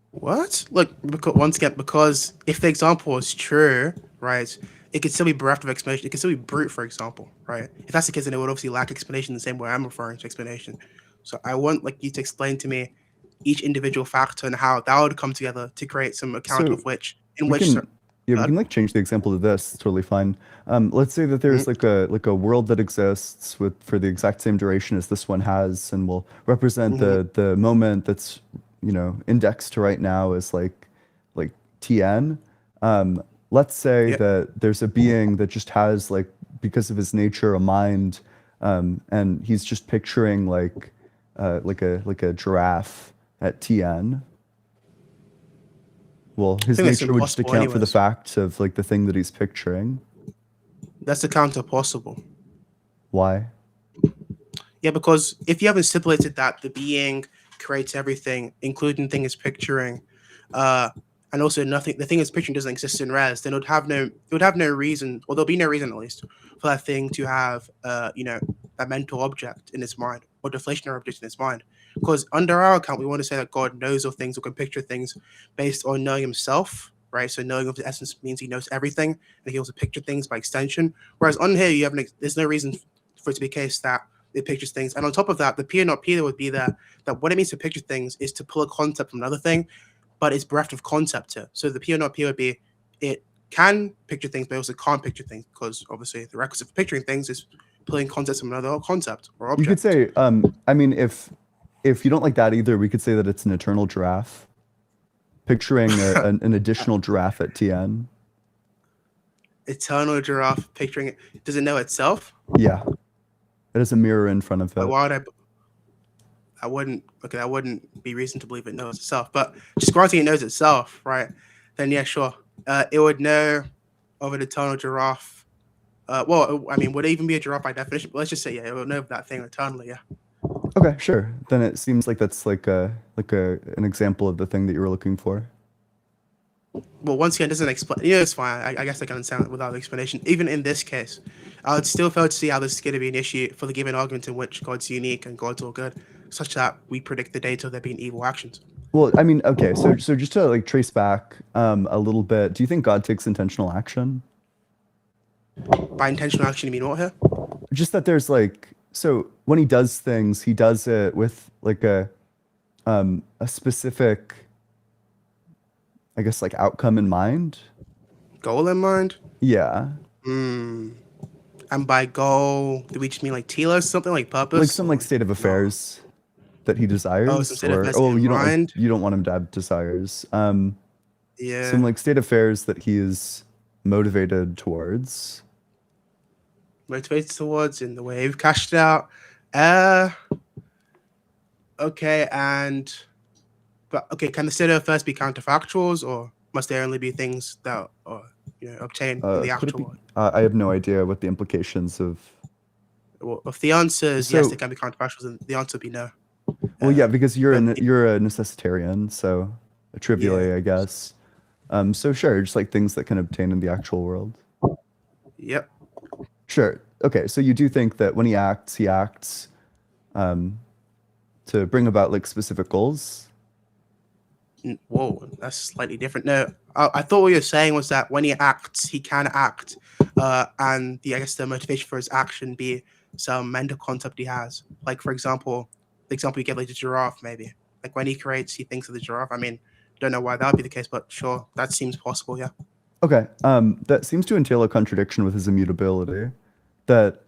What? Look, because, once again, because if the example was true, right, it could still be bereft of explanation. It could still be brute, for example, right? If that's the case, then it would obviously lack explanation the same way I'm referring to explanation. So I want like you to explain to me each individual factor and how that would come together to create some account So of which, in we which. can, yeah, we can like change the example to this. It's totally fine. Let's say that there's like a world that exists with for the exact same duration as this one has, and will represent the moment that's indexed to right now as like TN. Let's say that there's a being that just has like because of his nature a mind, and he's just picturing like a giraffe at TN. Well, his nature would just account for the fact of like the thing that he's picturing. That's a counter possible. Why? Yeah, because if you haven't stipulated that the being creates everything, including thing is picturing, and also nothing, the thing is picturing doesn't exist in res, then it would have no reason, or there'll be no reason at least for that thing to have that mental object in its mind or deflationary object in its mind. Because under our account, we want to say that God knows of things or can picture things based on knowing himself, right? So knowing of the essence means he knows everything, and he also picture things by extension. Whereas on here, there's no reason for it to be the case that it pictures things. And on top of that, the P and not P there would be that what it means to picture things is to pull a concept from another thing, but it's bereft of concept here. So the P or not P would be it can picture things, but also can't picture things, because obviously the requisite for picturing things is pulling concepts from another concept or object. You could say, I mean, if you don't like that either, we could say that it's an eternal giraffe, picturing an additional giraffe at TN. Eternal giraffe picturing it. Does it know itself? Yeah. It has a mirror in front of it. Why would I wouldn't be reason to believe it knows itself. But just granting it knows itself, right? Then yeah, sure. It would know of an eternal giraffe. Well, I mean, would it even be a giraffe by definition? But let's just say, yeah, it would know of that thing eternally, yeah. Okay, sure. Then it seems like that's like an example of the thing that you were looking for. Well, once again, it doesn't explain. Yeah, it's fine. I guess I can understand it without explanation. Even in this case, I would still fail to see how this is going to be an issue for the given argument in which God's unique and God's all good, such that we predict the data of there being evil actions. Well, I mean, okay, so just to like trace back a little bit, do you think God takes intentional action? By intentional action, you mean what here? Just that there's like, so when he does things, he does it with like a specific, I guess, like outcome in mind. Goal in mind? Yeah. And by goal, do we just mean like telos, something like purpose? Like some like state of affairs that he desires. Oh, some state of affairs in you mind? you don't want him to have desires. Yeah. Some like state affairs that he is motivated towards. Motivated towards in the way we've cashed it out. Okay, can the state of affairs be counterfactuals, or must there only be things that are obtained in the actual world? I have no idea what the implications of. Well, if the answer is yes, they can be counterfactuals, then the answer would be no. Well, yeah, because you're a necessitarian, so a trivially, I guess. So sure, just like things that can obtain in the actual world. Yep. Sure. Okay, so you do think that when he acts to bring about like specific goals? Whoa, that's slightly different. No, I thought what you were saying was that when he acts, he can act, and I guess the motivation for his action be some mental concept he has. Like, for example, the example you gave, like the giraffe, maybe. Like when he creates, he thinks of the giraffe. I mean, don't know why that would be the case, but sure, that seems possible. Yeah. Okay. That seems to entail a contradiction with his immutability. That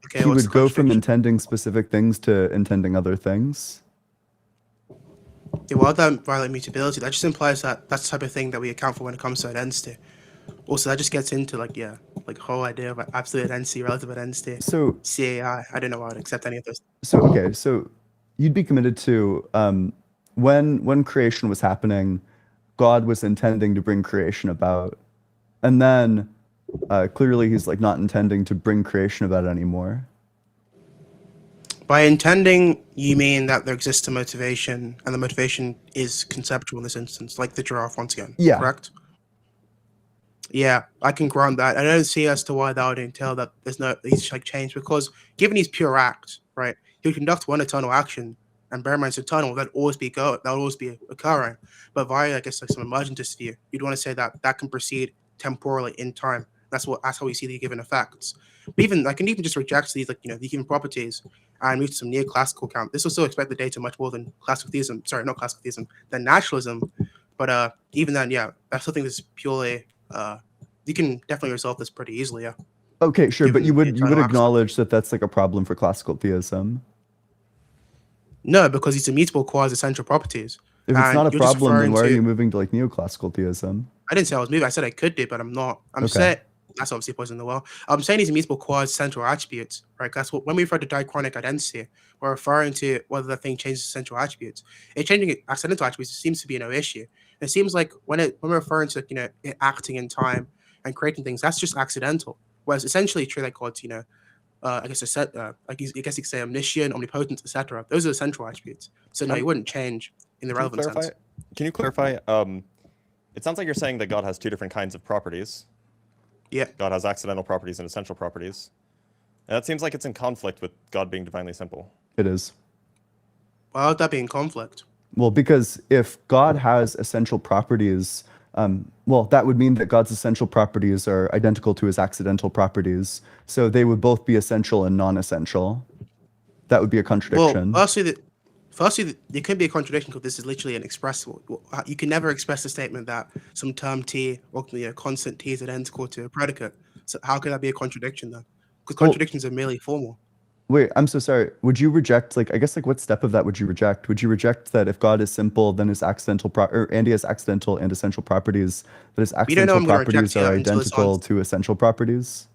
Okay. he What's the would go from contradiction? intending specific things to intending other things. Yeah, well, that violate mutability. That just implies that that's the type of thing that we account for when it comes to identity. Also, that just gets into like whole idea of absolute identity, relative identity, So CAI. I don't know why I'd accept any of those. okay, so you'd be committed to when creation was happening, God was intending to bring creation about, and then clearly he's like not intending to bring creation about anymore. By intending, you mean that there exists a motivation, and the motivation is conceptual in this instance, like the giraffe once again. Yeah. Correct? Yeah, I can grant that. I don't see as to why that would entail that there's no these like change, because given his pure act, right, he would conduct one eternal action, and bear in mind it's eternal, that would always be occurring. But via, I guess, like some emergentist view, you'd want to say that that can proceed temporally in time. That's how we see the given effects. But even I can even just reject these the given properties and move to some neoclassical count. This will still expect the data much more than classical theism. Sorry, not classical theism, than naturalism. But even then, yeah, I still think this is purely you can definitely resolve this pretty easily, yeah. Okay, sure, but Given you the would eternal aspect. acknowledge that that's like a problem for classical theism. No, because it's immutable quasi-essential properties. If it's And not a you're just problem, then referring why are to- you moving to like neoclassical theism? I didn't say I was moving. I said I could do, but I'm not. I'm Okay. saying that's obviously poison in the well. I'm saying these immutable quasi-essential attributes, right? That's what when we refer to diachronic identity, we're referring to whether the thing changes essential attributes. It changing accidental attributes seems to be no issue. It seems like when we're referring to it acting in time and creating things, that's just accidental. Whereas essentially true like God's I guess I guess you could say omniscient, omnipotent, etc. Those are essential attributes. So no, it wouldn't change in the relevant sense. Can you clarify? It sounds like you're saying that God has two different kinds of properties. Yeah. God has accidental properties and essential properties. And that seems like it's in conflict with God being divinely simple. It is. Why would that be in conflict? Well, because if God has essential properties, well, that would mean that God's essential properties are identical to his accidental properties. So they would both be essential and non-essential. That would be a contradiction. Well, firstly, there could be a contradiction because this is literally an expressible. You can never express a statement that some term t or constant t is identical to a predicate. So how could that be a contradiction then? Because contradictions are merely formal. Wait, I'm so sorry. Would you reject, I guess, what step of that would you reject? Would you reject that if God is simple, then his accidental and he has accidental and essential properties, that his accidental properties are identical to essential properties?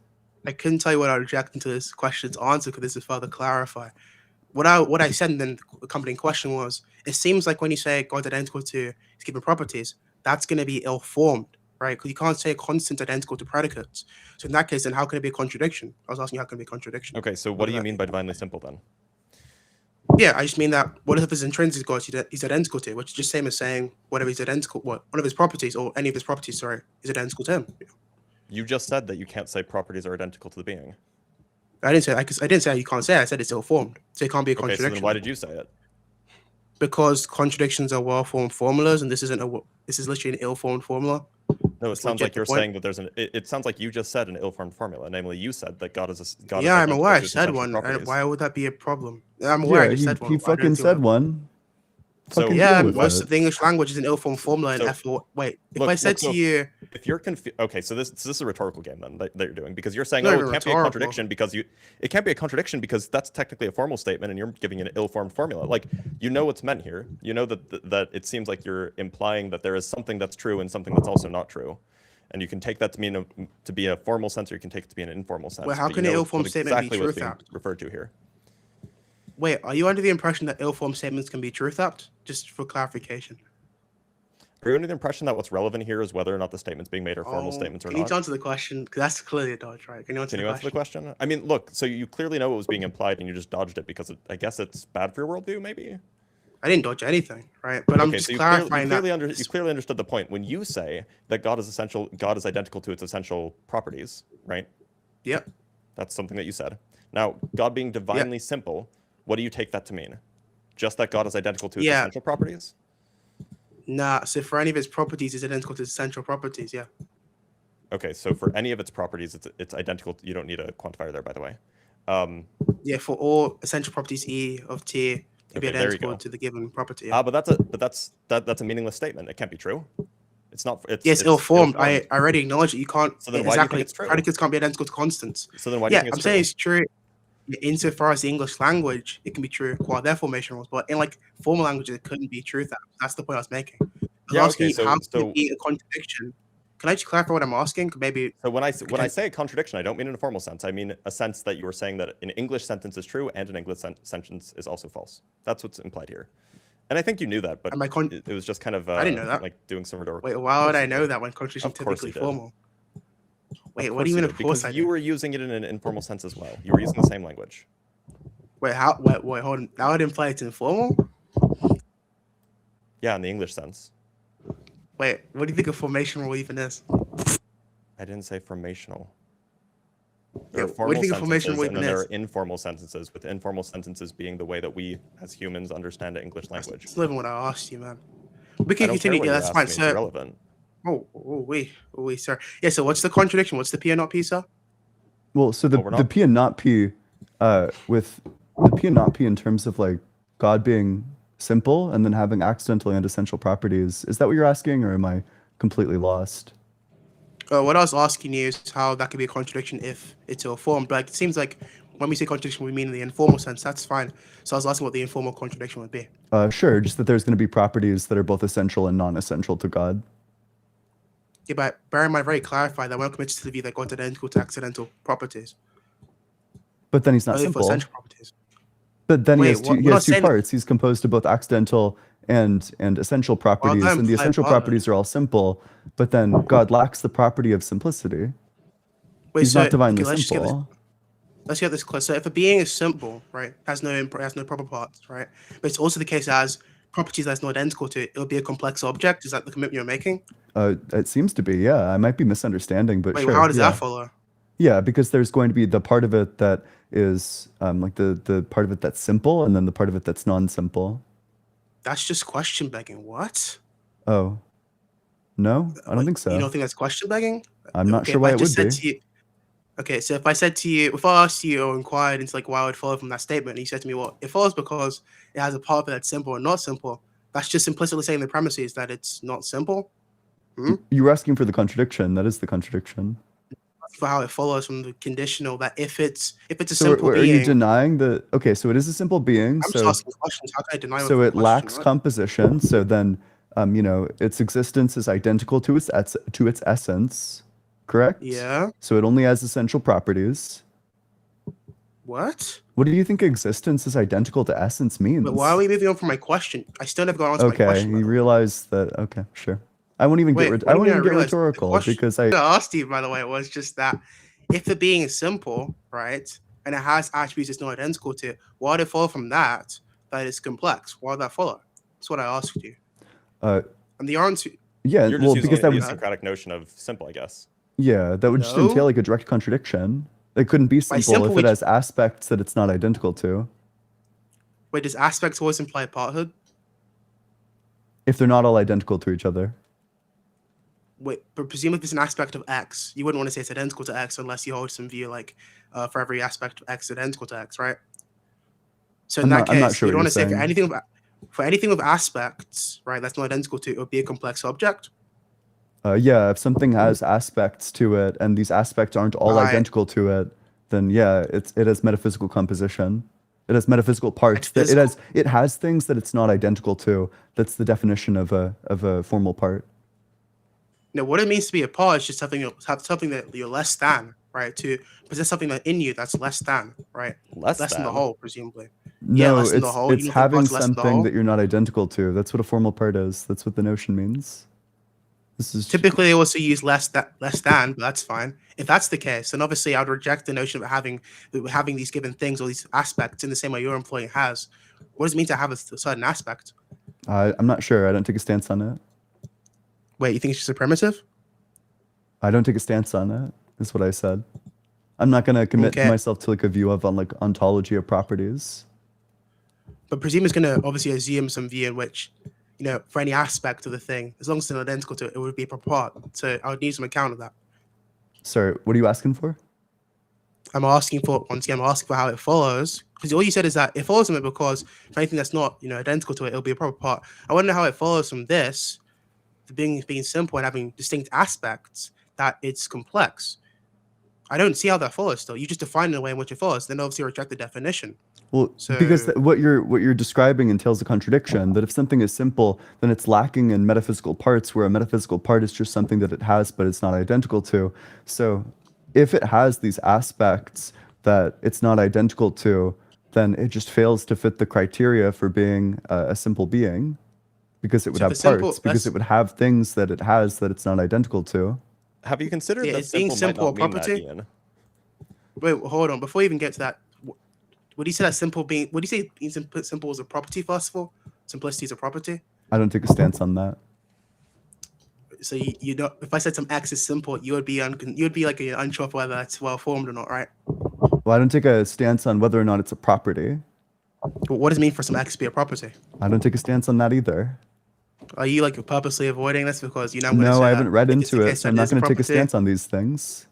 I couldn't tell you what I reject until this question's answered, because this is further clarify. What I said, and then the accompanying question was, it seems like when you say God's identical to his given properties, that's going to be ill-formed, right? Because you can't say a constant identical to predicates. So in that case, then how can it be a contradiction? I was asking how can it be a contradiction. Okay, so what do you mean by divinely simple then? Yeah, I just mean that whatever his intrinsic God he's identical to, which is just same as saying whatever he's identical, one of his properties or any of his properties, sorry, is identical to him. You just said that you can't say properties are identical to the being. I didn't say you can't say it. I said it's ill-formed, so it can't be a contradiction. Okay, so then why did you say it? Because contradictions are well-formed formulas, and this is literally an ill-formed formula. No, it sounds like you're saying that there's it sounds like you just said an ill-formed formula. Namely, you said that God is God. Yeah, I'm aware I said one. Why would that be a problem? I'm aware I just said one. He fucking said one. So yeah, most of the English language is an ill-formed formula. And if I said to you, if you're confused, okay, so this is a rhetorical game then that you're doing, because you're saying it can't be a contradiction because it can't be a contradiction because that's technically a formal statement and you're giving an ill-formed formula. Like, you know what's meant here. You know that it seems like you're implying that there is something that's true and something that's also not true, and you can take that to mean to be a formal sense, or you can take it to be an informal sense. Well, how can an ill-formed statement be true theft? Referred to here. Wait, are you under the impression that ill-formed statements can be true theft? Just for clarification. Are you under the impression that what's relevant here is whether or not the statements being made are formal statements or not? Can you answer the question? Because that's clearly a dodge, right? Can you answer the question? I mean, look, so you clearly know what was being implied and you just dodged it because I guess it's bad for your worldview, maybe? I didn't dodge anything, right? But I'm just clarifying that. You clearly understood the point. When you say that God is identical to its essential properties, right? Yep. That's something that you said. Now, God being divinely simple, what do you take that to mean? Just that God is identical to its essential properties? Nah, so for any of its properties, it's identical to its essential properties, yeah. Okay, so for any of its properties, it's identical. You don't need a quantifier there, by the way. Yeah, for all essential properties E of T, to be Okay, there you identical go. to the given property. But that's a meaningless statement. It can't be true. It's not. Yes, It's ill-formed. ill-formed. I already acknowledge that you can't. So then why do you think exactly. it's true? Predicates can't be identical to constants. So then why do you think it's I'm true? saying it's true. Insofar as the English language, it can be true qua their formation rules, but in like formal languages, it couldn't be true. That's the point I was making. I was Yeah, asking okay, you, how so can it be a contradiction? Can I just clarify what I'm asking? Maybe. So when I say a contradiction, I don't mean in a formal sense. I mean a sense that you were saying that an English sentence is true and an English sentence is also false. That's what's implied here. And I think you knew that, but it was just kind of I didn't know that. like doing some rhetorical. Wait, why would I know that when contradiction Of course typically you did. formal? Wait, Of what do course you mean? did, Of course I because did. you were using it in an informal sense as well. You were using the same language. Wait, how? Wait, hold on. That would imply it's informal. Yeah, in the English sense. Wait, what do you think a formation rule even is? I didn't say formational. Yeah, There are what do formal you think a formation sentences, rule and then even there are is? informal sentences, with informal sentences being the way that we as humans understand the English language. That's not even what I asked you, man. We can I don't care continue. what Yeah, you that's asked fine. me, it's So, irrelevant. wait, sorry. Yeah, so what's the contradiction? What's the P and not P, sir? Well, so we're the not- P and not P, with the P and not P in terms of like God being simple and then having accidental and essential properties, is that what you're asking, or am I completely lost? What I was asking you is how that could be a contradiction if it's ill-formed. But like, it seems like when we say contradiction, we mean in the informal sense. That's fine. So I was asking what the informal contradiction would be. Sure, just that there's going to be properties that are both essential and non-essential to God. Yeah, but bear in mind, very clarify that we're not committed to the view that God's identical to accidental properties. But then he's not Only for simple. essential properties. But then Wait, he has what- two, he we're has not two saying- parts. He's composed of both accidental and essential properties, that and the implies essential God. properties are all simple. But then God lacks the property of simplicity. Wait, He's so not divinely okay, let's just get this. simple. Let's get this clear. So if a being is simple, right, has no proper parts, right, but it's also the case as properties that's not identical to it, it'll be a complex object. Is that the commitment you're making? It seems to be, yeah. I might be misunderstanding, but Wait, sure. how does yeah. that follow? Yeah, because there's going to be the part of it that is like the part of it that's simple, and then the part of it that's non-simple. That's just question begging. What? Oh, no, I don't think so. You don't think that's question begging? I'm not Okay, sure if why I it just would said be. to you, okay, so if I said to you, if I asked you or inquired into like why I would follow from that statement, and you said to me, well, it follows because it has a part of it that's simple or not simple. That's just implicitly saying the premise is that it's not simple. You were asking for the contradiction. That is the contradiction. For how it follows from the conditional that if it's a So simple are being, you denying that? Okay, so it is a simple being. I'm just So asking questions. How can I deny? so with a it question, lacks right? composition. So then, its existence is identical to its essence, correct? Yeah. So it only has essential properties. What? What do you think existence is identical to essence means? But why are we moving on from my question? I still never got on to my Okay, question. by you the way. realize that. Okay, sure. I won't even Wait, get. what I do you won't mean even get realized? The rhetorical question because I asked you, by the way, was just that if the being is simple, right, and it has attributes it's not identical to, why would it follow from that it's complex? Why would that follow? That's what I asked you. Uh, And the answer, yeah, You're well, just using because an that would, idiosyncratic notion of simple, I guess. yeah, that would just No. entail like a direct contradiction. It couldn't be simple simple, if it we- has aspects that it's not identical to. wait, does aspects always imply parthood? If they're not all identical to each other. Wait, but presumably if it's an aspect of X, you wouldn't want to say it's identical to X unless you hold some view like for every aspect of X identical to X, right? So in I'm that not- I'm not case, sure you'd what want you're to say saying. for anything with aspects, right, that's not identical to, it would be a complex object. Yeah, if something has aspects to it and these aspects aren't all Right. identical to it, then yeah, it has metaphysical composition. It has metaphysical parts. That it has things that it's not identical to. That's the definition of a formal part. Now, what it means to be a part is just something that you're less than, right? To possess something that in you that's less than, right? Less than the than? whole, presumably. No, less than the whole. it's You don't think having part's less than the something whole? that you're not identical to. That's what a formal part is. That's what the notion means. This is Typically, they also use less than, but that's fine. If that's the case, then obviously I would reject the notion of having these given things or these aspects in the same way your employee has. What does it mean to have a certain aspect? I'm not sure. I don't take a stance on it. Wait, you think it's just a primitive? I don't take a stance on it. Is what I said. I'm not going to commit Okay. myself to like a view of on like ontology of properties. But presume it's going to obviously assume some view in which, for any aspect of the thing, as long as it's not identical to it, it would be a proper part. So I would need some account of that. Sorry, what are you asking for? I'm asking for how it follows, because all you said is that it follows from it because if anything that's not identical to it, it'll be a proper part. I want to know how it follows from this, the being simple and having distinct aspects, that it's complex. I don't see how that follows. Still, you just define it a way in which it follows. Then obviously reject the definition. Well, So because what you're describing entails a contradiction. That if something is simple, then it's lacking in metaphysical parts, where a metaphysical part is just something that it has, but it's not identical to. So, if it has these aspects that it's not identical to, then it just fails to fit the criteria for being a simple being, because it would So have parts, because it would have things that it has that it's not identical to. Have you considered Yeah, that is being simple might simple not a mean that, property? Ian? Wait, hold on. Before you even get to that, would you say that simple being? Would you say being simple is a property? First of all, simplicity is a property. I don't take a stance on that. So you don't. If I said some X is simple, you would be like unsure of whether it's well formed or not, right? Well, I don't take a stance on whether or not it's a property. But what does it mean for some X to be a property? I don't take a stance on that either. Are you like purposely avoiding this because I'm going to No, say I haven't read if it's the into it, case so that I'm it not is going to take a property? stance on these things.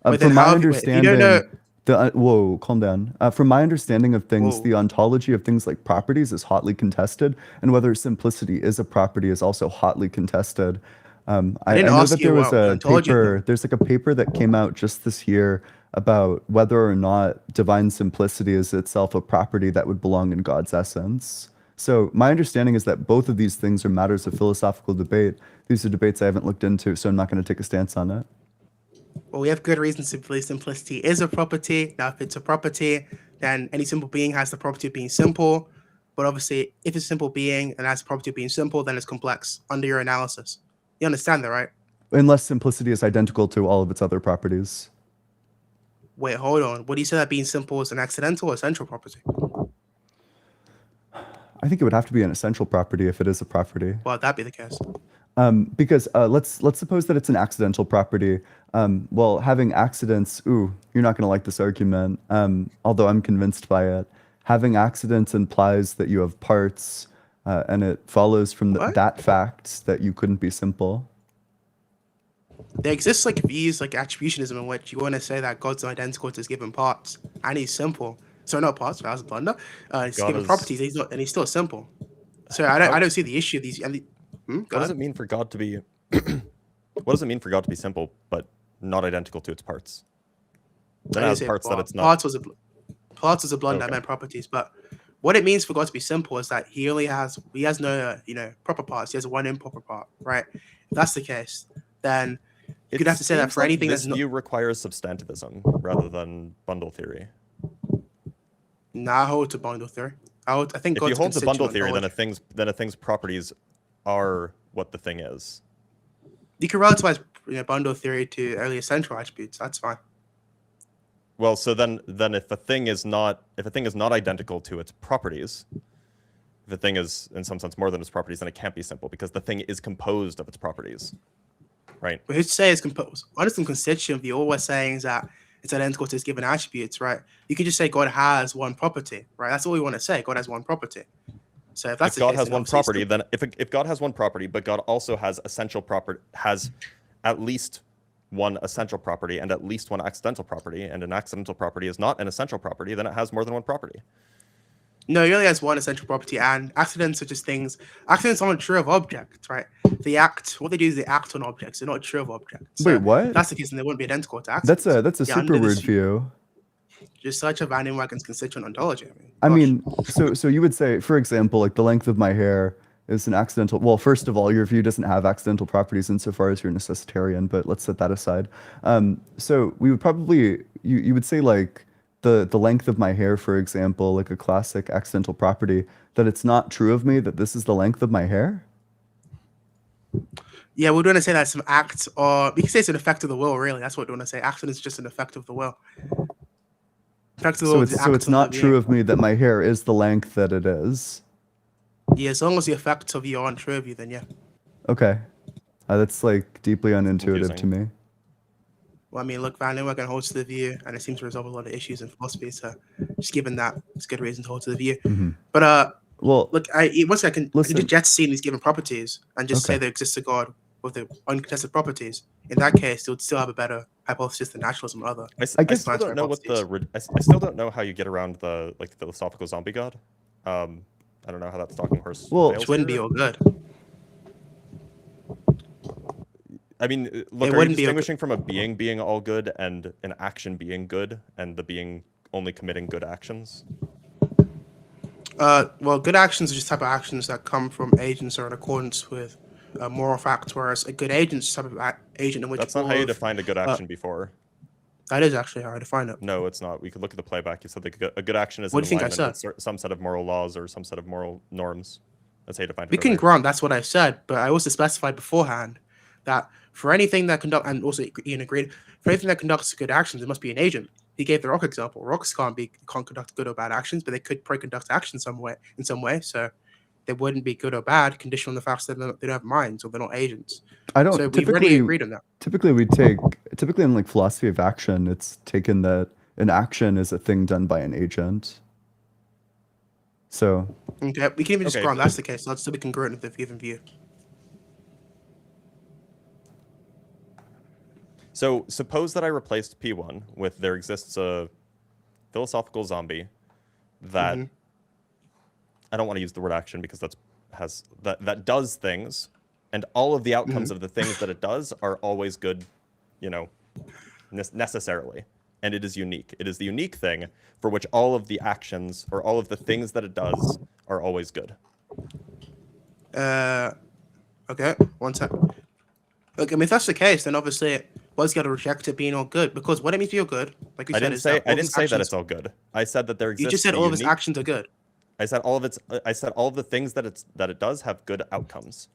Wait, then From my how have you- wait, if you don't understanding, know- whoa, calm down. From my understanding of things, Whoa. the ontology of things like properties is hotly contested, and whether simplicity is a property is also hotly contested. I I didn't know ask that you there was about a ontology, paper. There's like a paper that came out just this year about whether or not divine simplicity is itself a property that would belong in God's essence. So my understanding is that both of these things are matters of philosophical debate. These are debates I haven't looked into, so I'm not going to take a stance on it. Well, we have good reasons to believe simplicity is a property. Now, if it's a property, then any simple being has the property of being simple. But obviously, if it's a simple being and has the property of being simple, then it's complex under your analysis. You understand that, right? Unless simplicity is identical to all of its other properties. Wait, hold on. What do you say that being simple is an accidental or essential property? I think it would have to be an essential property if it is a property. Well, that'd be the case. Because let's suppose that it's an accidental property. Well, having accidents, you're not going to like this argument, although I'm convinced by it. Having accidents implies that you have parts, and it follows from that fact that you couldn't be simple. There exists like views like attributionism in which you want to say that God's identical to his given parts and he's simple. Sorry, not parts, that was a blunder. He's given properties, he's not, and he's still simple. So I don't see the issue of these. What does it mean for God to be? What does it mean for God to be simple but not identical to its parts? Then it has parts that it's not. Parts was a blunder. I meant properties, but what it means for God to be simple is that he has no proper parts. He has one improper part, right? If that's the case, then you could have to say that for anything this that's not. view requires substantivism rather than bundle theory. Nah, I hold to bundle theory. I think if you hold to bundle theory, then a thing's properties are what the thing is. You can relativize bundle theory to early essential attributes. That's fine. Well, so then if a thing is not identical to its properties, if a thing is in some sense more than its properties, then it can't be simple because the thing is composed of its properties, right? But who'd say it's composed? Honest and constituent view, all we're saying is that it's identical to its given attributes, right? You could just say God has one property, right? That's all we want to say. God has one property. So if that's if God has one property, then if God has one property, but God also has has at least one essential property and at least one accidental property, and an accidental property is not an essential property, then it has more than one property. No, he only has one essential property, and accidents are just things. Accidents aren't true of objects, right? What they do is they act on objects. They're not true of objects. So wait, what? If that's the case, then they wouldn't be identical to accidents. That's a super weird view. Just search a Van Inwagen's constituent ontology. So you would say, for example, like the length of my hair is an accidental. Well, first of all, your view doesn't have accidental properties insofar as you're necessitarian, but let's set that aside. So we would probably you would say like the length of my hair, for example, like a classic accidental property, that it's not true of me that this is the length of my hair. Yeah, we're going to say that's some act, or we can say it's an effect of the will. Really, that's what we're going to say. Accident is just an effect of the will. So it's not true of me that my hair is the length that it is. Yeah, as long as the effects of you aren't true of you, then yeah. Okay, that's like deeply unintuitive to me. Well, I mean, look, Van Leeuwenhoek holds to the view, and it seems to resolve a lot of issues in philosophy. So, just given that, it's good reason to hold to the view. Mm-hmm. But well, look, once I can just jet see these given properties and just say there exists a God with the uncontested properties. In that case, it would still have a better hypothesis than naturalism or other. I guess still don't know what hypotheses. I still don't know how you get around the philosophical zombie god. I don't know how that stalking horse Well, fails Which wouldn't be here. all good. I mean, look, It are you wouldn't be all distinguishing from a being being all good and an action being good and the being only committing good actions? Well, good actions are just type of actions that come from agents or in accordance with moral facts, whereas a good agent is type of agent in which That's not how you defined a good action before. That is actually how I define it. No, it's not. We could look at the playback. You said a good action is What in do you think I alignment said? with some set of moral laws or some set of moral norms. That's how you define it. We can earlier. grant that's what I said, but I also specified beforehand that for anything that conduct, and also Ian agreed, for anything that conducts good actions, it must be an agent. He gave the rock example. Rocks can't conduct good or bad actions, but they could probably conduct actions in some way. So they wouldn't be good or bad, conditional on the fact that they don't have minds or they're not agents. I don't So we've already typically agreed on that. typically in like philosophy of action, it's taken that an action is a thing done by an agent. So Okay, we can even just Okay. grant that's the case. That's still be congruent with the given view. So suppose that I replaced P1 with there exists a philosophical zombie that Mhm. I don't want to use the word action because that does things, and all of the outcomes of the things that it does are always good, necessarily, and it is unique. It is the unique thing for which all of the actions or all of the things that it does are always good. Okay, one sec. Look, I mean, if that's the case, then obviously, one's got to reject it being all good because what it means you're good, like you I said, didn't is say that all I of didn't its say that actions- it's all good. I said that there exists. You just said a all of its unique- actions are good. I said all of the things that it does have good outcomes.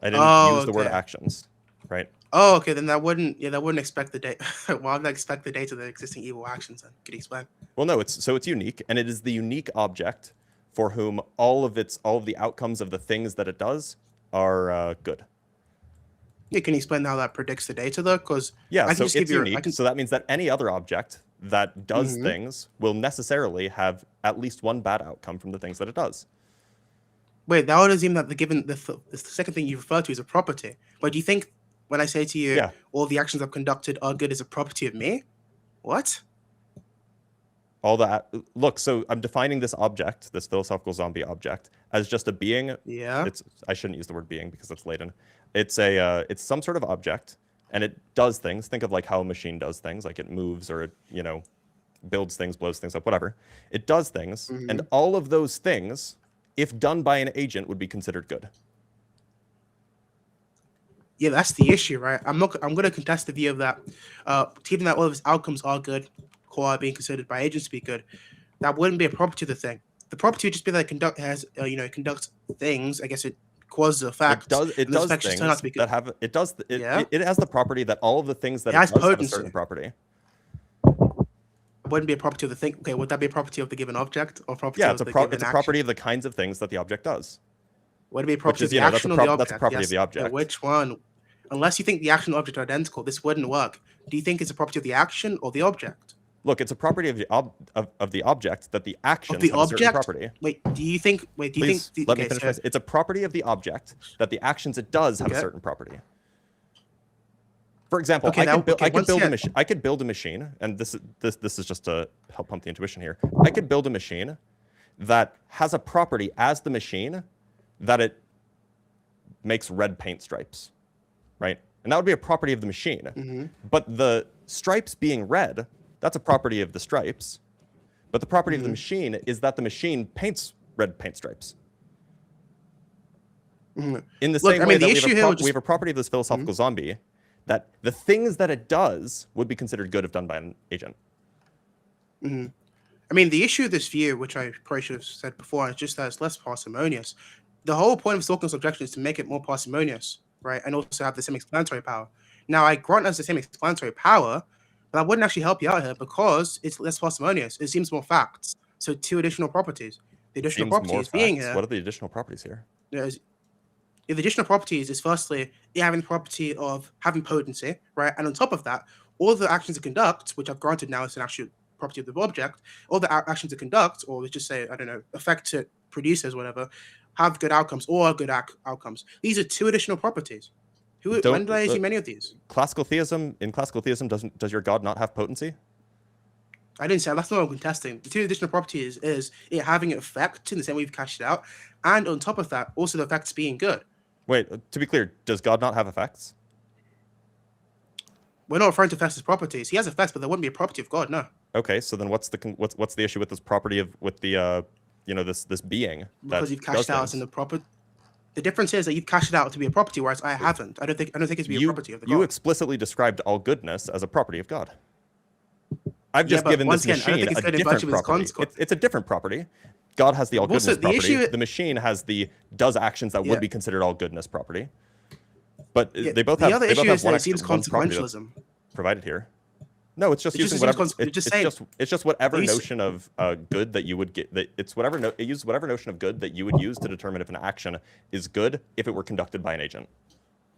I didn't use the word okay. actions, right? Oh, okay, then that wouldn't expect the data. Why would I expect the data of the existing evil actions? Then can you explain? Well, no, it's unique, and it is the unique object for whom all of the outcomes of the things that it does are good. Yeah, can you explain how that predicts the data though? Because Yeah, I can so just give it's you. unique. So that means that any other object that does things will necessarily have at least one bad outcome from the things that it does. Wait, that would assume that the second thing you refer to is a property. But do you think when I say to you, Yeah. all the actions I've conducted are good as a property of me? What? All that look, so I'm defining this object, this philosophical zombie object, as just a being. Yeah. I shouldn't use the word being because that's latent. It's it's some sort of object, and it does things. Think of like how a machine does things, like it moves or it, builds things, blows things up, whatever. It does things, and all of those things, if done by an agent, would be considered good. Yeah, that's the issue, right? I'm going to contest the view of that. Even that all of its outcomes are good, core being considered by agents to be good, that wouldn't be a property of the thing. The property would just be that it conducts things. I guess it causes effects. It does things turn out to be good. that have it does it, Yeah. it has the property that all of the things that It it has does have a potency. certain property. It wouldn't be a property of the thing. Okay, would that be a property of the given object or property Yeah, of the given it's a action? property of the kinds of things that the object does. Would it be a property of is, the action or the object? That's a property of the Yes. object. Yeah, which one? Unless you think the action and object are identical, this wouldn't work. Do you think it's a property of the action or the object? Look, it's a property of the object that the actions Of the have a certain object? property. Wait, do you think? Wait, do you Please, think? let me finish. It's a property of the object that the actions it does have a Okay. certain property. For example, Okay, I could build a once machine. I could build a machine, and this is just to help pump the intuition here. I could build a machine that has a property as the machine that it makes red paint stripes, right? And that would be a property of the machine. But the stripes being red, that's a property of the stripes. But the property of the machine is that the machine paints red paint stripes. In the same way that we have a property of this philosophical zombie, that the things that it does would be considered good if done by an agent. I mean, the issue of this view, which I probably should have said before, is just that it's less parsimonious. The whole point of Stalking's objection is to make it more parsimonious, right? And also have the same explanatory power. Now, I grant us the same explanatory power, but that wouldn't actually help you out here because it's less parsimonious. It seems more facts. So 2 additional properties. The additional Seems more properties being facts. here. What are the additional properties here? The additional properties is firstly it having the property of having potency, right? And on top of that, all the actions it conducts, which I've granted now is an actual property of the object, all the actions it conducts, or let's just say, I don't know, effects it produces, whatever, have good outcomes or good outcomes. These are 2 additional properties. When did I assume any of these? In classical theism, does your God not have potency? I didn't say that's not what I'm contesting. The two additional properties is it having an effect in the same way we've cashed it out, and on top of that, also the effects being good. Wait, to be clear, does God not have effects? We're not referring to effects as properties. He has effects, but there wouldn't be a property of God, no. Okay, so then what's the issue with this property of this being? Because you've cashed out as in the property. The difference is that you've cashed it out to be a property, whereas I haven't. I don't think it to be a property of the God. You explicitly described all goodness as a property of God. I've just given this machine a different property. It's a different property. God has the all goodness property. The machine has the does actions that would be considered all goodness property. But they both have. The other issue is that it seems consequentialism provided here. No, it's just using whatever. It's just whatever notion of good that you would get. That it's whatever it uses whatever notion of good that you would use to determine if an action is good if it were conducted by an agent.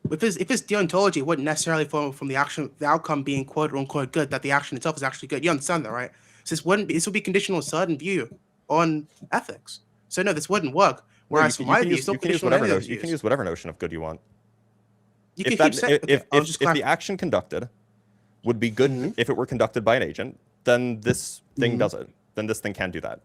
If it's deontology, it wouldn't necessarily follow from the outcome being quote unquote good that the action itself is actually good. You understand that, right? So this would be conditional on a certain view on ethics. So no, this wouldn't work. Whereas for my view, you can use whatever notion of good you want. If the action conducted would be good if it were conducted by an agent, then this thing does it. Then this thing can do that.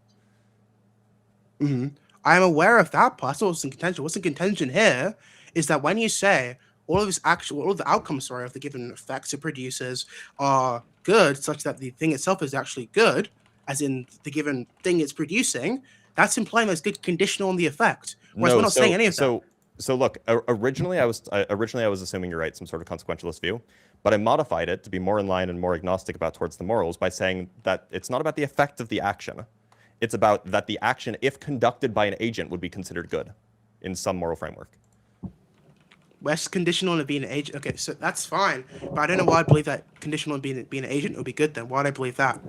I'm aware of that part. That's what's in contention. What's in contention here is that when you say all of the outcomes, of the given effects it produces are good, such that the thing itself is actually good, as in the given thing it's producing, that's implying that's good conditional on the effect. Whereas we're not saying any of that. So look, originally I was assuming you're right, some sort of consequentialist view, but I modified it to be more in line and more agnostic towards the morals by saying that it's not about the effect of the action. It's about that the action, if conducted by an agent, would be considered good in some moral framework. West conditional on it being an agent. Okay, so that's fine, but I don't know why I believe that conditional on being an agent would be good then. Why do I believe that?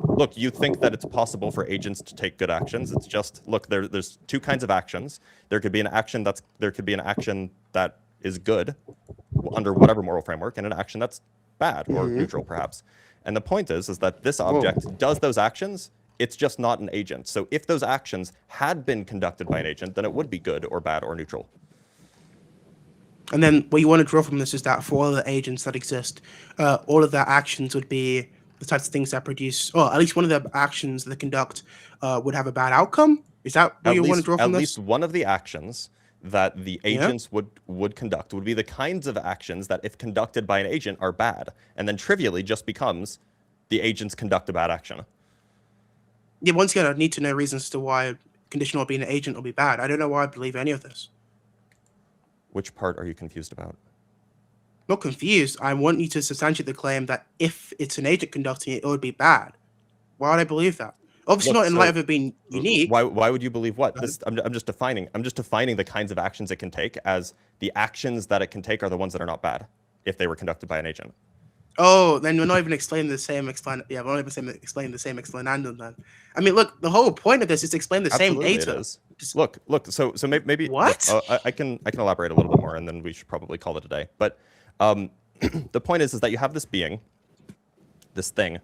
Look, you think that it's possible for agents to take good actions. It's just, look, there's two kinds of actions. There could be an action that is good under whatever moral framework, and an action that's bad or neutral, perhaps. And the point is that this object does those actions. It's just not an agent. So if those actions had been conducted by an agent, then it would be good or bad or neutral. And then what you want to draw from this is that for all the agents that exist, all of their actions would be the types of things that produce, or at least one of the actions that they conduct would have a bad outcome? Is that what you want to draw from this? At least one of the actions that the agents would conduct would be the kinds of actions that, if conducted by an agent, are bad, and then trivially just becomes the agents conduct a bad action. Yeah, once again, I'd need to know reasons as to why conditional on being an agent will be bad. I don't know why I believe any of this. Which part are you confused about? Not confused. I want you to substantiate the claim that if it's an agent conducting it, it would be bad. Why would I believe that? Obviously, not in light of it being unique. Why would you believe what? I'm just defining the kinds of actions it can take as the actions that it can take are the ones that are not bad if they were conducted by an agent. Oh, then we're not even explaining the same we're not even explaining the same explanandum then. I mean, look, the whole point of this is to explain the same data. It is. Look. So maybe what? I can elaborate a little bit more, and then we should probably call it a day. But the point is that you have this being, this thing.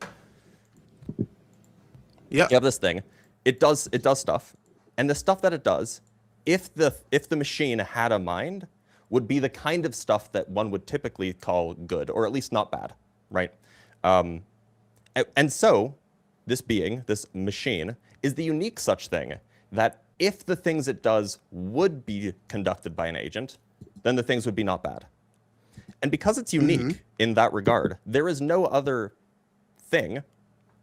Yeah. You have this thing. It does stuff, and the stuff that it does, if the machine had a mind, would be the kind of stuff that one would typically call good, or at least not bad, right? And so this being, this machine, is the unique such thing that if the things it does would be conducted by an agent, then the things would be not bad. And because it's unique in that regard, there is no other thing,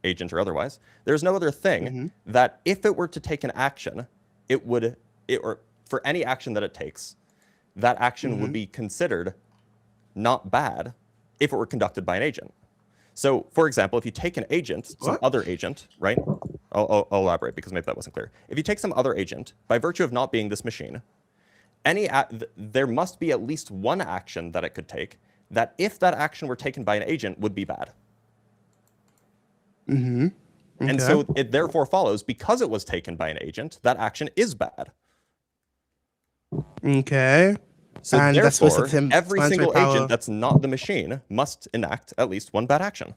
agent or otherwise, there's no other thing that if it were to take an action, or for any action that it takes, that action would be considered not bad if it were conducted by an agent. So, for example, if you take an agent, some other agent, right? I'll elaborate because maybe that wasn't clear. If you take some other agent, by virtue of not being this machine, there must be at least one action that it could take that, if that action were taken by an agent, would be bad. Okay. And so it therefore follows, because it was taken by an agent, that action is bad. Okay. So and therefore, every single agent that's not the machine must enact at least one bad action.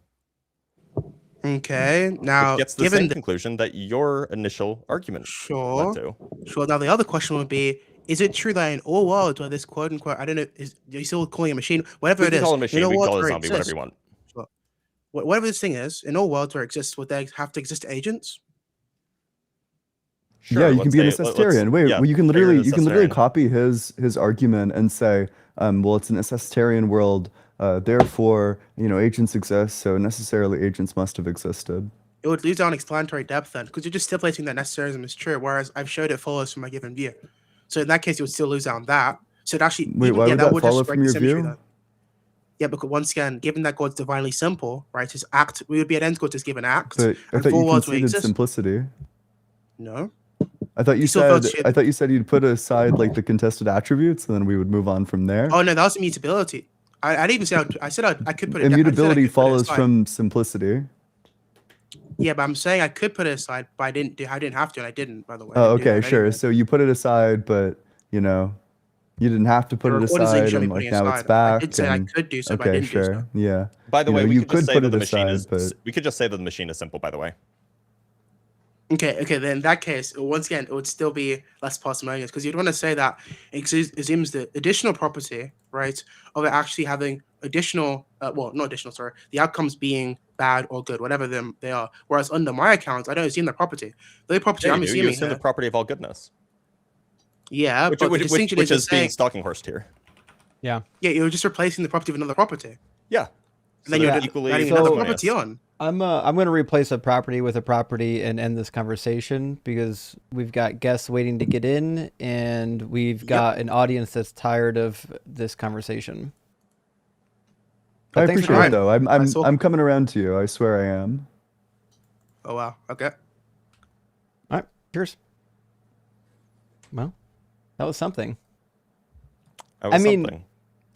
Okay. Now, which gets the same conclusion that your initial argument led to. Sure. Now, the other question would be, is it true that in all worlds where this quote unquote, I don't know, is you still calling it a machine, whatever We it can is, call it a in machine. all We can worlds call it a where zombie, whatever exists, you want. sure, whatever this thing is, in all worlds where it exists, would there have to exist agents? Sure, Yeah, you can let's be an say- let's- necessitarian. Wait, yeah, well, you can say you're a literally necessitarian. copy his argument and say, well, it's a necessitarian world, therefore, agents exist, so necessarily agents must have existed. It would lose down explanatory depth then, because you're just stipulating that necessarism is true, whereas I've showed it follows from my given view. So in that case, you would still lose out on that. So it actually, Wait, why would that follow just break from the your symmetry view? then. Yeah, because once again, given that God's divinely simple, right, his act, we would be identical to his given act. But I and thought full you worlds will conceded exist. simplicity. No. I thought you You still felt said shit. I thought you said you'd put aside like the contested attributes, and then we would move on from there. Oh no, that was immutability. I didn't even say I said I could put it. Immutability I said I could put it follows aside. from simplicity. Yeah, but I'm saying I could put it aside, but I didn't have to, and I didn't. By the way. Oh, I didn't do okay, that sure. anyway. So you put it aside, but you didn't have to put it recording saying aside, show me and like putting now it's aside. back. I did say I and- could do so, but I okay, didn't do sure. so. Yeah. By the way, we you could just say put that it the machine aside, is. but We could just say that the machine is simple. By the way. Okay, then in that case, once again, it would still be less parsimonious because you'd want to say that it assumes the additional property, right, of it actually having additional, well, not additional, sorry, the outcomes being bad or good, whatever they are. Whereas under my account, I don't assume that property. The only property Yeah, I'm you do. You assuming assume the here, property of all goodness. yeah, Which, but the which, distinction which is is being saying, Stalkinghorst here. Yeah. yeah, you're just replacing the property with another property. Yeah. And then So you're they're adding so- another harmonious. property on. I'm going to replace a property with a property and end this conversation because we've got guests waiting to get in and we've got an audience that's tired of this conversation. I But thanks for appreciate it coming. though. Nice talk. I'm coming around to you. I swear I am. Oh wow, okay. All right, cheers. Well, that was something. That was I mean- something.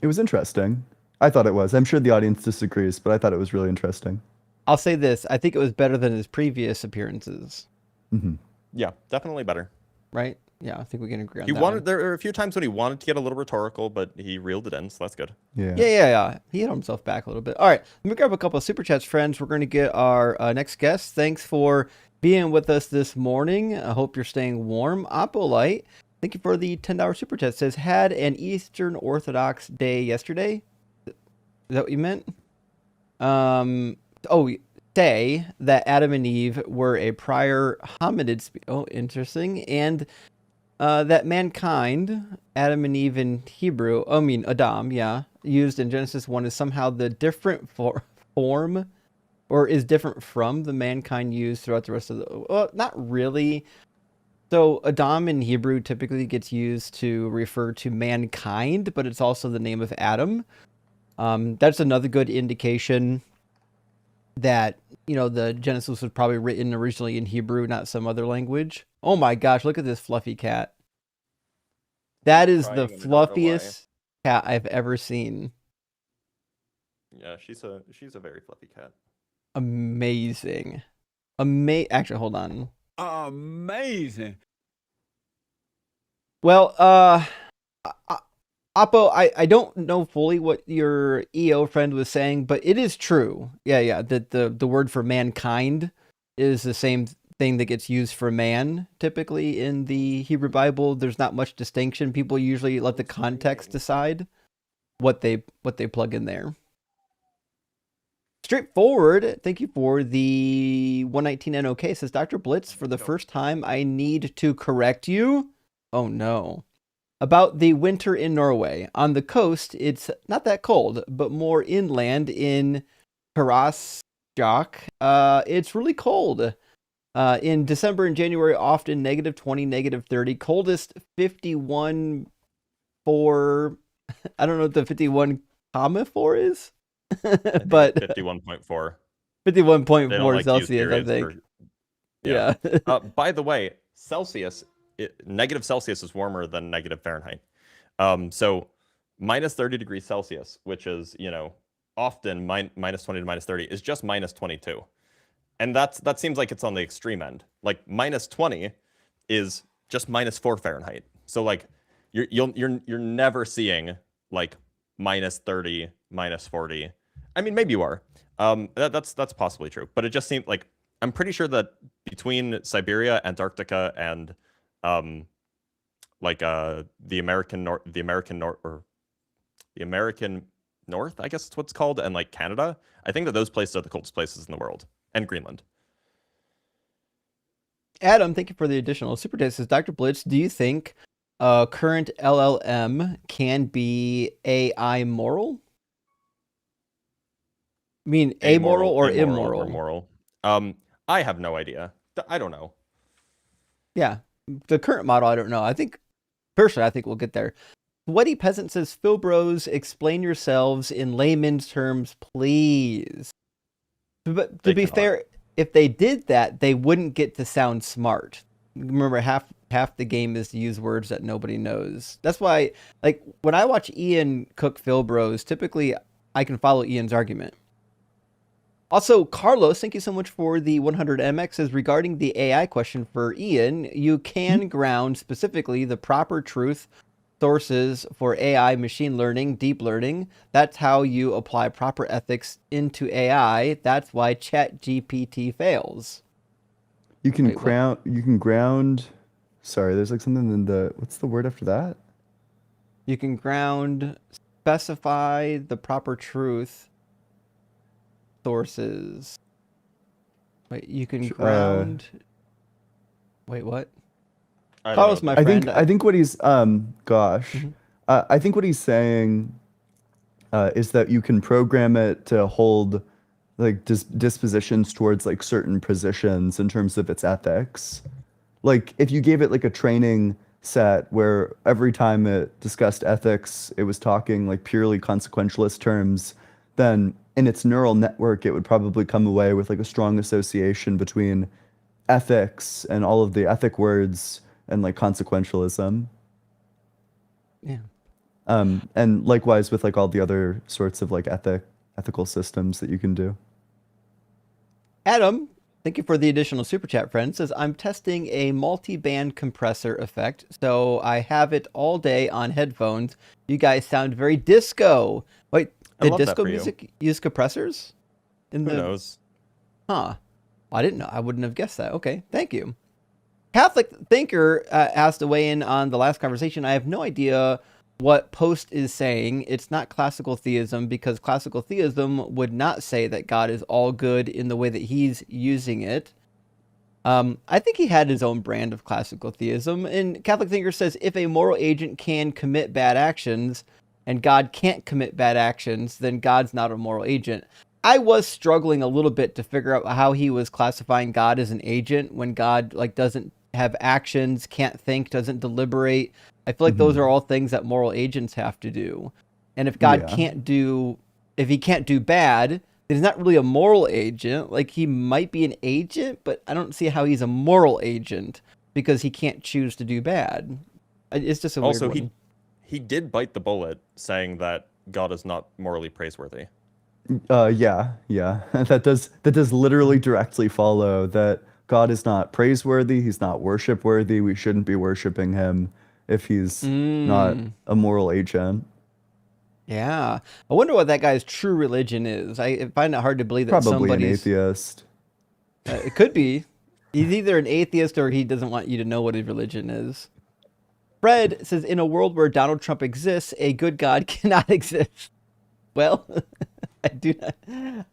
It was interesting. I thought it was. I'm sure the audience disagrees, but I thought it was really interesting. I'll say this. I think it was better than his previous appearances, Hmm. Yeah, definitely better. right? Yeah, I think we can agree on He that wanted. one. There were a few times when he wanted to get a little rhetorical, but he reeled it in, so that's good. Yeah. Yeah. He hit himself back a little bit. All right, let me grab a couple of super chats, friends. We're going to get our next guest. Thanks for being with us this morning. I hope you're staying warm. Apolite, thank you for the $10 super chat. Says, had an Eastern Orthodox day yesterday. Is that what you meant? Say that Adam and Eve were a prior hominid. Interesting. And that mankind, Adam and Eve in Hebrew, Adam, yeah, used in Genesis 1 is somehow the different form or is different from the mankind used throughout the rest of the... Well, not really. So Adam in Hebrew typically gets used to refer to mankind, but it's also the name of Adam. That's another good indication that, the Genesis was probably written originally in Hebrew, not some other language. Oh my gosh, look at this fluffy cat. That is the Crying and I don't know why. fluffiest cat I've ever seen. Yeah, she's a very fluffy cat. Amazing. Actually, hold on. Amazing. Well, Oppo, I don't know fully what your EO friend was saying, but it is true. Yeah, that the word for mankind is the same thing that gets used for man typically in the Hebrew Bible. There's not much distinction. People usually let the context decide what they plug in there. Straightforward. Thank you for the 119 NOK. Says Dr. Blitz, for the first time, I need to correct you. Oh no. About the winter in Norway. On the coast, it's not that cold, but more inland in Karasjok, it's really cold. In December and January, often -20, -30. Coldest 51 for... I don't know what the 51,4 is. But 51.4. 51.4 Celsius, I think. Yeah. By the way, Celsius, negative Celsius is warmer than negative Fahrenheit. So minus 30 degrees Celsius, which is, often minus 20 to minus 30, is just minus 22. And that seems like it's on the extreme end. Like minus 20 is just minus 4 Fahrenheit. So like you're never seeing like minus 30, minus 40. I mean, maybe you are. That's possibly true. But it just seemed like, I'm pretty sure that between Siberia, Antarctica, and like the American North, or the American North, I guess it's what's called, and like Canada. I think that those places are the coldest places in the world, and Greenland. Adam, thank you for the additional super chat. Says Dr. Blitz, do you think current LLM can be AI moral? I mean, amoral or immoral? Or moral. I have no idea. I don't know. Yeah, the current model, I don't know. I think, personally, I think we'll get there. Sweaty Peasant says, Phil Bros, explain yourselves in layman's terms, please. But to be fair, if they did that, they wouldn't get to sound smart. Remember, half the game is to use words that nobody knows. That's why, like, when I watch Ian cook Phil Bros, typically I can follow Ian's argument. Also, Carlos, thank you so much for the 100 MX. Says, regarding the AI question for Ian, you can ground specifically the proper truth sources for AI, machine learning, deep learning. That's how you apply proper ethics into AI. That's why ChatGPT fails. You can ground. Sorry, there's like something in the. What's the word after that? You can specify the proper truth sources. Wait, you can ground. Wait, what? Carlos, my friend. I think what he's I think what he's saying is that you can program it to hold like dispositions towards like certain positions in terms of its ethics. Like if you gave it like a training set where every time it discussed ethics, it was talking like purely consequentialist terms, then in its neural network, it would probably come away with like a strong association between ethics and all of the ethic words and like consequentialism. Yeah. And likewise with like all the other sorts of like ethical systems that you can do. Adam, thank you for the additional super chat, friend. Says, I'm testing a multi-band compressor effect, so I have it all day on headphones. You guys sound very disco. Wait, did disco music use compressors? Who knows? Huh. I didn't know. I wouldn't have guessed that. Okay, thank you. Catholic Thinker asked to weigh in on the last conversation. I have no idea what Post is saying. It's not classical theism, because classical theism would not say that God is all good in the way that he's using it. I think he had his own brand of classical theism. And Catholic Thinker says, if a moral agent can commit bad actions and God can't commit bad actions, then God's not a moral agent. I was struggling a little bit to figure out how he was classifying God as an agent when God like doesn't have actions, can't think, doesn't deliberate. I feel like those are all things that moral agents have to do. And if God can't do, if he can't do bad, then he's not really a moral agent. Like he might be an agent, but I don't see how he's a moral agent because he can't choose to do bad. It's just a weird one. Also, he did bite the bullet saying that God is not morally praiseworthy. Yeah. That does literally directly follow that God is not praiseworthy. He's not worship worthy. We shouldn't be worshiping him if he's not a moral agent. Yeah. I wonder what that guy's true religion is. I find it hard to believe that Probably somebody's... an atheist. It could be. He's either an atheist or he doesn't want you to know what his religion is. Fred says, in a world where Donald Trump exists, a good God cannot exist. Well, I do not.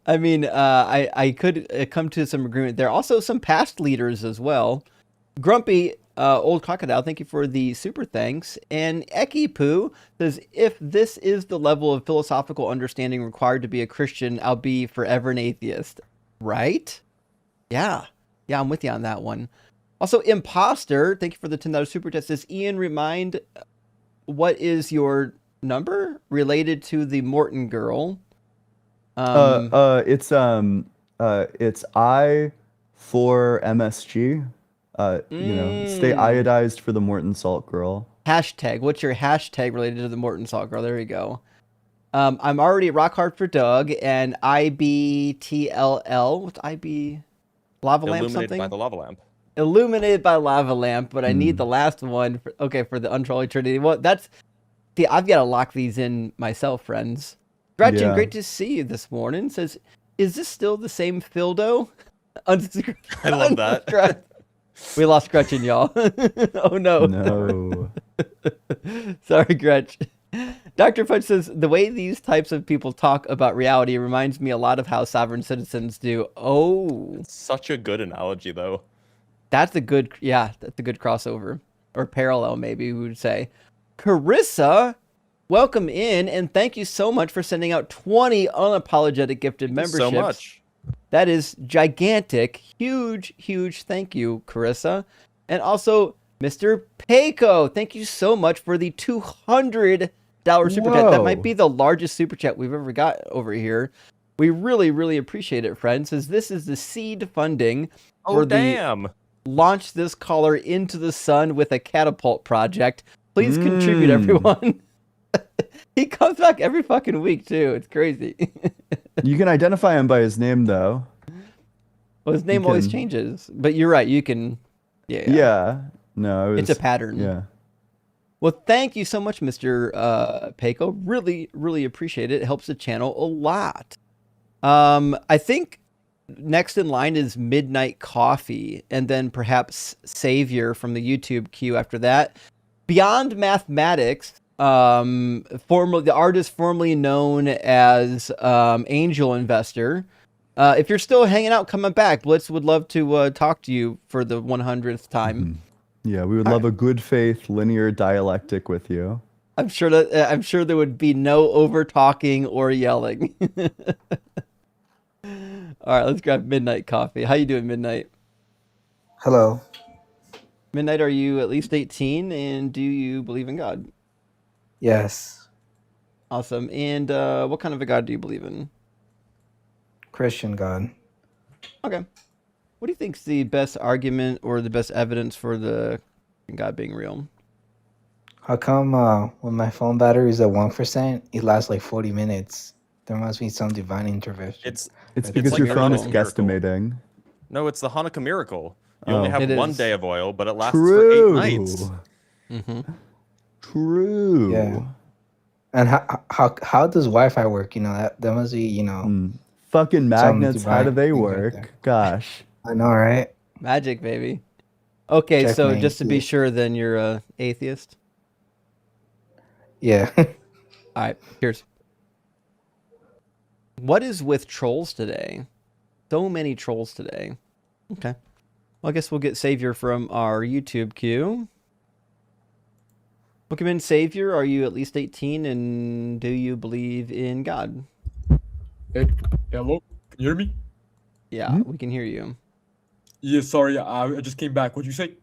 I mean, I could come to some agreement. There are also some past leaders as well. Grumpy Old Crocodile, thank you for the super thanks. And Eki Poo says, if this is the level of philosophical understanding required to be a Christian, I'll be forever an atheist. Right? Yeah. Yeah, I'm with you on that one. Also, Imposter, thank you for the $10 super chat. Says, Ian, remind what is your number related to the Morton girl? It's I for MSG. You know, stay iodized for the Morton Salt girl. Hashtag. What's your hashtag related to the Morton Salt girl? There you go. I'm already rock hard for Doug and IBTLL. What's IB? Lava lamp Illuminated something? by the lava lamp. Illuminated by lava lamp, but I need the last one. For the Untrolling Trinity. Well, I've got to lock these in myself, friends. Gretchen, great to see you this morning. Says, is this still the same Fildo? I love that. We lost Gretchen, y'all. Oh no. No. Sorry, Gretch. Dr. Fudge says, the way these types of people talk about reality reminds me a lot of how sovereign citizens do. Oh, Such a good analogy, though. that's a good crossover. Or parallel, maybe we would say. Carissa, welcome in, and thank you so much for sending out 20 unapologetic gifted Thank you memberships. so much. That is gigantic. Huge, huge thank you, Carissa. And also, Mr. Payco, thank you so much for the $200 super chat. That might be the largest super chat we've ever got over here. We really, really appreciate it, friends, as this is the seed funding for the Launch This Caller into the Sun with a Catapult project. Please contribute, everyone. He comes back every fucking week, too. It's crazy. You can identify him by his name, though. Well, his name always changes. But you're right. You can... Yeah. No, it's a pattern. Yeah. Well, thank you so much, Mr. Payco. Really, really appreciate it. It helps the channel a lot. I think next in line is Midnight Coffee, and then perhaps Savior from the YouTube queue after that. Beyond Mathematics, the artist formerly known as Angel Investor. If you're still hanging out, coming back, Blitz would love to talk to you for the 100th time. Yeah, we would love a good faith linear dialectic with you. I'm sure there would be no over talking or yelling. All right, let's grab Midnight Coffee. How you doing, Midnight? Hello. Midnight, are you at least 18, and do you believe in God? Yes. Awesome. And what kind of a God do you believe in? Christian God. Okay. What do you think is the best argument or the best evidence for the God being real? How come when my phone battery is at 1%, it lasts like 40 minutes? There must be some divine intervention. It's because your phone is guesstimating. No, it's the Hanukkah miracle. You only have one day of oil, but it lasts True. for 8 nights. Mm-hmm. True. Yeah. And how does Wi-Fi work? You know, that must be, you know. Fucking magnets, how do they work? Gosh. I know, right? Magic, baby. Okay, Checkmate, so just to be yeah. sure, then you're a atheist? Yeah. All right, cheers. What is with trolls today? So many trolls today. Okay. Well, I guess we'll get Savior from our YouTube queue. Welcome in, Savior. Are you at least 18, and do you believe in God? Hey, hello? Can you hear me? Yeah, we can hear you. Yeah, sorry, I just came back. What'd you say?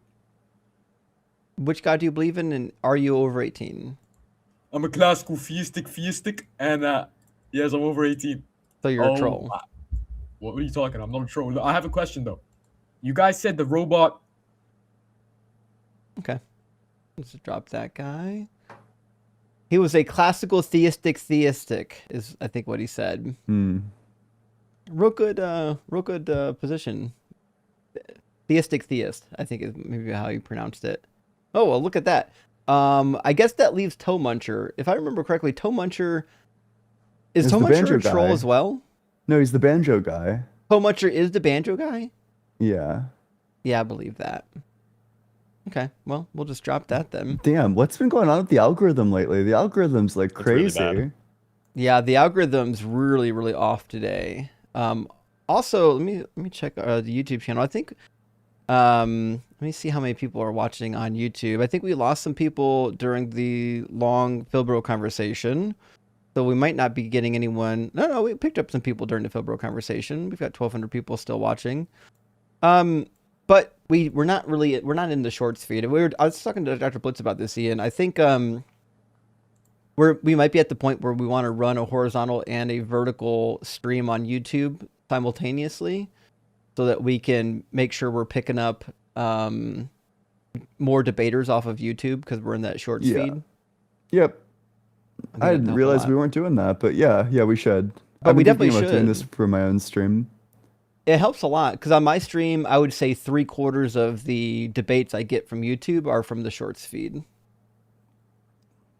Which God do you believe in, and are you over 18? I'm a classical theistic, and yes, I'm over 18. So you're a troll. What are you talking? I'm not a troll. I have a question, though. You guys said the robot... Okay. Let's drop that guy. He was a classical theistic, is I think what he said. Real good position. Theistic theist, I think is maybe how you pronounced it. Oh, well, look at that. I guess that leaves Toe Muncher. If I remember correctly, Toe Muncher... Is Toe Muncher a troll as well? No, he's the banjo guy. Toe Muncher is the banjo guy? Yeah. Yeah, I believe that. Okay, well, we'll just drop that then. Damn, what's been going on with the algorithm lately? The algorithm's like crazy. Really yeah, the algorithm's really, really off today. Also, let me check the YouTube channel. I think let me see how many people are watching on YouTube. I think we lost some people during the long Philbro conversation. So we might not be getting anyone. No, we picked up some people during the Philbro conversation. We've got 1,200 people still watching. But we're not in the shorts feed. I was talking to Dr. Blitz about this, Ian. I think we might be at the point where we want to run a horizontal and a vertical stream on YouTube simultaneously, so that we can make sure we're picking up more debaters off of YouTube because we're in that shorts feed. Yep. I didn't realize we weren't doing that, but yeah, we should. But we definitely should. Doing this for my own stream. It helps a lot because on my stream, I would say 3/4 of the debates I get from YouTube are from the shorts feed.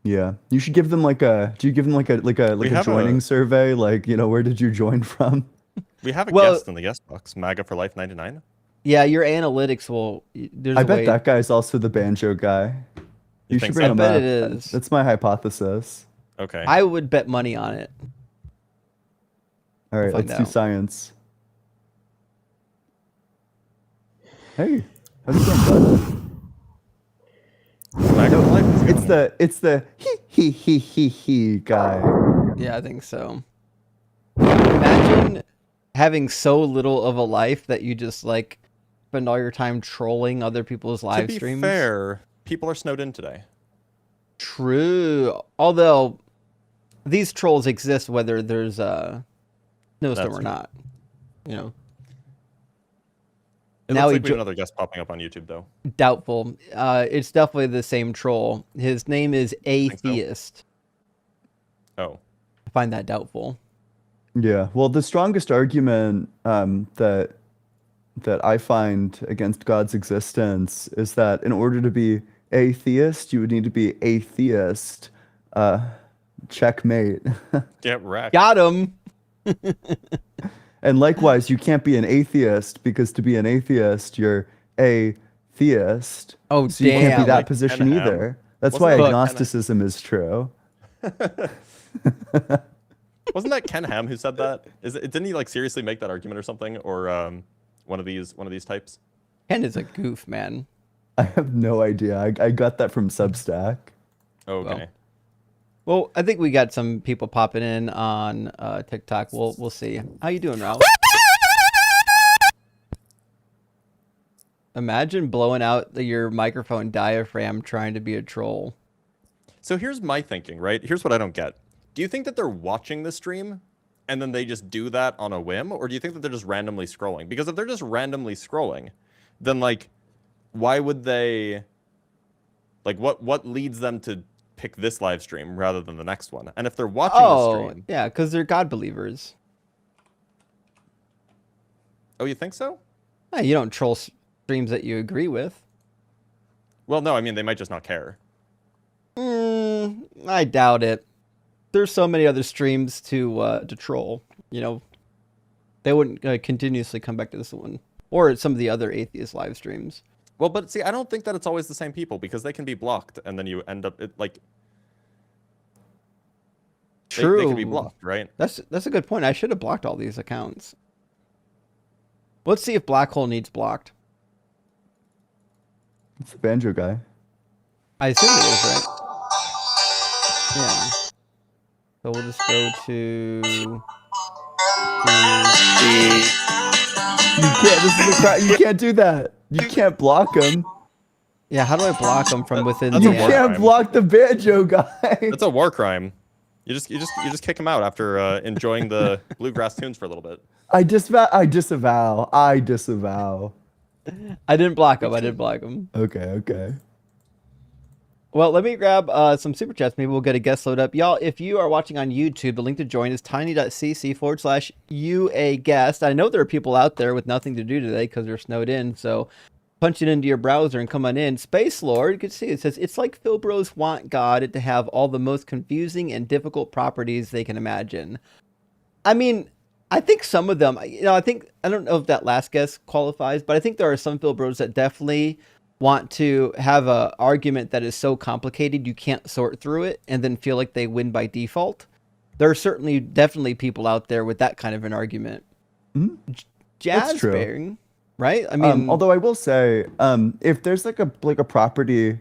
Yeah, you should give them like a. Do you give them like a joining survey? Like, where did you join from? We have a guest in the guest box, MAGA for Life 99. Yeah, your analytics will. I bet that guy's also the banjo guy. You think should bring so? him bet up. it is. That's my hypothesis. Okay. I would bet money on it. All right, find let's do out. science. Hey, how's it going, bud? It's the he guy. Yeah, I think so. Imagine having so little of a life that you just like spend all your time trolling other people's live To be streams. fair, people are snowed in today. True. Although these trolls exist whether there's a snowstorm or true. not. You know. It Now looks he like we have another guest popping up on YouTube, though. Doubtful. It's definitely the same troll. His name is Think so? Atheist. Oh. I find that doubtful. Yeah. Well, the strongest argument that I find against God's existence is that in order to be atheist, you would need to be atheist. Checkmate. Get wrecked. Got him. And likewise, you can't be an atheist because to be an atheist, you're a theist. Oh, so you can't be damn. that Like position Ken Ham. either. That's Wasn't why that like agnosticism is true. Wasn't that Ken Ham who said that? Didn't he like seriously make that argument or something? Or one of these types? Ken is a goof, man. I have no idea. I got that from Substack. Oh, okay. Well, I think we got some people popping in on TikTok. We'll see. How you doing, Ralph? Imagine blowing out your microphone diaphragm trying to be a troll. So here's my thinking, right? Here's what I don't get. Do you think that they're watching the stream and then they just do that on a whim? Or do you think that they're just randomly scrolling? Because if they're just randomly scrolling, then like, why would they, like what leads them to pick this live stream rather than the next one? And if they're watching the stream. Yeah, because they're God believers. Oh, you think so? Yeah, you don't troll streams that you agree with. Well, no, I mean, they might just not care. I doubt it. There's so many other streams to troll. You know, they wouldn't continuously come back to this one or some of the other atheist live streams. Well, but see, I don't think that it's always the same people because they can be blocked and then you end up like. True. They can be blocked, right? That's a good point. I should have blocked all these accounts. Let's see if Black Hole needs blocked. It's the banjo guy. I assume it is, right? Yeah. So we'll just go to You can't. This is a crowd. You can't do that. You can't block him. Yeah, how do I block them from within That's You a war can't crime. block the banjo guy. That's a war crime. You just kick him out after enjoying the bluegrass tunes for a little bit. I disavow. I disavow. I disavow. I didn't block him. I didn't block him. Okay. Well, let me grab some super chats. Maybe we'll get a guest load up. Y'all, if you are watching on YouTube, the link to join is tiny.cc/UAguest. I know there are people out there with nothing to do today because they're snowed in, so punch it into your browser and come on in. Space Lord, you can see it says, it's like Phil Bros want God to have all the most confusing and difficult properties they can imagine. I mean, I think some of them, I don't know if that last guess qualifies, but I think there are some Phil Bros that definitely want to have a argument that is so complicated you can't sort through it and then feel like they win by default. There are definitely people out there with that kind of an argument. Mm-hmm. That's true. Jazzbearing, right? I mean, although I will say, if there's like a property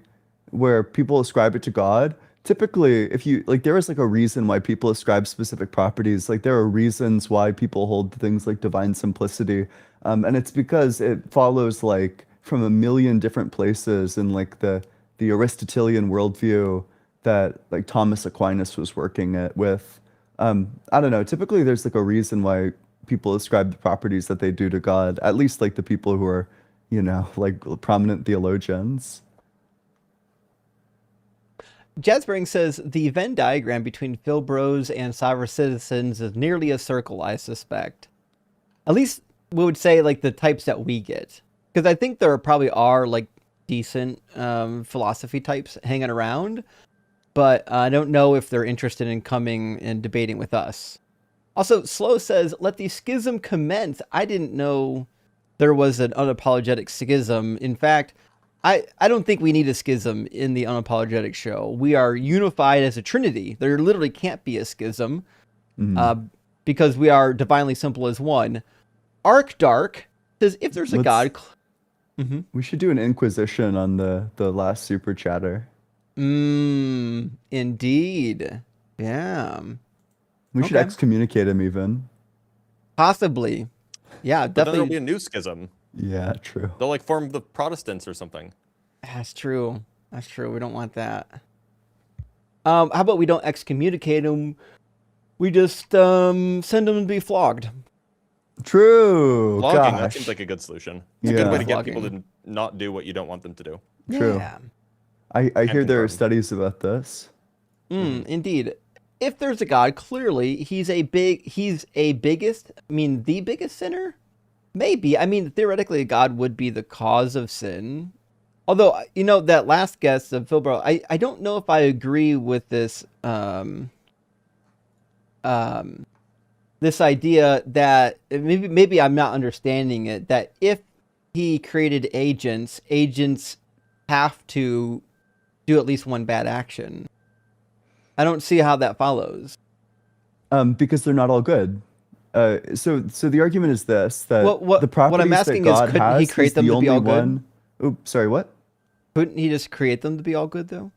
where people ascribe it to God, typically, if you like, there is like a reason why people ascribe specific properties. Like there are reasons why people hold things like divine simplicity, and it's because it follows like from a million different places in like the Aristotelian worldview that like Thomas Aquinas was working with. I don't know. Typically, there's like a reason why people ascribe the properties that they do to God. At least like the people who are, like prominent theologians. Jazzbering says the Venn diagram between Phil Bros and sovereign citizens is nearly a circle, I suspect. At least we would say like the types that we get. Because I think there probably are like decent philosophy types hanging around, but I don't know if they're interested in coming and debating with us. Also, Slow says, let the schism commence. I didn't know there was an unapologetic schism. In fact, I don't think we need a schism in the Unapologetic show. We are unified as a trinity. There literally can't be a schism because we are divinely simple as one. Arc Dark says if there's a God. We should do an inquisition on the last super chatter. Indeed. Yeah. We should excommunicate him even. Possibly. Yeah, But then there'll definitely. be a new schism. Yeah, true. They'll like form the Protestants or something. That's true. That's true. We don't want that. How about we don't excommunicate him? We just send him to be flogged. True. Flogging, that Gosh. seems like a good solution. It's a good way to get people to not do what you don't want them to do. True. Yeah. I hear there are studies about this. Indeed. If there's a God, clearly he's the biggest sinner? Maybe. I mean, theoretically, God would be the cause of sin. Although, that last guest of Philbro, I don't know if I agree with this this idea that maybe I'm not understanding it, that if he created agents have to do at least one bad action. I don't see how that follows. Because they're not all good. So the argument is this, that the properties what I'm asking that God is, couldn't has, he create them the to be only all good? one. Oh, sorry, what? Couldn't he just create them to be all good, though?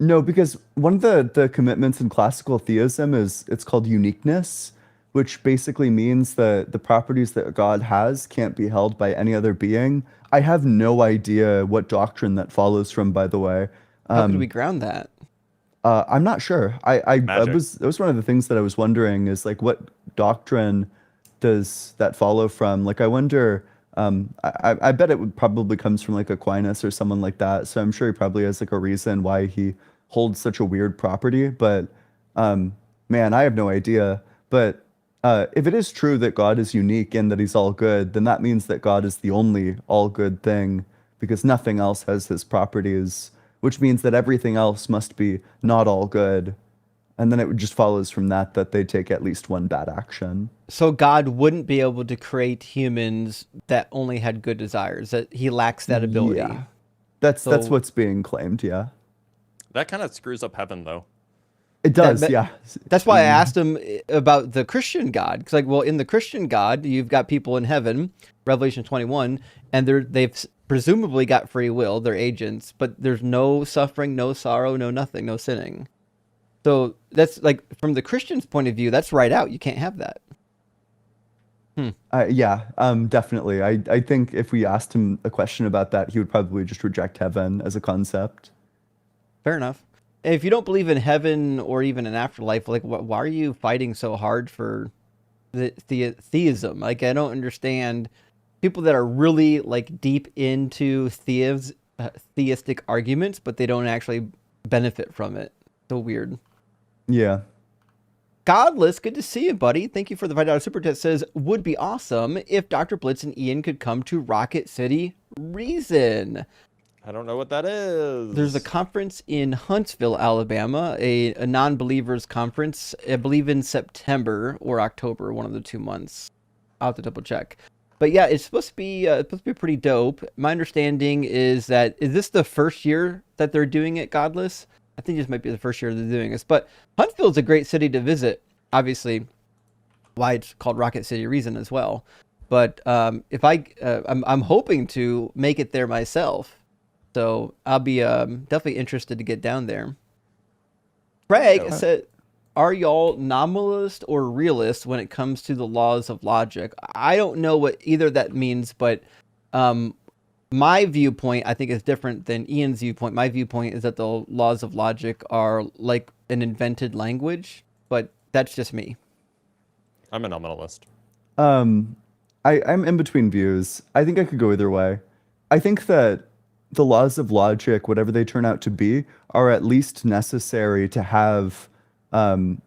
No, because one of the commitments in classical theism it's called uniqueness, which basically means that the properties that God has can't be held by any other being. I have no idea what doctrine that follows from, by the way. How could we ground that? I'm not sure. That was one of the things that I was wondering is like, what doctrine does that follow from? Like, I wonder. I bet it would probably comes from like Aquinas or someone like that. So I'm sure he probably has like a reason why he holds such a weird property. But man, I have no idea. But if it is true that God is unique and that he's all good, then that means that God is the only all good thing because nothing else has his properties, which means that everything else must be not all good. And then it just follows from that they take at least one bad action. So God wouldn't be able to create humans that only had good desires, that he lacks that ability. Yeah. That's what's being claimed, yeah. That kind of screws up heaven, though. It does, yeah. That's why I asked him about the Christian God. Because, in the Christian God, you've got people in heaven, Revelation 21, and they've presumably got free will, they're agents, but there's no suffering, no sorrow, no nothing, no sinning. So that's from the Christian's point of view, that's right out. You can't have that. Definitely. I think if we asked him a question about that, he would probably just reject heaven as a concept. Fair enough. If you don't believe in heaven or even an afterlife, why are you fighting so hard for theism? I don't understand people that are really deep into theistic arguments, but they don't actually benefit from it. So weird. Yeah. Godless, good to see you, buddy. Thank you for the $5 super chat. Says, would be awesome if Dr. Blitz and Ian could come to Rocket City Reason. I don't know what that is. There's a conference in Huntsville, Alabama, a non-believers conference, I believe in September or October, one of the 2 months. I'll have to double check. But yeah, it's supposed to be pretty dope. My understanding is this the first year that they're doing it, Godless? I think this might be the first year they're doing this. But Huntsville's a great city to visit. Obviously, why it's called Rocket City Reason as well. But if I'm hoping to make it there myself. So I'll be definitely interested to get down there. Craig said, are y'all nominalist or realist when it comes to the laws of logic? I don't know what either that means, but my viewpoint, I think, is different than Ian's viewpoint. My viewpoint is that the laws of logic are like an invented language, but that's just me. I'm a nominalist. I'm in between views. I think I could go either way. I think that the laws of logic, whatever they turn out to be, are at least necessary to have aboutness,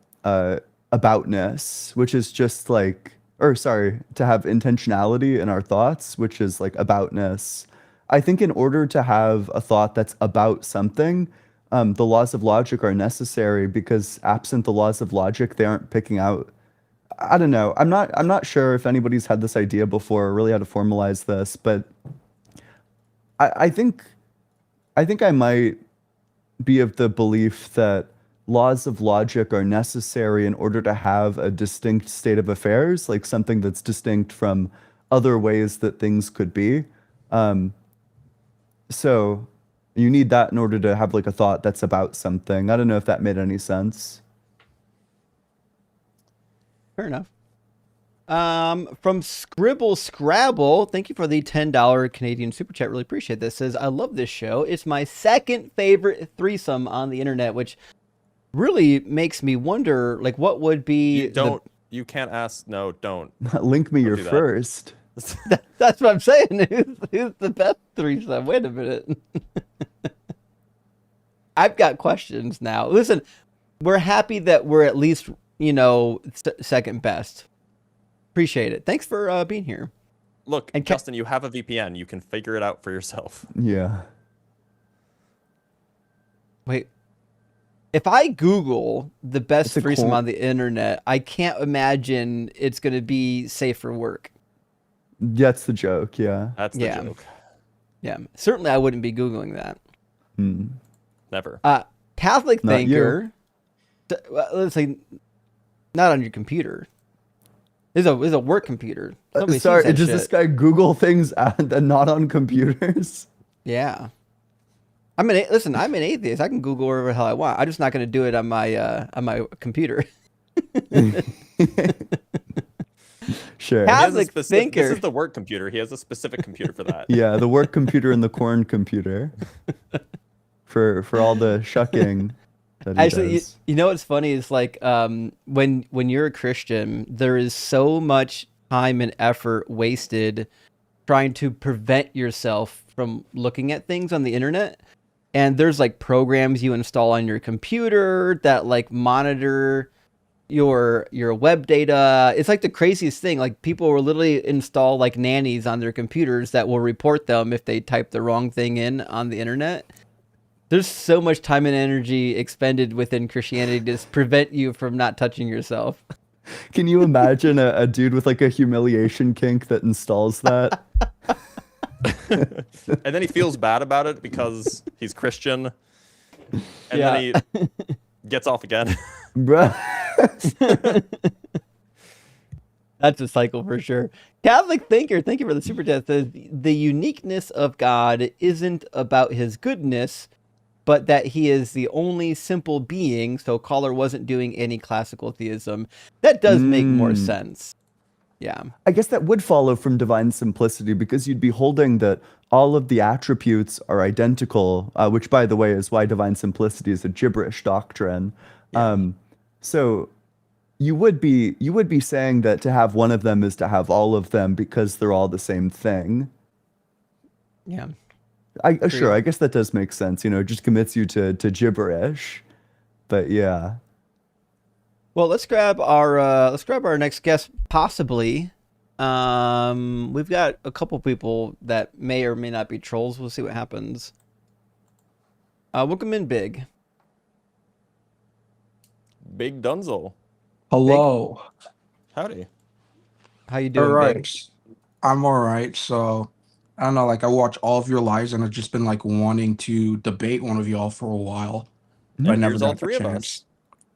which is just to have intentionality in our thoughts, which is like aboutness. I think in order to have a thought that's about something, the laws of logic are necessary because absent the laws of logic, they aren't picking out. I don't know. I'm not sure if anybody's had this idea before or really how to formalize this, but I think I think I might be of the belief that laws of logic are necessary in order to have a distinct state of affairs, like something that's distinct from other ways that things could be. So you need that in order to have like a thought that's about something. I don't know if that made any sense. Fair enough. From Scribble Scrabble, thank you for the $10 Canadian super chat. Really appreciate this. Says, I love this show. It's my second favorite threesome on the internet, which really makes me wonder, like, what would be You can't ask. No, don't. Link me your do that. first. That's what I'm saying. Who's the best threesome? Wait a minute. I've got questions now. Listen, we're happy that we're at least, second best. Appreciate it. Thanks for being here. Look, Justin, you have a VPN. You can figure it out for yourself. Yeah. Wait. If I Google the best threesome on the internet, I can't imagine it's going to be safe for work. That's the joke, yeah. That's the joke. Yeah. Certainly I wouldn't be Googling that. Never. Catholic Not thinker. Let's say, not on your computer. It's a work computer. Sorry, does this guy Google things and not on computers? Yeah. I'm an atheist. I can Google whatever the hell I want. I'm just not going to do it on my computer. Sure. Catholic thinker. This is the work computer. He has a specific computer for that. Yeah, the work computer and the corn computer. For all the shucking that he Actually, does. you know what's funny is like when you're a Christian, there is so much time and effort wasted trying to prevent yourself from looking at things on the internet. And there's like programs you install on your computer that like monitor your web data. It's like the craziest thing. Like people will literally install like nannies on their computers that will report them if they type the wrong thing in on the internet. There's so much time and energy expended within Christianity to just prevent you from not touching yourself. Can you imagine a dude with like a humiliation kink that installs that? And then he feels bad about it because he's Christian. And then he gets off again. Bruh. That's a cycle for sure. Catholic thinker, thank you for the super chat. Says the uniqueness of God isn't about his goodness, but that he is the only simple being. So caller wasn't doing any classical theism. That does make more sense. Yeah. I guess that would follow from divine simplicity because you'd be holding that all of the attributes are identical, which, by the way, is why divine simplicity is a gibberish doctrine. Yeah. So you would be saying that to have one of them is to have all of them because they're all the same thing. Yeah. Sure, I guess that does make sense. It just commits you to gibberish. But yeah. Well, let's grab our next guest, possibly. We've got a couple people that may or may not be trolls. We'll see what happens. Welcome in, Big. Big Dunzel. Hello. Big. Howdy. How you doing, All right. Big? I'm all right. So, I don't know, like I watch all of your lives and I've just been like wanting to debate one of y'all for a while. But I never Here's all got the three of chance. us.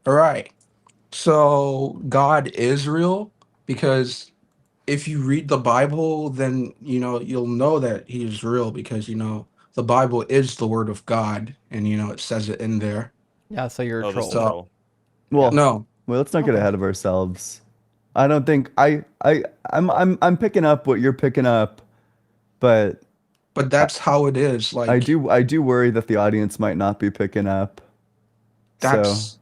All right. So, God is real because if you read the Bible, then you'll know that he is real because the Bible is the word of God and it says it in there. Yeah, so you're a troll. So, Well, no. Well, let's not get ahead of ourselves. I don't think I'm picking up what you're picking up, but that's how it is. Like I do worry that the audience might not be picking up. That's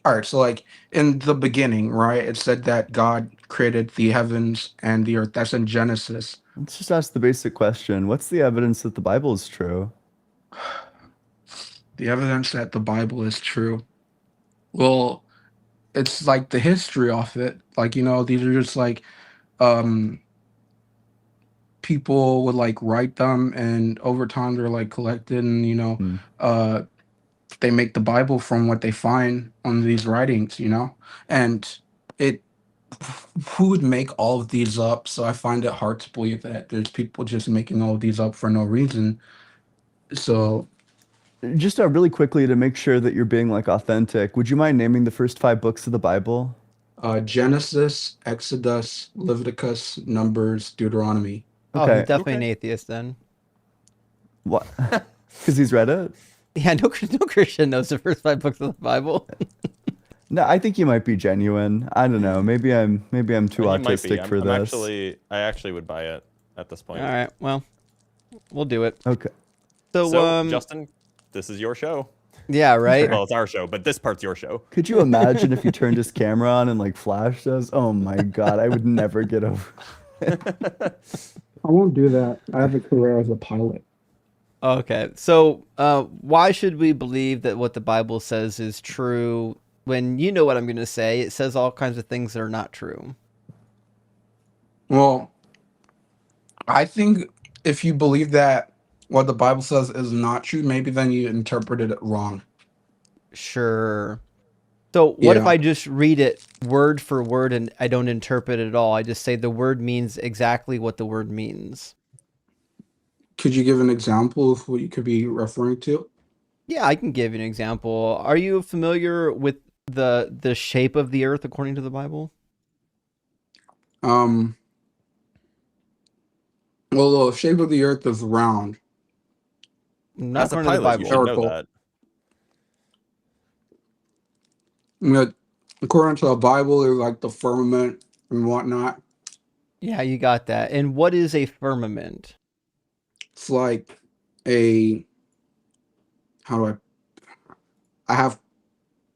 all right. So like in the beginning, right? It said that God created the heavens and the earth. That's in Genesis. Let's just ask the basic question. What's the evidence that the Bible is true? The evidence that the Bible is true. Well, it's like the history of it. Like, these are just like people would like write them and over time they're like collected and they make the Bible from what they find on these writings, and who would make all of these up? So I find it hard to believe that there's people just making all of these up for no reason. So Just really quickly to make sure that you're being like authentic, would you mind naming the first 5 books of the Bible? Genesis, Exodus, Leviticus, Numbers, Deuteronomy. Oh, he's Okay. definitely an Okay. atheist then. What? Because he's read it? Yeah, no Christian knows the first 5 books of the Bible. No, I think you might be genuine. I don't know. Maybe I'm too He might be. autistic for this. I actually would buy it at this All point. right, well, we'll do it. Okay. So, Justin, this is your show. yeah, right. Well, it's our show, but this part's your show. Could you imagine if you turned his camera on and like flashed us? Oh my God, I would never get over. I won't do that. I have a career as a pilot. Okay, so why should we believe that what the Bible says is true when you know what I'm going to say? It says all kinds of things that are not true. Well, I think if you believe that what the Bible says is not true, maybe then you interpreted it wrong. Sure. So what if Yeah. I just read it word for word and I don't interpret it at all? I just say the word means exactly what the word means. Could you give an example of what you could be referring to? Yeah, I can give you an example. Are you familiar with the shape of the earth according to the Bible? Well, the shape of the earth is round. Not As a according to the pilot, you Bible. should know that. Yeah, according to the Bible, there's like the firmament and whatnot. Yeah, you got that. And what is a firmament? It's like a how do I have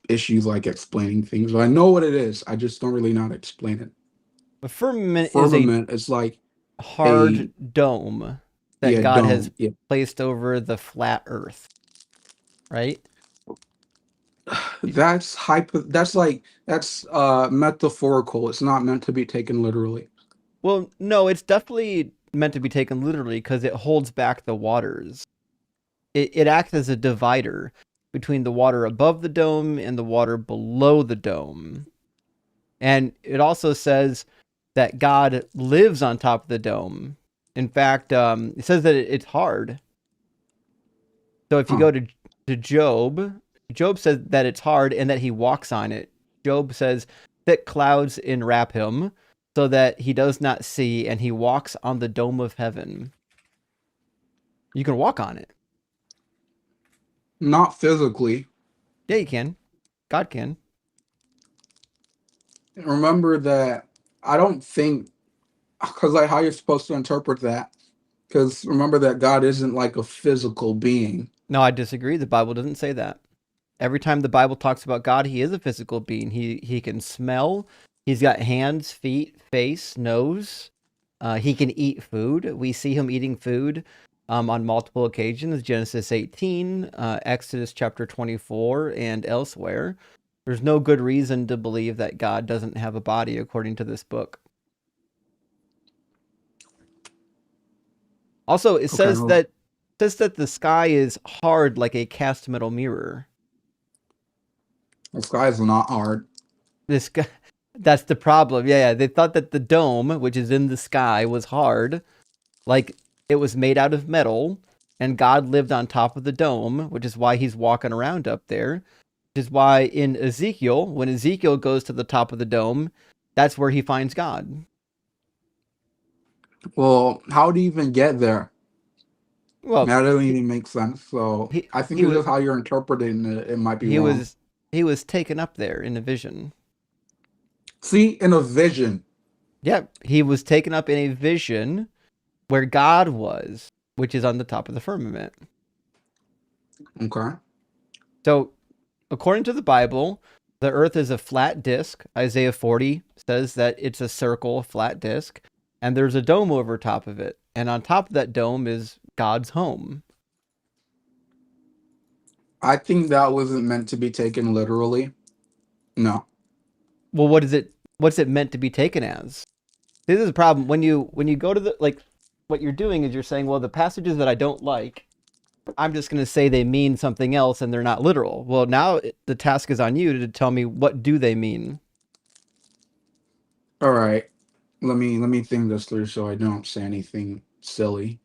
issues like explaining things. But I know what it is. I just don't really know how to explain it. A firmament Firmament is like hard dome that God has placed over the flat earth. Right? That's metaphorical. It's not meant to be taken literally. Well, no, it's definitely meant to be taken literally because it holds back the waters. It acts as a divider between the water above the dome and the water below the dome. And it also says that God lives on top of the dome. In fact, it says that it's hard. So if you go to Job, Job says that it's hard and that he walks on it. Job says thick clouds enwrap him so that he does not see, and he walks on the dome of heaven. You can walk on it. Not physically. Yeah, you can. God can. Remember that I don't think, because like how you're supposed to interpret that, because remember that God isn't like a physical being. No, I disagree. The Bible doesn't say that. Every time the Bible talks about God, he is a physical being. He can smell. He's got hands, feet, face, nose. He can eat food. We see him eating food on multiple occasions. Genesis 18, Exodus chapter 24, and elsewhere. There's no good reason to believe that God doesn't have a body according to this book. Also, it says that the sky is hard like a cast metal mirror. The sky is not hard. This guy, that's the problem. Yeah, they thought that the dome, which is in the sky, was hard, like it was made out of metal, and God lived on top of the dome, which is why he's walking around up there. Which is why in Ezekiel, when Ezekiel goes to the top of the dome, that's where he finds God. Well, how do you even get there? Well, that doesn't even make sense. So I think it's just how you're interpreting it. It might be wrong. He was taken up there in a vision. See, in a vision. Yep, he was taken up in a vision where God was, which is on the top of the firmament. Okay. So, according to the Bible, the earth is a flat disc. Isaiah 40 says that it's a circle, flat disc, and there's a dome over top of it. And on top of that dome is God's home. I think that wasn't meant to be taken literally. No. Well, what's it meant to be taken as? This is a problem. When you go to the, like, what you're doing is you're saying, well, the passages that I don't like, I'm just going to say they mean something else and they're not literal. Well, now the task is on you to tell me, what do they mean? All right. Let me think this through so I don't say anything silly.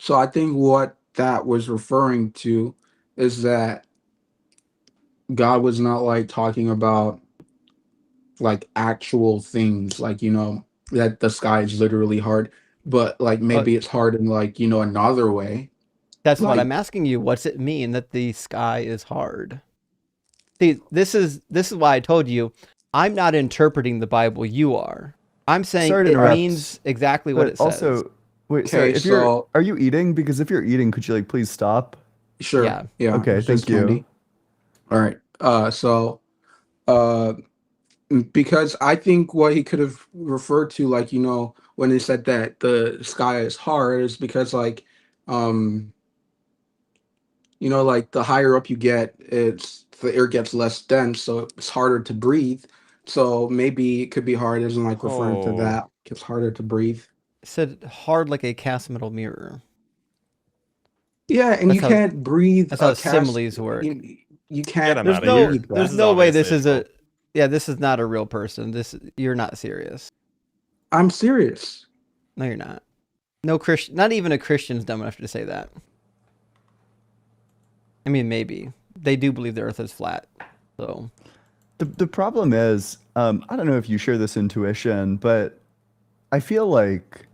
So I think what that was referring to is that God was not like talking about like actual things, like, that the sky is literally hard, but like maybe it's hard in like, another way. That's what Like, I'm asking you. What's it mean that the sky is hard? See, this is why I told you I'm not interpreting the Bible. You are. I'm saying Sorry to it interrupt, means exactly what but it says. also, wait, okay, sorry. so Are you eating? Because if you're eating, could you like please stop? sure, Yeah. yeah, Okay, it's thank just candy. you. All right. So because I think what he could have referred to, like, when he said that the sky is hard, is because like, like the higher up you get, the air gets less dense, so it's harder to breathe. So maybe it could be hard, isn't like referring to that. It's harder to breathe. It said hard like a cast metal mirror. Yeah, and That's you how- can't breathe That's how a cast. similes work. You can't him There's outta no, here. breathe there's that. no way this obviously is a. Yeah, this is not a real person. You're not serious. I'm serious. No, you're not. No Christian, not even a Christian's dumb enough to say that. I mean, maybe they do believe the Earth is flat. So The problem is, I don't know if you share this intuition, but I feel like,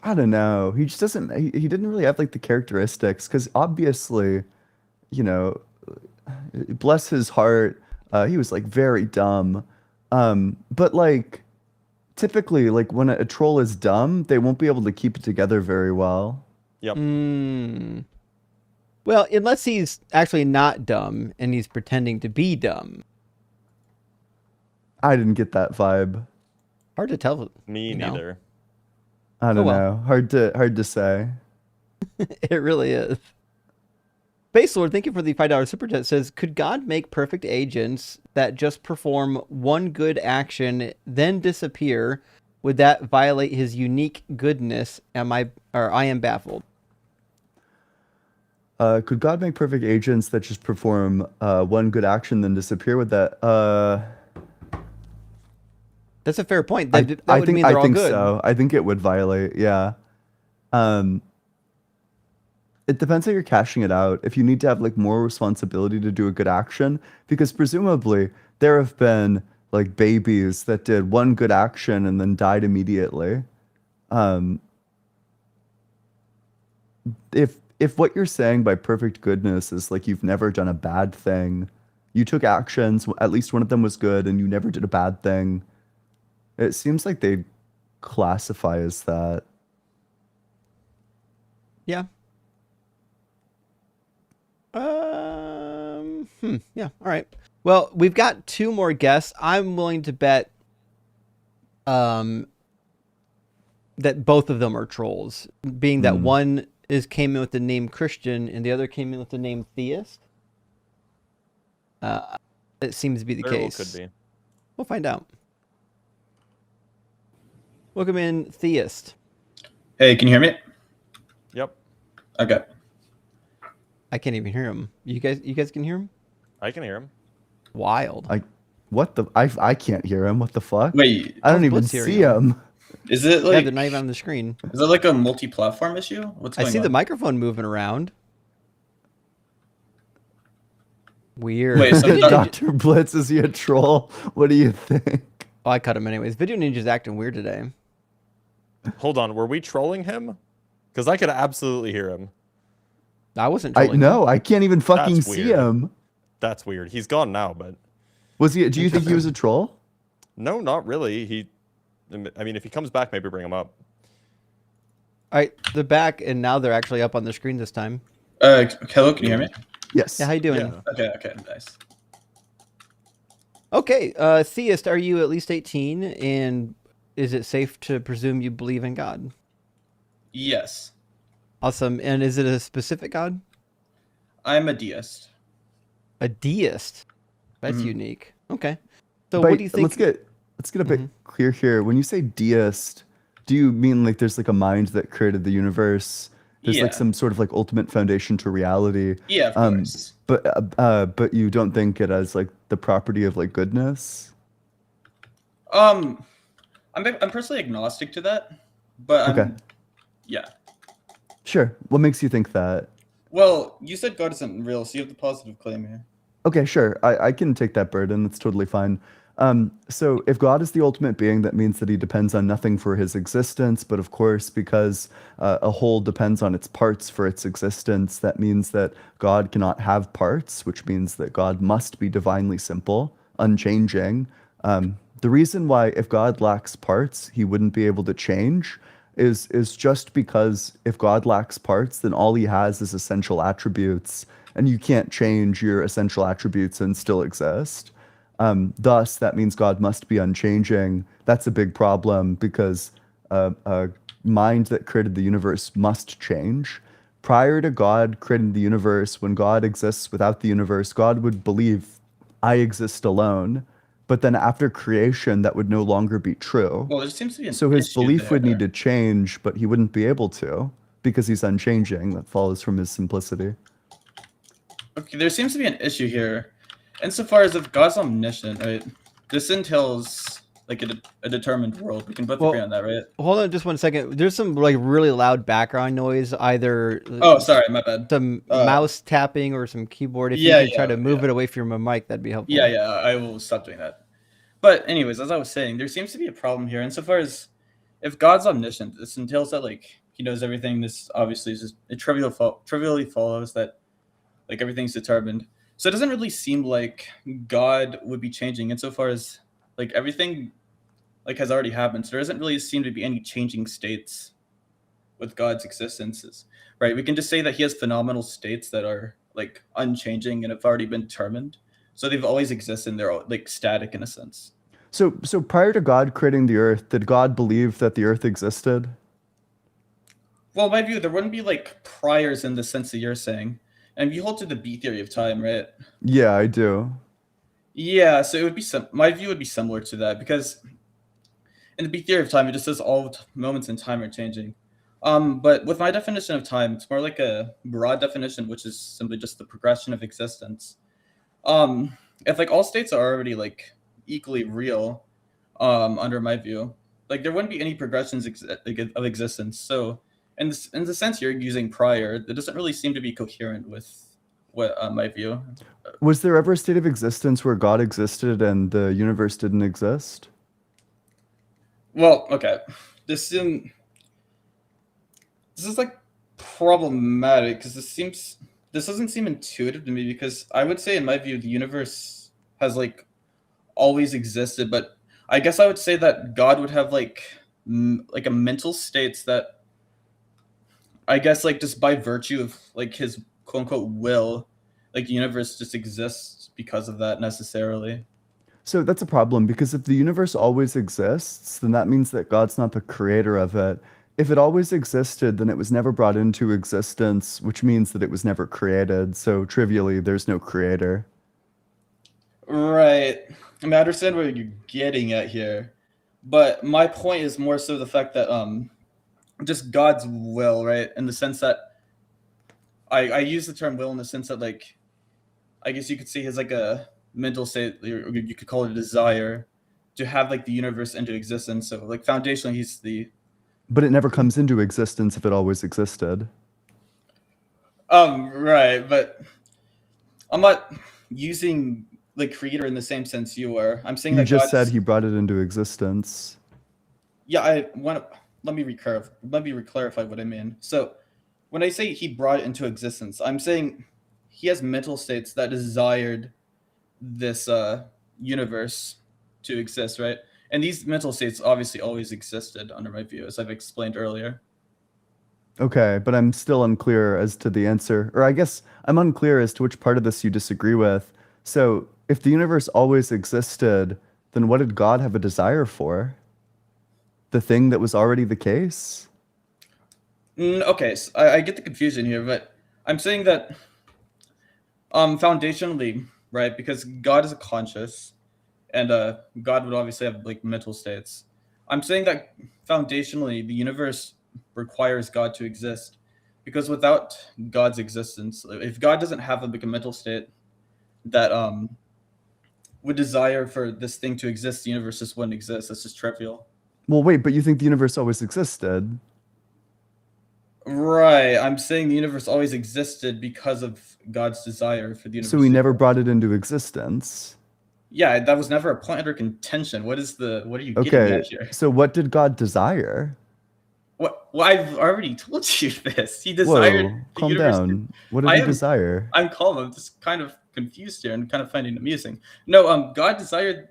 I don't know, he just doesn't, he didn't really have like the characteristics, because obviously, you know, bless his heart, he was like very dumb. But like, typically, like when a troll is dumb, they won't be able to keep it together very well. Yep. Well, unless he's actually not dumb and he's pretending to be dumb. I didn't get that vibe. Hard to tell. Me neither. I don't know. Hard to say. It really is. Base Lord, thank you for the $5 super chat. Says, could God make perfect agents that just perform one good action, then disappear? Would that violate his unique goodness? I am baffled. Could God make perfect agents that just perform one good action then disappear? With that? That's a fair point. I would mean they're all good. So. I think it would violate. Yeah. It depends how you're cashing it out. If you need to have like more responsibility to do a good action, because presumably there have been like babies that did one good action and then died immediately. If what you're saying by perfect goodness is like you've never done a bad thing, you took actions, at least one of them was good, and you never did a bad thing, it seems like they classify as that. Yeah. Yeah. All right. Well, we've got 2 more guests. I'm willing to bet that both of them are trolls, being that one came in with the name Christian and the other came in with the name Theist. It seems to be the case. Could be. We'll find out. Welcome in, Theist. Hey, can you hear me? Yep. Okay. I can't even hear him. You guys can hear him? I can hear him. Wild. I can't hear him. What the fuck? Wait, I don't even see him. Is it like? Yeah, they're not even on the screen. Is it like a multi-platform issue? What's going on? I see the microphone moving around. Weird. Wait, so Dr. Blitz, is he a troll? What do you think? Oh, I cut him anyways. Video Ninja's acting weird today. Hold on, were we trolling him? Because I could absolutely hear him. I wasn't trolling him. I can't even fucking see him. That's weird. He's gone now, but... Was he? Do you think he was a troll? No, not really. I mean, if he comes back, maybe bring him up. All right, they're back, and now they're actually up on the screen this time. Hello, can you hear me? Yes. Yeah, how you doing? Yeah. Okay, nice. Okay, Theist, are you at least 18, and is it safe to presume you believe in God? Yes. Awesome, and is it a specific God? I'm a deist. A deist? That's unique. Okay. So But what do you think? Let's get a bit clear here. When you say deist, do you mean like there's like a mind that created the universe? There's like some sort of like ultimate foundation to reality. Yeah, of course. But you don't think it has like the property of like goodness? I'm personally agnostic to that, but Okay. Yeah. Sure. What makes you think that? Well, you said God isn't real, so you have the positive claim here. Okay, sure. I can take that burden. That's totally fine. So if God is the ultimate being, that means that he depends on nothing for his existence. But of course, because a whole depends on its parts for its existence, that means that God cannot have parts, which means that God must be divinely simple, unchanging. The reason why, if God lacks parts, he wouldn't be able to change is just because if God lacks parts, then all he has is essential attributes, and you can't change your essential attributes and still exist. Thus, that means God must be unchanging. That's a big problem because a mind that created the universe must change. Prior to God creating the universe, when God exists without the universe, God would believe, I exist alone. But then after creation, that would no longer be true. Well, there seems to be an So his issue belief would need there. to change, but he wouldn't be able to because he's unchanging. That follows from his simplicity. Okay, there seems to be an issue here. Insofar as if God's omniscient, right? This entails like a determined world. We can both agree on that, right? Hold on just one second. There's some like really loud background noise, either Oh, sorry, my bad. some mouse tapping or some keyboard. If yeah, you could try to yeah, move it away from your mic, that'd be helpful. Yeah, I will stop doing that. But anyways, as I was saying, there seems to be a problem here insofar as if God's omniscient, this entails that like he knows everything. This obviously is just it trivially follows that like everything's determined. So it doesn't really seem like God would be changing insofar as like everything like has already happened. So there doesn't really seem to be any changing states with God's existences, right? We can just say that he has phenomenal states that are like unchanging and have already been determined. So they've always existed and they're like static in a sense. So prior to God creating the earth, did God believe that the earth existed? Well, in my view, there wouldn't be like priors in the sense that you're saying. And you hold to the B theory of time, right? Yeah, I do. Yeah, so it would be my view would be similar to that because in the B theory of time, it just says all moments in time are changing. But with my definition of time, it's more like a broad definition, which is simply just the progression of existence. If like all states are already like equally real, under my view, like there wouldn't be any progressions of existence. So in the sense you're using prior, it doesn't really seem to be coherent with what my view. Was there ever a state of existence where God existed and the universe didn't exist? Well, okay, this is like problematic because this doesn't seem intuitive to me because I would say in my view the universe has like always existed, but I guess I would say that God would have like a mental states that I guess like just by virtue of like his quote unquote will, like the universe just exists because of that necessarily. So that's a problem because if the universe always exists, then that means that God's not the creator of it. If it always existed, then it was never brought into existence, which means that it was never created. So trivially, there's no creator. Right. I mean, I understand what you're getting at here, but my point is more so the fact that just God's will, right? In the sense that I use the term will in the sense that like I guess you could see his like a mental state, or you could call it a desire to have like the universe into existence. So like foundationally, he's the. But it never comes into existence if it always existed. Right, but I'm not using like creator in the same sense you are. I'm saying You that just God's, said he brought it into existence. Yeah, I want to let me clarify what I mean. So when I say he brought it into existence, I'm saying he has mental states that desired this universe to exist, right? And these mental states obviously always existed under my view, as I've explained earlier. Okay, but I'm still unclear as to the answer. Or I guess I'm unclear as to which part of this you disagree with. So if the universe always existed, then what did God have a desire for? The thing that was already the case? Okay, so I get the confusion here, but I'm saying that foundationally, right, because God is a conscious, and God would obviously have like mental states. I'm saying that foundationally, the universe requires God to exist, because without God's existence, if God doesn't have like a mental state that would desire for this thing to exist, the universe just wouldn't exist. That's just trivial. Well, wait, but you think the universe always existed? Right. I'm saying the universe always existed because of God's desire for the universe. So he never brought it into existence. Yeah, that was never a point or contention. What are you getting at here? So what did God desire? What? Well, I've already told you this. He desired Whoa, the calm universe. down. What did he desire? I'm calm. I'm just kind of confused here and kind of finding it amusing. No, God desired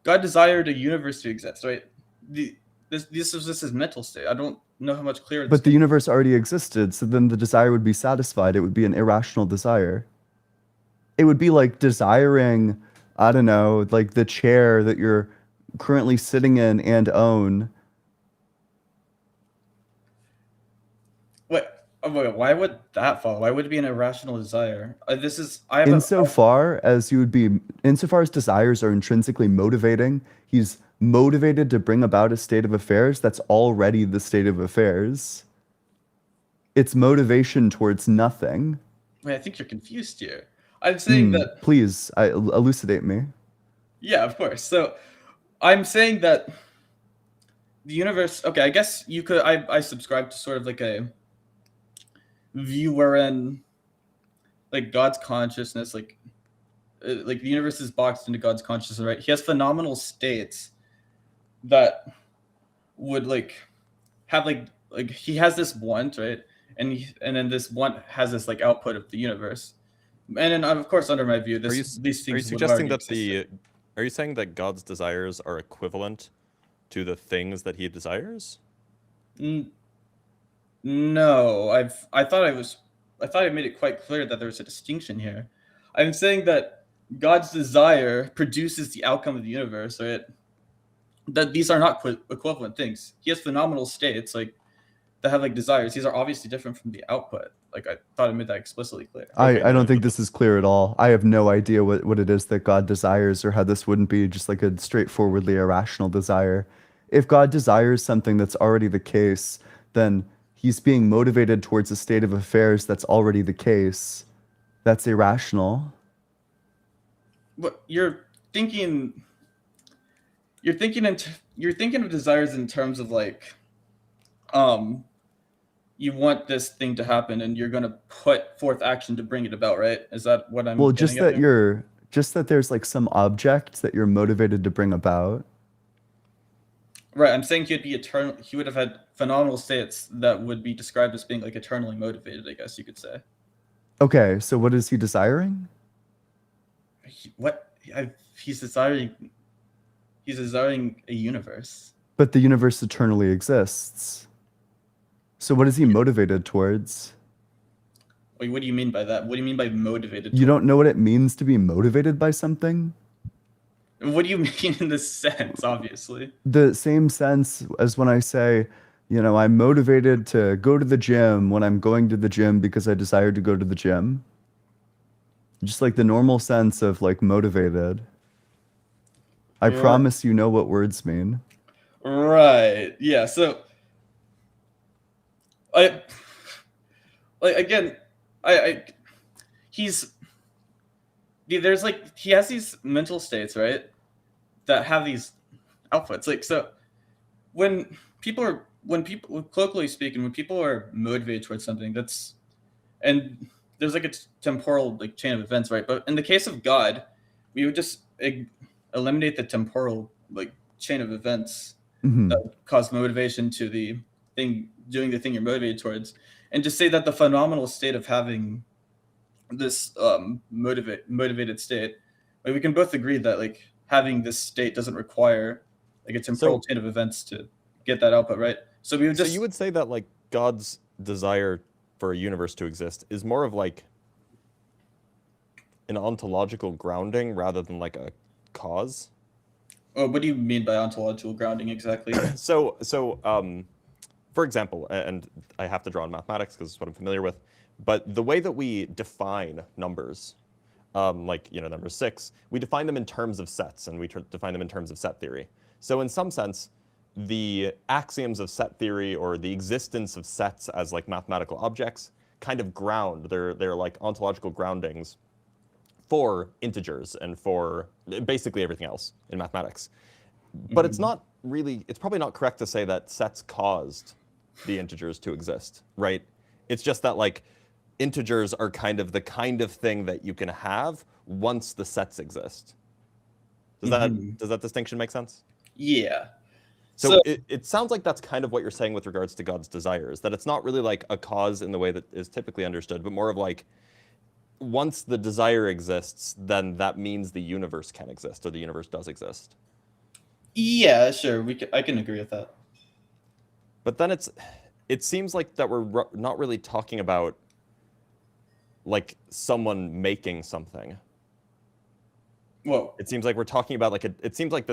a universe to exist, right? This is just his mental state. I don't know how much clearer. But the universe already existed, so then the desire would be satisfied. It would be an irrational desire. It would be like desiring, I don't know, like the chair that you're currently sitting in and own. Why would that follow? Why would it be an irrational desire? Insofar as desires are intrinsically motivating, he's motivated to bring about a state of affairs that's already the state of affairs. It's motivation towards nothing. Wait, I think you're confused here. I'm saying that. Please, elucidate me. Yeah, of course. So, I'm saying that the universe. Okay, I guess you could. I subscribe to sort of like a view wherein, like, God's consciousness, like the universe is boxed into God's consciousness, right? He has phenomenal states that would have he has this want, right? And then this want has this output of the universe. And then, of course, under my view, these things. Are you suggesting that Are you saying that God's desires are equivalent to the things that he desires? No, I thought I made it quite clear that there's a distinction here. I'm saying that God's desire produces the outcome of the universe, right? That these are not equivalent things. He has phenomenal states that have desires. These are obviously different from the output. I thought I made that explicitly clear. I don't think this is clear at all. I have no idea what it is that God desires, or how this wouldn't be just like a straightforwardly irrational desire. If God desires something that's already the case, then he's being motivated towards a state of affairs that's already the case. That's irrational. But you're thinking of desires in terms of you want this thing to happen and you're going to put forth action to bring it about, right? Is that what I'm just that there's some object that you're motivated to bring about. Right, I'm saying he would have had phenomenal states that would be described as being eternally motivated, I guess you could say. Okay, so what is he desiring? He's desiring a universe. But the universe eternally exists. So what is he motivated towards? Wait, what do you mean by that? What do you mean by motivated? You don't know what it means to be motivated by something? What do you mean in this sense, obviously? The same sense as when I say, I'm motivated to go to the gym when I'm going to the gym because I desire to go to the gym. Just the normal sense of motivated. I promise you know what words mean. Right. Yeah. So he has these mental states, right, that have these outputs. So when people colloquially speaking, when people are motivated towards something, and there's a temporal chain of events, right? But in the case of God, we would just eliminate the temporal chain of events that cause motivation to the thing doing the thing you're motivated towards, and just say that the phenomenal state of having this motivated state, we can both agree that having this state doesn't require a temporal chain of events to get that output, right? So we would just. So you would say that God's desire for a universe to exist is more of an ontological grounding rather than a cause? Oh, what do you mean by ontological grounding exactly? So for example, and I have to draw on mathematics because it's what I'm familiar with, but the way that we define numbers, number 6, we define them in terms of sets, and we define them in terms of set theory. So in some sense, the axioms of set theory, or the existence of sets as mathematical objects, kind of ground. They're ontological groundings for integers and for basically everything else in mathematics. But it's probably not correct to say that sets caused the integers to exist, right? It's just that like integers are kind of the kind of thing that you can have once the sets exist. Does that distinction make sense? Yeah. So it sounds like that's kind of what you're saying with regards to God's desires, that it's not really like a cause in the way that is typically understood, but more of like, once the desire exists, then that means the universe can exist, or the universe does exist. Yeah, sure. I can agree with that. But then it seems like that we're not really talking about like someone making something. Whoa. It seems like we're talking about like it seems like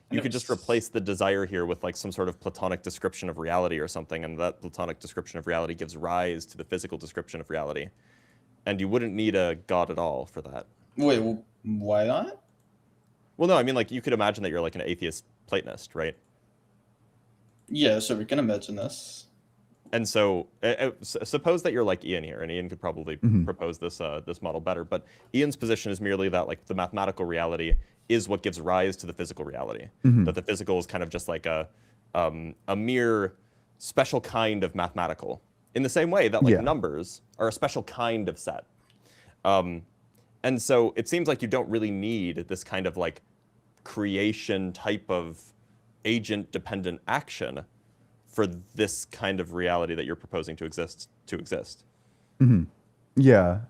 you could just replace the desire here with like some sort of Platonic description of reality or something, and that Platonic description of reality gives rise to the physical description of reality. And you wouldn't need a God at all for that. Wait, well, why not? Well, no, I mean, like, you could imagine that you're like an atheist Platonist, right? Yeah, so we can imagine this. And so, suppose that you're like Ian here, and Ian could probably propose this this model better. But Ian's position is merely that like the mathematical reality is what gives rise to the physical reality. That the physical is kind of just like a mere special kind of mathematical. In the same way that like numbers are a special kind of set. And so it seems like you don't really need this kind of like creation type of agent-dependent action for this kind of reality that you're proposing to exist. Yeah.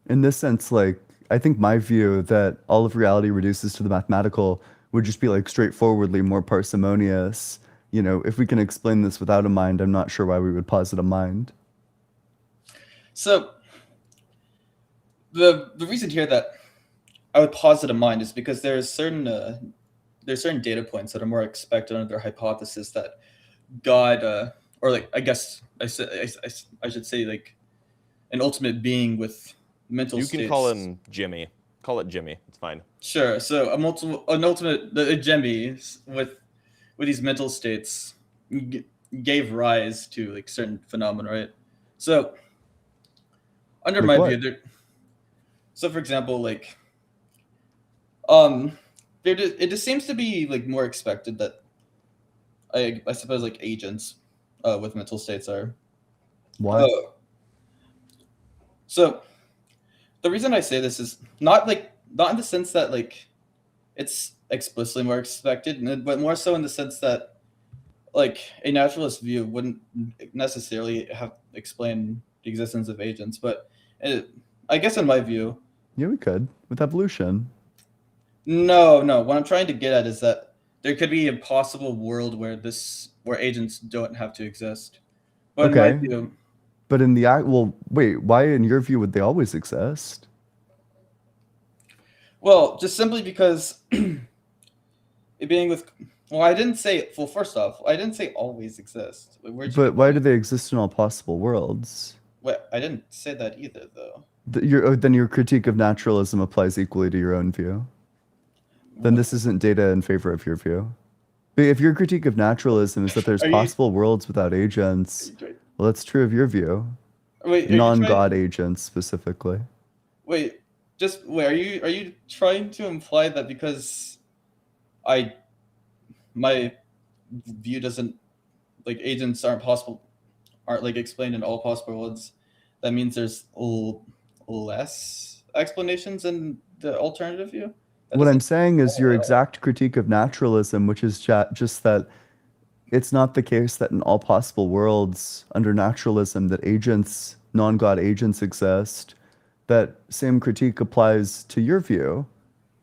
In this sense, like, I think my view that all of reality reduces to the mathematical would just be like straightforwardly more parsimonious. You know, if we can explain this without a mind, I'm not sure why we would posit a mind. So the reason here that I would posit a mind is because there's certain data points that are more expected under their hypothesis that God, or like I guess I should say like an ultimate being with mental states. You can call him Jimmy. Call it Jimmy. It's fine. Sure. So an ultimate Jimmy with these mental states gave rise to like certain phenomena, right? So under like my view, so for example, like it just seems to be like more expected that I suppose like agents with mental states are. Why? So the reason I say this is not in the sense that like it's explicitly more expected, but more so in the sense that like a naturalist view wouldn't necessarily have explained the existence of agents, but I guess in my view, yeah, we could with evolution. No. What I'm trying to get at is that there could be a possible world where agents don't have to exist. But okay. in my view, but in the wait, why in your view would they always exist? Well, just simply because it being with. Well, I didn't say. Well, first off, I didn't say always exist. But why do they exist in all possible worlds? Well, I didn't say that either, though. Then your critique of naturalism applies equally to your own view. Then this isn't data in favor of your view. But if your critique of naturalism is that there's possible worlds without agents, well, that's true of your view. Wait, non-God agents specifically. Wait, are you trying to imply that because my view doesn't like agents aren't like explained in all possible worlds, that means there's less explanations in the alternative view? What I'm saying is your exact critique of naturalism, which is just that it's not the case that in all possible worlds under naturalism that agents, non-God agents exist. That same critique applies to your view,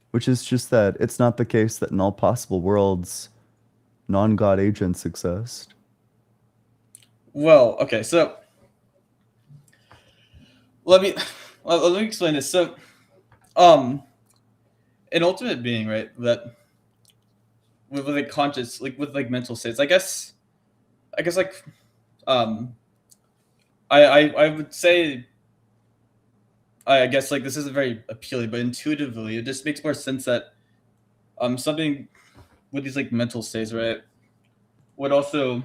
which is just that it's not the case that in all possible worlds non-God agents exist. Well, okay, so let me explain this. So, an ultimate being, right? That with like conscious, like with like mental states. I guess like, I would say. I guess like this isn't very appealing, but intuitively, it just makes more sense that something with these like mental states, right, would also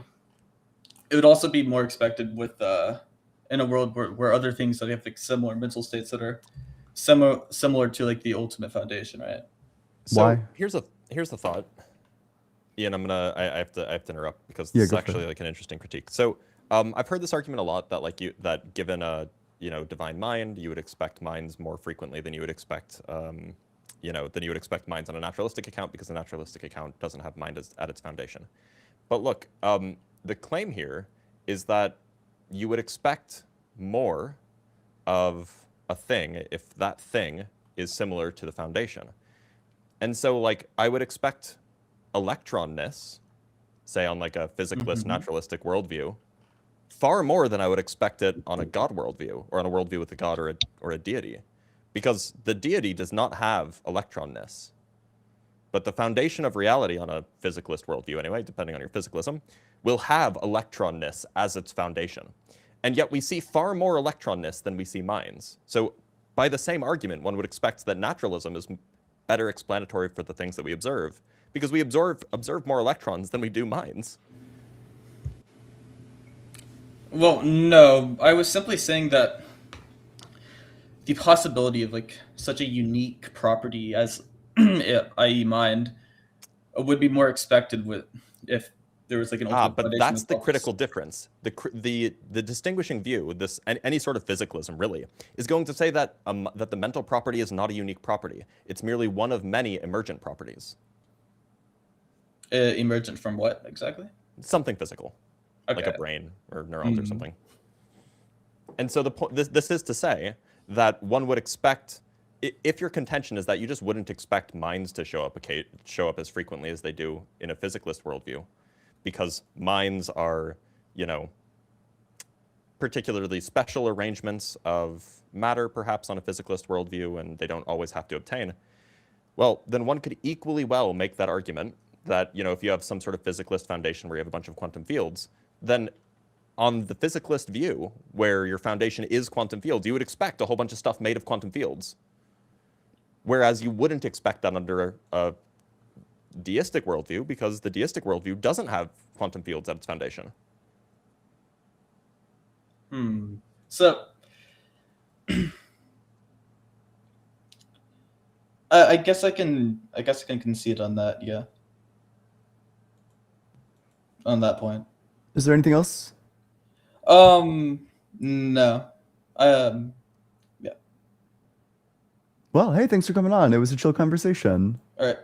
be more expected with in a world where other things that have like similar mental states that are similar to like the ultimate foundation, right? So Why? Here's a thought. Ian, I have to interrupt because Yeah, this is go for actually it. like an interesting critique. So I've heard this argument a lot that that given a divine mind, you would expect minds more frequently than you would expect minds on a naturalistic account, because the naturalistic account doesn't have mind at its foundation. But look, the claim here is that you would expect more of a thing if that thing is similar to the foundation. And so like I would expect electronness, say on like a physicalist naturalistic worldview, far more than I would expect it on a God worldview, or on a worldview with a God or a deity, because the deity does not have electronness. But the foundation of reality on a physicalist worldview, anyway, depending on your physicalism, will have electronness as its foundation. And yet we see far more electronness than we see minds. So by the same argument, one would expect that naturalism is better explanatory for the things that we observe, because we observe more electrons than we do minds. Well, no, I was simply saying that the possibility of like such a unique property as i.e. mind would be more expected if there was like an ultimate But foundation that's of the self- critical difference. The distinguishing view, any sort of physicalism really, is going to say that that the mental property is not a unique property. It's merely one of many emergent properties. Emergent from what exactly? Something physical, Okay. like a brain or neurons or something. And so this is to say that one would expect, if your contention is that you just wouldn't expect minds to show up as frequently as they do in a physicalist worldview, because minds are, particularly special arrangements of matter, perhaps on a physicalist worldview, and they don't always have to obtain, well, then one could equally well make that argument that, if you have some sort of physicalist foundation where you have a bunch of quantum fields, then on the physicalist view, where your foundation is quantum fields, you would expect a whole bunch of stuff made of quantum fields. Whereas you wouldn't expect that under a deistic worldview, because the deistic worldview doesn't have quantum fields at its foundation. So I guess I can concede on that, yeah. On that point. Is there anything else? No. Yeah. Well, hey, thanks for coming on. It was a chill conversation. All right.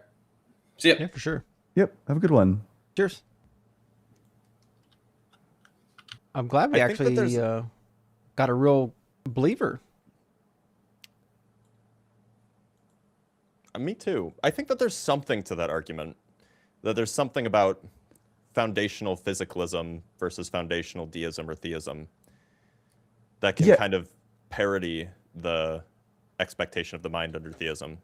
See ya. Yeah, for sure. Yep. Have a good one. Cheers. I'm glad we actually got a real believer. Me too. I think that there's something to that argument, that there's something about foundational physicalism versus foundational deism or theism that can kind of parody the expectation of the mind under theism.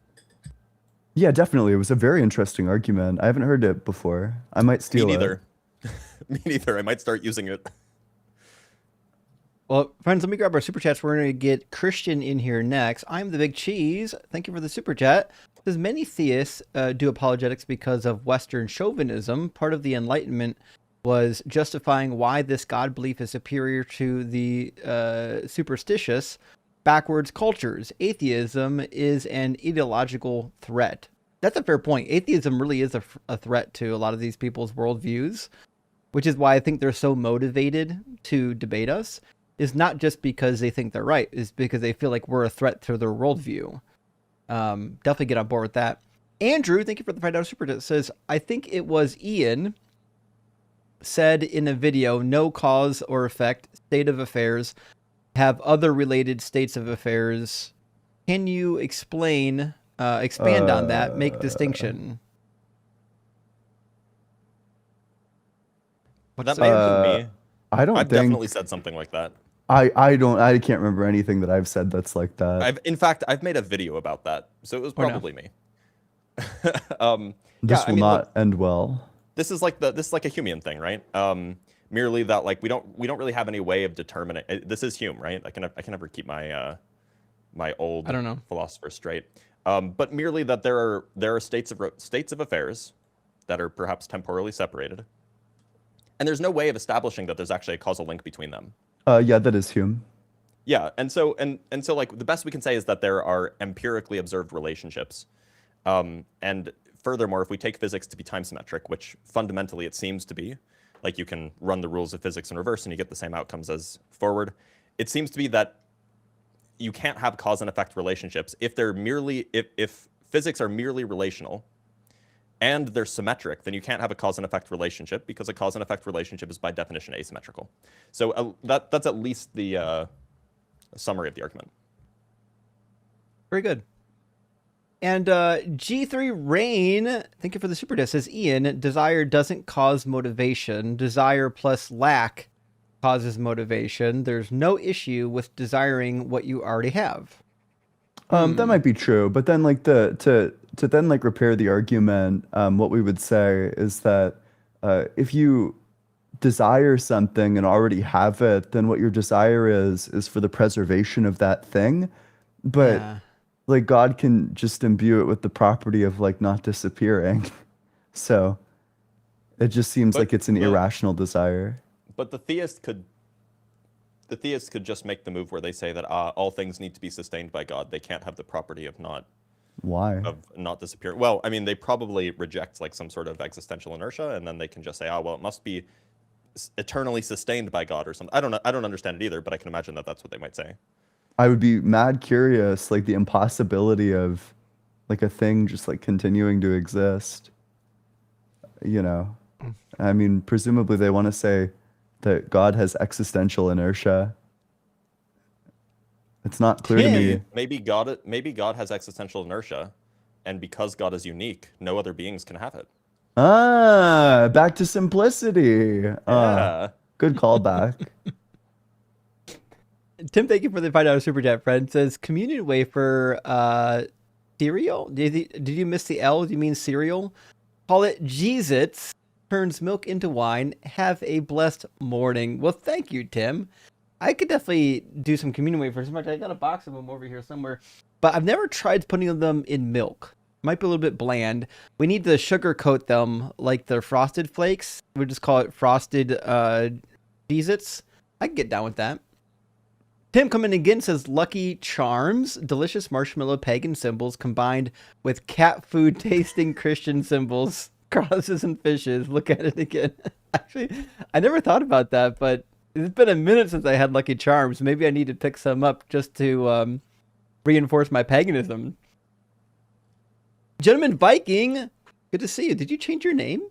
Yeah, definitely. It was a very interesting argument. I haven't heard it before. I might steal Me it. neither. Me neither. I might start using it. Well, friends, let me grab our super chats. We're going to get Christian in here next. I'm the Big Cheese. Thank you for the super chat. It says many theists do apologetics because of Western chauvinism. Part of the Enlightenment was justifying why this God belief is superior to the superstitious, backwards cultures. Atheism is an ideological threat. That's a fair point. Atheism really is a threat to a lot of these people's worldviews, which is why I think they're so motivated to debate us. Is not just because they think they're right, is because they feel like we're a threat to their worldview. Definitely get on board with that. Andrew, thank you for the $5 super chat. Says, I think it was Ian said in a video, no cause or effect, state of affairs, have other related states of affairs. Can you expand on that, make distinction? That may have been me. I've definitely said something like that. I can't remember anything that I've said that's like that. In fact, I've made a video about that, so it was probably me. This will not end well. This is like a Humean thing, right? Merely that like we don't really have any way of determining. This is Hume, right? I can never keep my my old philosopher straight. But merely that there are states of affairs that are perhaps temporally separated, and there's no way of establishing that there's actually a causal link between them. Yeah, that is Hume. Yeah, and so like the best we can say is that there are empirically observed relationships, and furthermore, if we take physics to be time symmetric, which fundamentally it seems to be, like you can run the rules of physics in reverse and you get the same outcomes as forward, it seems to be that you can't have cause and effect relationships if they're merely, if physics are merely relational and they're symmetric, then you can't have a cause and effect relationship, because a cause and effect relationship is by definition asymmetrical. So that's at least the summary of the argument. Very good. And G3 Rain, thank you for the super chat, says, Ian, desire doesn't cause motivation. Desire plus lack causes motivation. There's no issue with desiring what you already have. That might be true, but then like to then like repair the argument, what we would say is that if you desire something and already have it, then what your desire is for the preservation of that thing. But Yeah. like God can just imbue it with the property of like not disappearing. So it just seems like it's an irrational desire. But the theist could just make the move where they say that all things need to be sustained by God. They can't have the property of not disappearing. Well, I mean, they probably reject like some sort of existential inertia, and then they can just say, well, it must be eternally sustained by God or something. I don't understand it either, but I can imagine that that's what they might say. I would be mad curious, like the impossibility of like a thing just like continuing to exist. You know, I mean, presumably they want to say that God has existential inertia. It's not clear to me. Maybe God has existential inertia, and because God is unique, no other beings can have it. Back to simplicity. Yeah. Good callback. Tim, thank you for the $5 super chat, friend. Says communion wafer cereal. Did you miss the L? Do you mean cereal? Call it Jesus. Turns milk into wine. Have a blessed morning. Well, thank you, Tim. I could definitely do some communion wafers. I got a box of them over here somewhere, but I've never tried putting them in milk. Might be a little bit bland. We need to sugar coat them like the Frosted Flakes. We just call it Frosted Cheez-Its. I can get down with that. Tim coming again says Lucky Charms, delicious marshmallow pagan symbols combined with cat food tasting Christian symbols, crosses and fishes. Look at it again. Actually, I never thought about that, but it's been a minute since I had Lucky Charms. Maybe I need to pick some up just to reinforce my paganism. Gentleman Viking, good to see you. Did you change your name?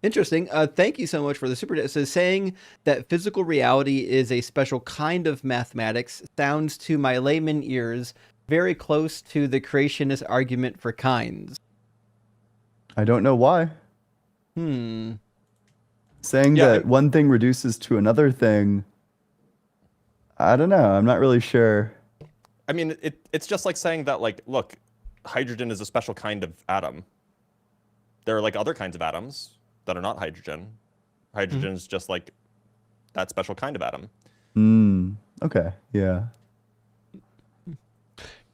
Interesting. Thank you so much for the super chat. It says saying that physical reality is a special kind of mathematics sounds to my layman ears very close to the creationist argument for kinds. I don't know why. Saying that one thing reduces to another thing, I don't know. I'm not really sure. I mean, it's just like saying that, like, look, hydrogen is a special kind of atom. There are like other kinds of atoms that are not hydrogen. Hydrogen is just like that special kind of atom. Okay. Yeah.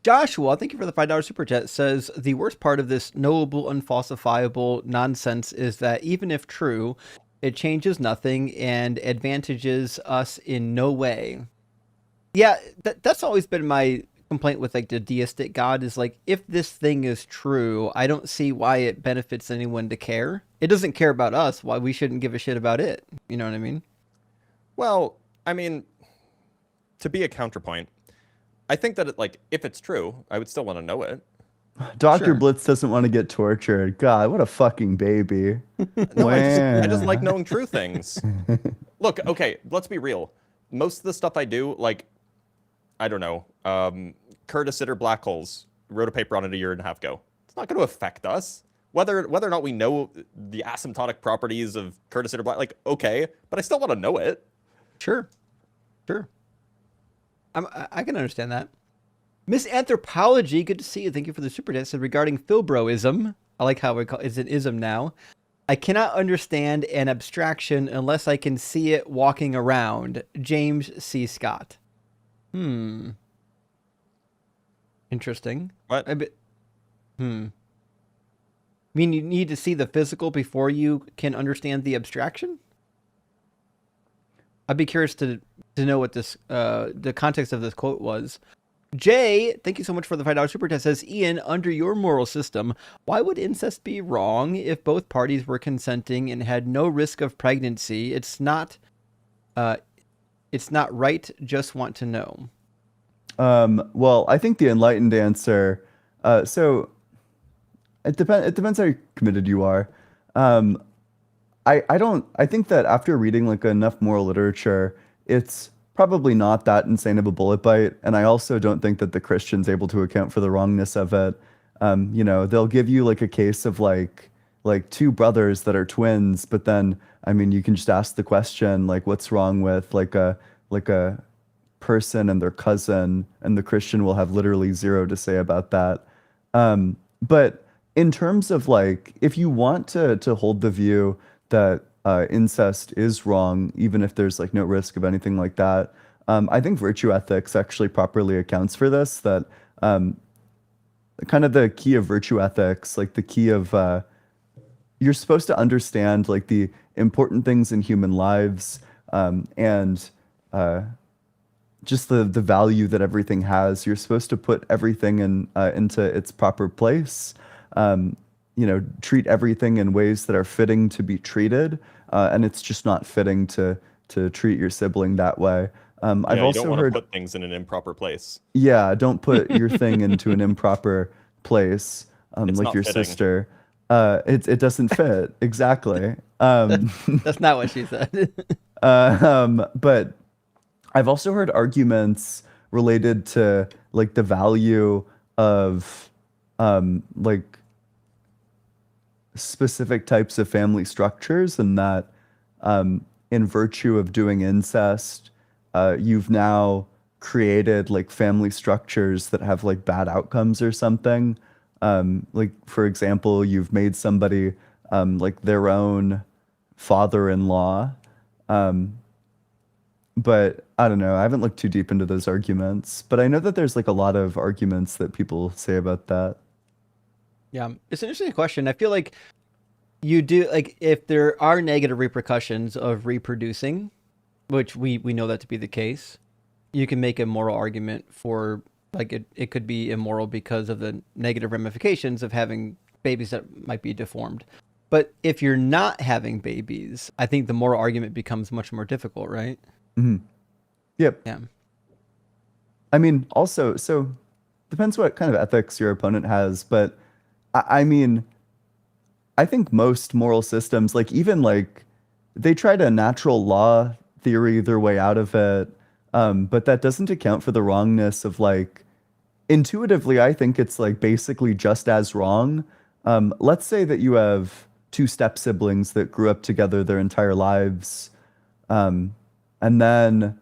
Joshua, thank you for the $5 super chat, says the worst part of this knowable, unfalsifiable nonsense is that even if true, it changes nothing and advantages us in no way. Yeah, that's always been my complaint with like the deistic God is like, if this thing is true, I don't see why it benefits anyone to care. It doesn't care about us, why we shouldn't give a shit about it. You know what I mean? Well, I mean, to be a counterpoint, I think that if it's true, I would still want to know it. Dr. Blitz doesn't want to get tortured. God, what a fucking baby. No, I just like knowing true things. Look, okay, let's be real. Most of the stuff I do, like, I don't know, Curtis Sitter black holes, wrote a paper on it a year and a half ago. It's not going to affect us. Whether or not we know the asymptotic properties of Curtis Sitter black, like, okay, but I still want to know it. Sure. I can understand that. Miss Anthropology, good to see you. Thank you for the super chat. Said regarding Filbroism, I like how it's an ism now. I cannot understand an abstraction unless I can see it walking around. James C. Scott. Interesting. What? I mean, you need to see the physical before you can understand the abstraction? I'd be curious to know what this the context of this quote was. Jay, thank you so much for the $5 super chat. Says, Ian, under your moral system, why would incest be wrong if both parties were consenting and had no risk of pregnancy? It's not right. Just want to know. Well, I think the enlightened answer. So it depends how committed you are. I think that after reading like enough moral literature, it's probably not that insane of a bullet bite. And I also don't think that the Christian's able to account for the wrongness of it. They'll give you like a case of like two brothers that are twins, but then I mean you can just ask the question like what's wrong with like a person and their cousin, and the Christian will have literally zero to say about that. But in terms of like if you want to hold the view that incest is wrong, even if there's like no risk of anything like that. I think virtue ethics actually properly accounts for this, that kind of the key of virtue ethics, like the key of you're supposed to understand like the important things in human lives, and just the value that everything has. You're supposed to put everything into its proper place. Treat everything in ways that are fitting to be treated, and it's just not fitting to treat your sibling that way. I've you also don't want heard to put things in an improper place. Yeah, don't put your thing into an improper place, It's like not your fitting. sister. It doesn't fit exactly. That's not what she said. But I've also heard arguments related to like the value of like specific types of family structures, and that in virtue of doing incest, you've now created like family structures that have like bad outcomes or something. Like for example, you've made somebody like their own father-in-law. But I don't know. I haven't looked too deep into those arguments, but I know that there's like a lot of arguments that people say about that. Yeah, it's an interesting question. I feel like you do like if there are negative repercussions of reproducing, which we know that to be the case, you can make a moral argument for like it could be immoral because of the negative ramifications of having babies that might be deformed. But if you're not having babies, I think the moral argument becomes much more difficult, right? Mm-hmm. Yep. Yeah. I mean, also, so depends what kind of ethics your opponent has, but I mean, I think most moral systems, like even like they try to natural law theory their way out of it, but that doesn't account for the wrongness of like intuitively, I think it's like basically just as wrong. Let's say that you have two step siblings that grew up together their entire lives, and then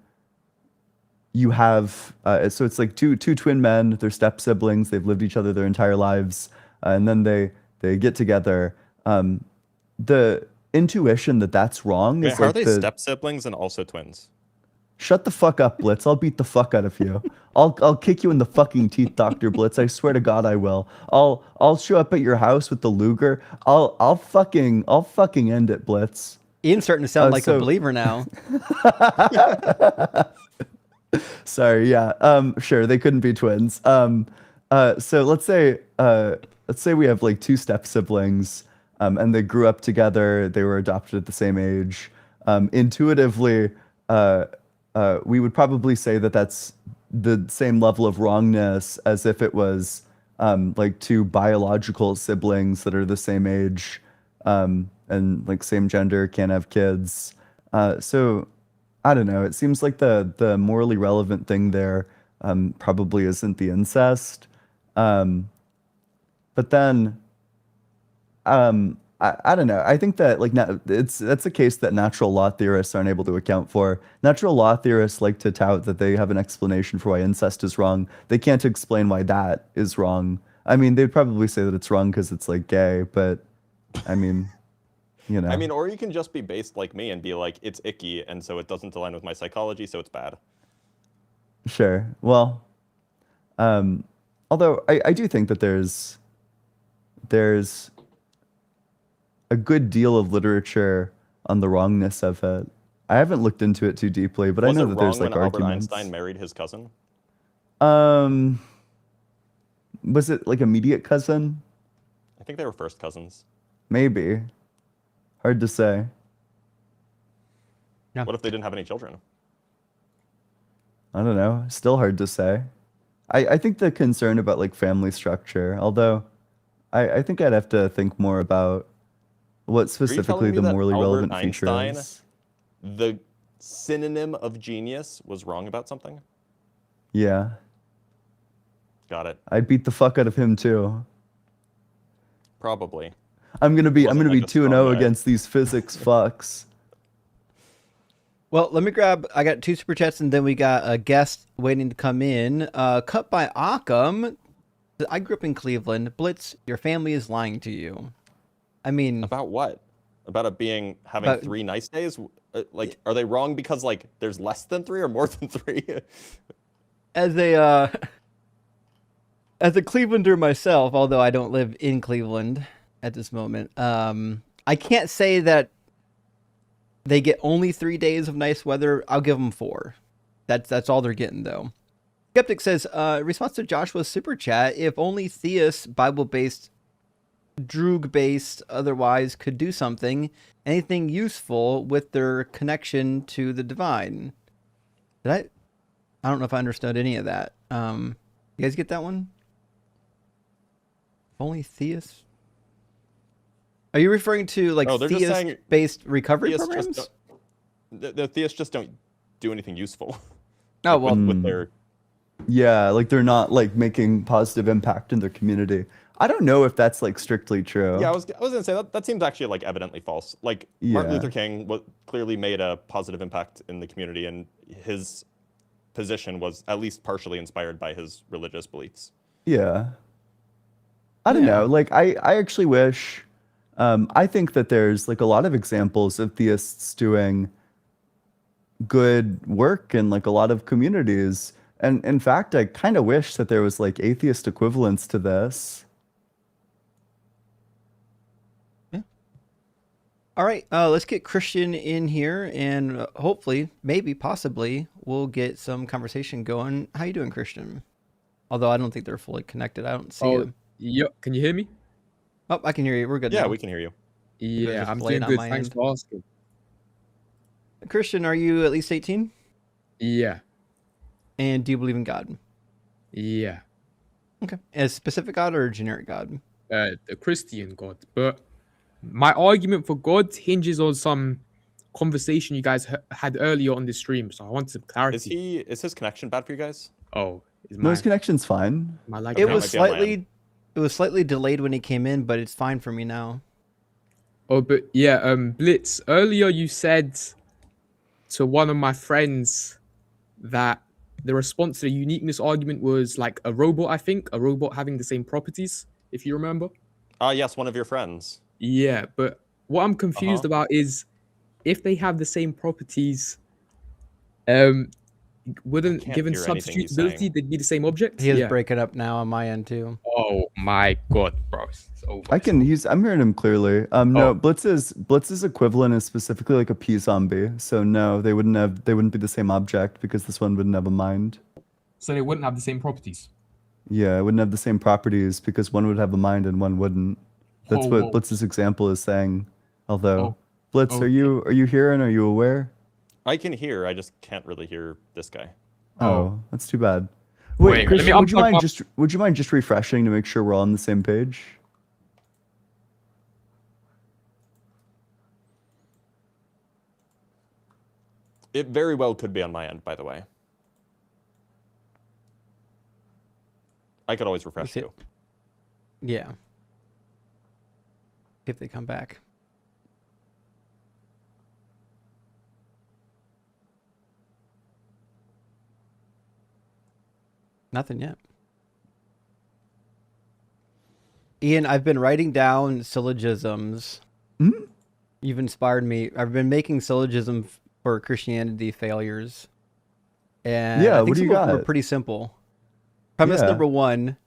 you have so it's like two twin men, they're step siblings, they've lived each other their entire lives, and then they get together. The intuition that that's wrong Wait, is how like are they step siblings and also twins? Shut the fuck up, Blitz. I'll beat the fuck out of you. I'll kick you in the fucking teeth, Dr. Blitz. I swear to God I will. I'll show up at your house with the Luger. I'll fucking end it, Blitz. Ian's starting to sound like a believer now. Sorry, yeah. Sure, they couldn't be twins. So let's say we have like two step siblings, and they grew up together, they were adopted at the same age. Intuitively, we would probably say that that's the same level of wrongness as if it was like two biological siblings that are the same age, and like same gender, can't have kids. So I don't know. It seems like the morally relevant thing there probably isn't the incest. But then I don't know. I think that like that's a case that natural law theorists aren't able to account for. Natural law theorists like to tout that they have an explanation for why incest is wrong. They can't explain why that is wrong. I mean, they'd probably say that it's wrong because it's like gay, but I mean, you know. I mean, or you can just be based like me and be like, it's icky, and so it doesn't align with my psychology, so it's bad. Sure. Well, although I do think that there's a good deal of literature on the wrongness of it. I haven't looked into it too deeply, but I know that there's like when Albert arguments. Einstein married his cousin? Um, was it like immediate cousin? I think they were first cousins. Maybe. Hard to say. Yeah. What if they didn't have any children? I don't know. Still hard to say. I think the concern about like family structure, although I think I'd have to think more about what specifically me the that morally Albert relevant feature Einstein- is. The synonym of genius was wrong about something? Yeah. Got it. I'd beat the fuck out of him too. Probably. I'm gonna be Wasn't like a 2-0 strong guy. against these physics fucks. Well, let me grab. I got 2 super chats, and then we got a guest waiting to come in. Cut by Occam. I grew up in Cleveland. Blitz, your family is lying to you. I mean, About what? About it being having About- 3 nice days? Like, are they wrong because like there's less than 3 or more than 3? as a Clevelander myself, although I don't live in Cleveland at this moment, I can't say that they get only 3 days of nice weather. I'll give them 4. That's all they're getting though. Skeptic says, response to Joshua's super chat, if only theists, Bible-based, Droog-based, otherwise could do anything useful with their connection to the divine. I don't know if I understood any of that. You guys get that one? Only theists? Are you referring to like they're just saying theist-based recovery theists programs? just the theists just don't do anything useful. Oh, well, with their Yeah, like they're not like making positive impact in their community. I don't know if that's like strictly true. Yeah, I was gonna say that seems actually like evidently false. Like Martin Yeah. Luther King clearly made a positive impact in the community, and his position was at least partially inspired by his religious beliefs. Yeah. I don't know. Like I actually wish I think that there's like a lot of examples of theists doing good work in like a lot of communities. And in fact, I kind of wish that there was like atheist equivalents to this. All right, let's get Christian in here, and hopefully, maybe, possibly, we'll get some conversation going. How you doing, Christian? Although I don't think they're fully connected. I don't see them. Yeah. Can you hear me? Oh, I can hear you. We're good Yeah, now. we can hear you. Yeah, just I'm delayed doing on good. my Thanks end. for asking. Christian, are you at least 18? Yeah. And do you believe in God? Yeah. Okay. A specific God or a generic God? The Christian God. But my argument for God hinges on some conversation you guys had earlier on the stream. So I want some clarity. Is his connection bad for you guys? Oh, is No, his connection's fine. my lag It down? was slightly delayed when he came in, but it's fine for me now. Oh, but yeah, Blitz, earlier you said to one of my friends that the response to the uniqueness argument was like a robot, I think, a robot having the same properties, if you remember. Yes, one of your friends. Yeah, but what I'm confused about is if they have the same properties, wouldn't can't given hear anything he's substitutability saying. they'd be the same object? He is Yeah. breaking up now on my end too. Oh my god, bro. It's over. I'm hearing him clearly. No, Blitz's equivalent is specifically like a P zombie. So no, they wouldn't be the same object because this one wouldn't have a mind. So they wouldn't have the same properties. Yeah, it wouldn't have the same properties because one would have a mind and one wouldn't. That's what whoa. Blitz's example is saying. Although, Oh, Blitz, okay. are you here and are you aware? I can hear. I just can't really hear this guy. Oh, that's too bad. Wait, Wait, let me Christian, unplug would you mind just refreshing to make sure we're all on the same page? It very well could be on my end, by the way. I could always refresh too. Yeah. If they come back. Nothing yet. Ian, I've been writing down syllogisms. Mhm. You've inspired me. I've been making syllogism for Christianity failures. And Yeah, I think what do you some of them are got? pretty simple. Premise Yeah. number 1,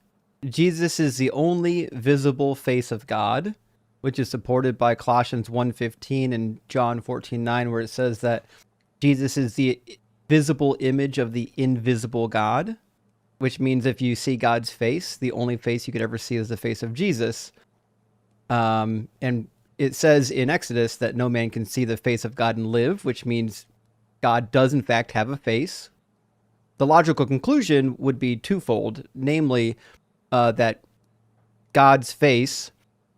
Jesus is the only visible face of God, which is supported by Colossians 1:15 and John 14:9, where it says that Jesus is the visible image of the invisible God. which means if you see God's face, the only face you could ever see is the face of Jesus. And it says in Exodus that no man can see the face of God and live, which means God does in fact have a face. The logical conclusion would be twofold, namely that God's face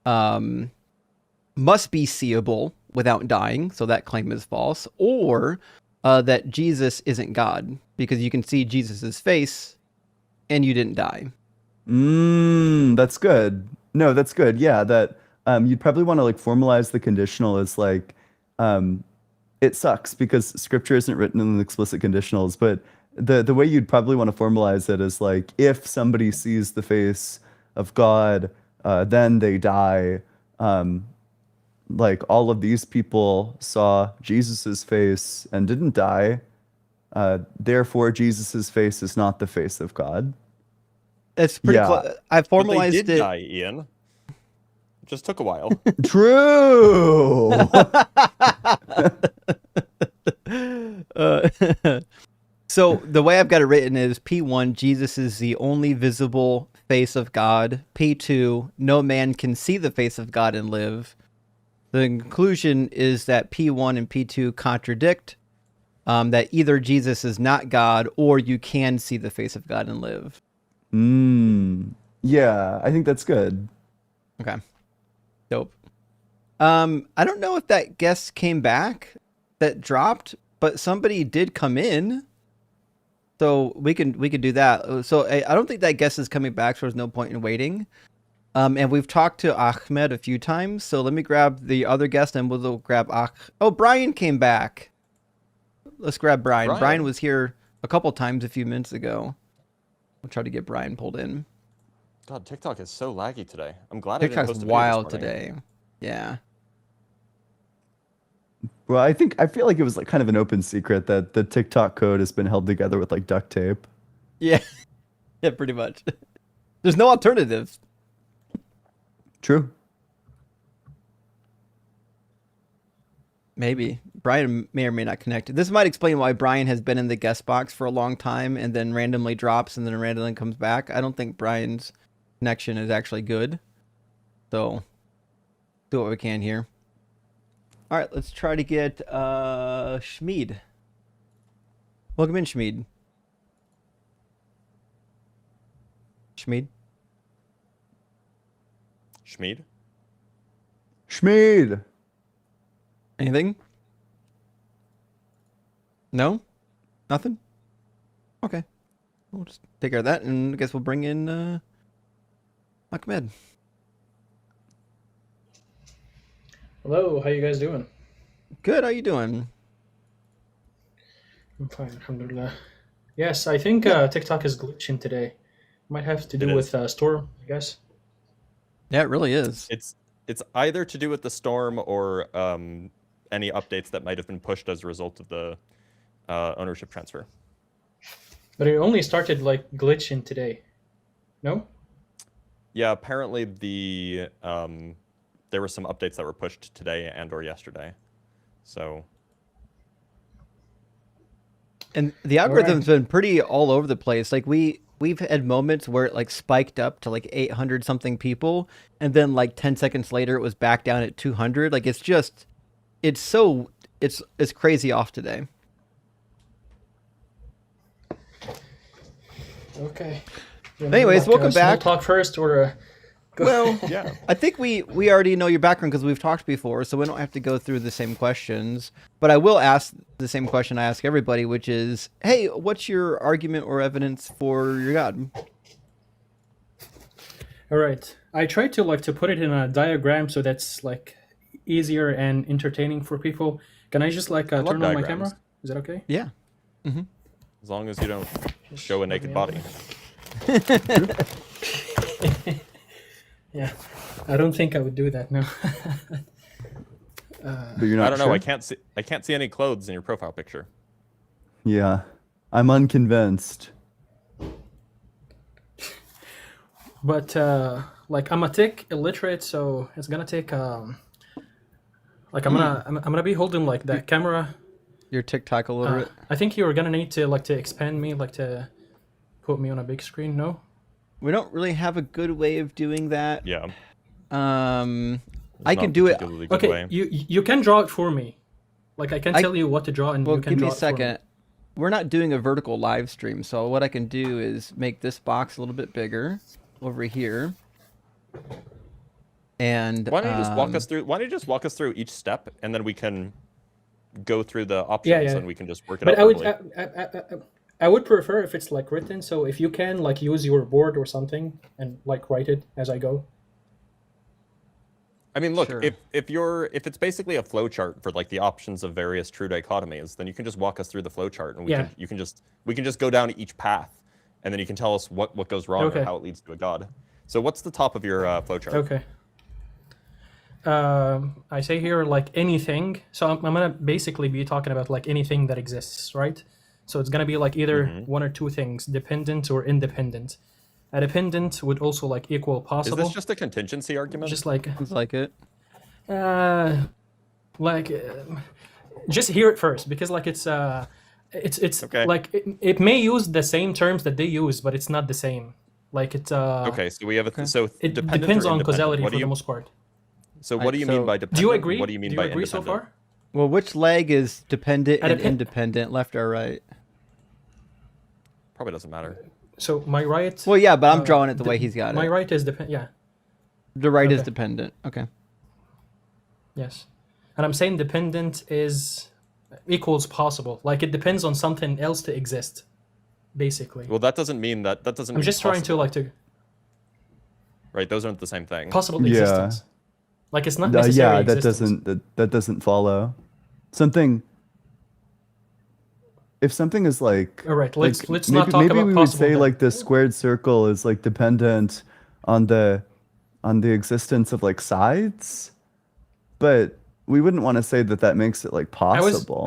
must be seeable without dying, so that claim is false, or that Jesus isn't God, because you can see Jesus's face and you didn't die. That's good. No, that's good. Yeah, that you'd probably want to like formalize the conditional as like it sucks because scripture isn't written in the explicit conditionals, but the way you'd probably want to formalize it is like if somebody sees the face of God, then they die. Like all of these people saw Jesus's face and didn't die. Therefore, Jesus's face is not the face of God. It's pretty close. I formalized but they did it. Die, Ian. It just took a while. True. So the way I've got it written is P1, Jesus is the only visible face of God. P2, no man can see the face of God and live. The conclusion is that P1 and P2 contradict, that either Jesus is not God or you can see the face of God and live. Yeah, I think that's good. Okay. Dope. I don't know if that guest came back that dropped, but somebody did come in. So we could do that. So I don't think that guest is coming back, so there's no point in waiting. And we've talked to Ahmed a few times, so let me grab the other guest and we'll grab Oh, Brian came back. Let's grab Brian. Brian was here a couple times a few minutes ago. We'll try to get Brian pulled in. God, TikTok is so laggy today. I'm glad TikTok's I didn't post a wild video this today. Yeah. Well, I feel like it was like kind of an open secret that the TikTok code has been held together with like duct tape. Yeah. Yeah, pretty much. There's no alternatives. True. Maybe. Brian may or may not connect. This might explain why Brian has been in the guest box for a long time and then randomly drops and then randomly comes back. I don't think Brian's connection is actually good. So, do what we can here. All right, let's try to get Schmid. Welcome in, Schmid. Schmid? Schmid? Schmid. Anything? No? Nothing? Okay. We'll just take care of that, and I guess we'll bring in Ahmed. Hello, how you guys doing? Good, how you doing? I'm fine, alhamdulillah. Yes, I think TikTok is glitching today. Might have to do with Storm, I guess. Yeah, it really is. It's either to do with the storm or any updates that might have been pushed as a result of the ownership transfer. But it only started like glitching today. No? Yeah, apparently there were some updates that were pushed today and or yesterday. So. And the algorithm's been pretty all over the place. Like we've had moments where it like spiked up to like 800 something people, and then like 10 seconds later it was back down at 200. Like it's crazy off today. Okay. Anyways, welcome back. Small talk first, or well, yeah. I think we already know your background because we've talked before, so we don't have to go through the same questions. But I will ask the same question I ask everybody, which is, hey, what's your argument or evidence for your God? All right. I tried to put it in a diagram so that's like easier and entertaining for people. Can I just turn on my camera? Is that okay? Yeah. Mm-hmm. As long as you don't show a naked body. Yeah, I don't think I would do that. No. But you're not I don't know. sure? I can't see any clothes in your profile picture. Yeah, I'm unconvinced. But I'm a tech illiterate, so it's gonna take I'm gonna be holding like that camera. You're TikTok illiterate. I think you're gonna need to expand me put me on a big screen? No. We don't really have a good way of doing that. Yeah. I can do it. Okay, you can draw it for me. Like I can tell you what to draw, and well, you can give me draw a second. We're not doing a vertical live stream, so what I can do is make this box a little bit bigger over here. And why don't you just walk us through? Why don't you just walk us through each step, and then we can go through the options, and we can just work it out. But I would prefer if it's like written. So if you can like use your board or something and like write it as I go. I mean, look, if it's basically a flow chart for like the options of various true dichotomies, then you can just walk us through the flow chart, and we can just go down each path, and then you can tell us what goes wrong and how it leads to a god. So what's the top of your flow chart? Okay. I say here like anything. So I'm gonna basically be talking about like anything that exists, right? So it's gonna be like either one or two things, dependent or independent. A dependent would also like equal possible. Is this just a contingency argument? Just like sounds like it. Just hear it first, because like it's okay. Like it may use the same terms that they use, but it's not the same. Like it's okay. So we have it depends on causality for the most part. So what do you mean by dependent? Do you agree? What do you mean by independent? So far? Well, which leg is dependent and independent, left or right? Probably doesn't matter. So my right. Well, yeah, but I'm drawing it the way he's got it. My right is dependent. Yeah. The right is dependent. Okay. Yes, and I'm saying dependent is equals possible. Like it depends on something else to exist, basically. Well, that doesn't mean that. That doesn't. I'm just trying to like to. Right, those aren't the same thing. Possible existence. Like it's not necessarily yeah, that existence. doesn't follow. Something. If something is like, all right, let's maybe, not talk about maybe we would say then. like the squared circle is like dependent on the existence of like sides, but we wouldn't want to say that makes it like possible.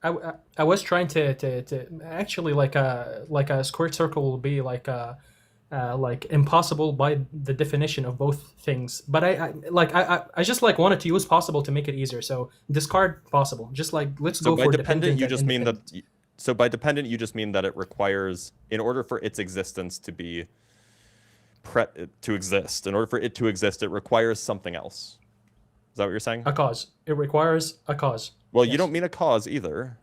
I was trying to actually like a squared circle will be like impossible by the definition of both things, but I just like wanted to use possible to make it easier, so discard possible. Just like let's go for dependent. You just mean that. So by dependent, you just mean that it requires, in order for its existence to be to exist, in order for it to exist, it requires something else. Is that what you're saying? A cause. It requires a cause. Well, you don't mean a cause either,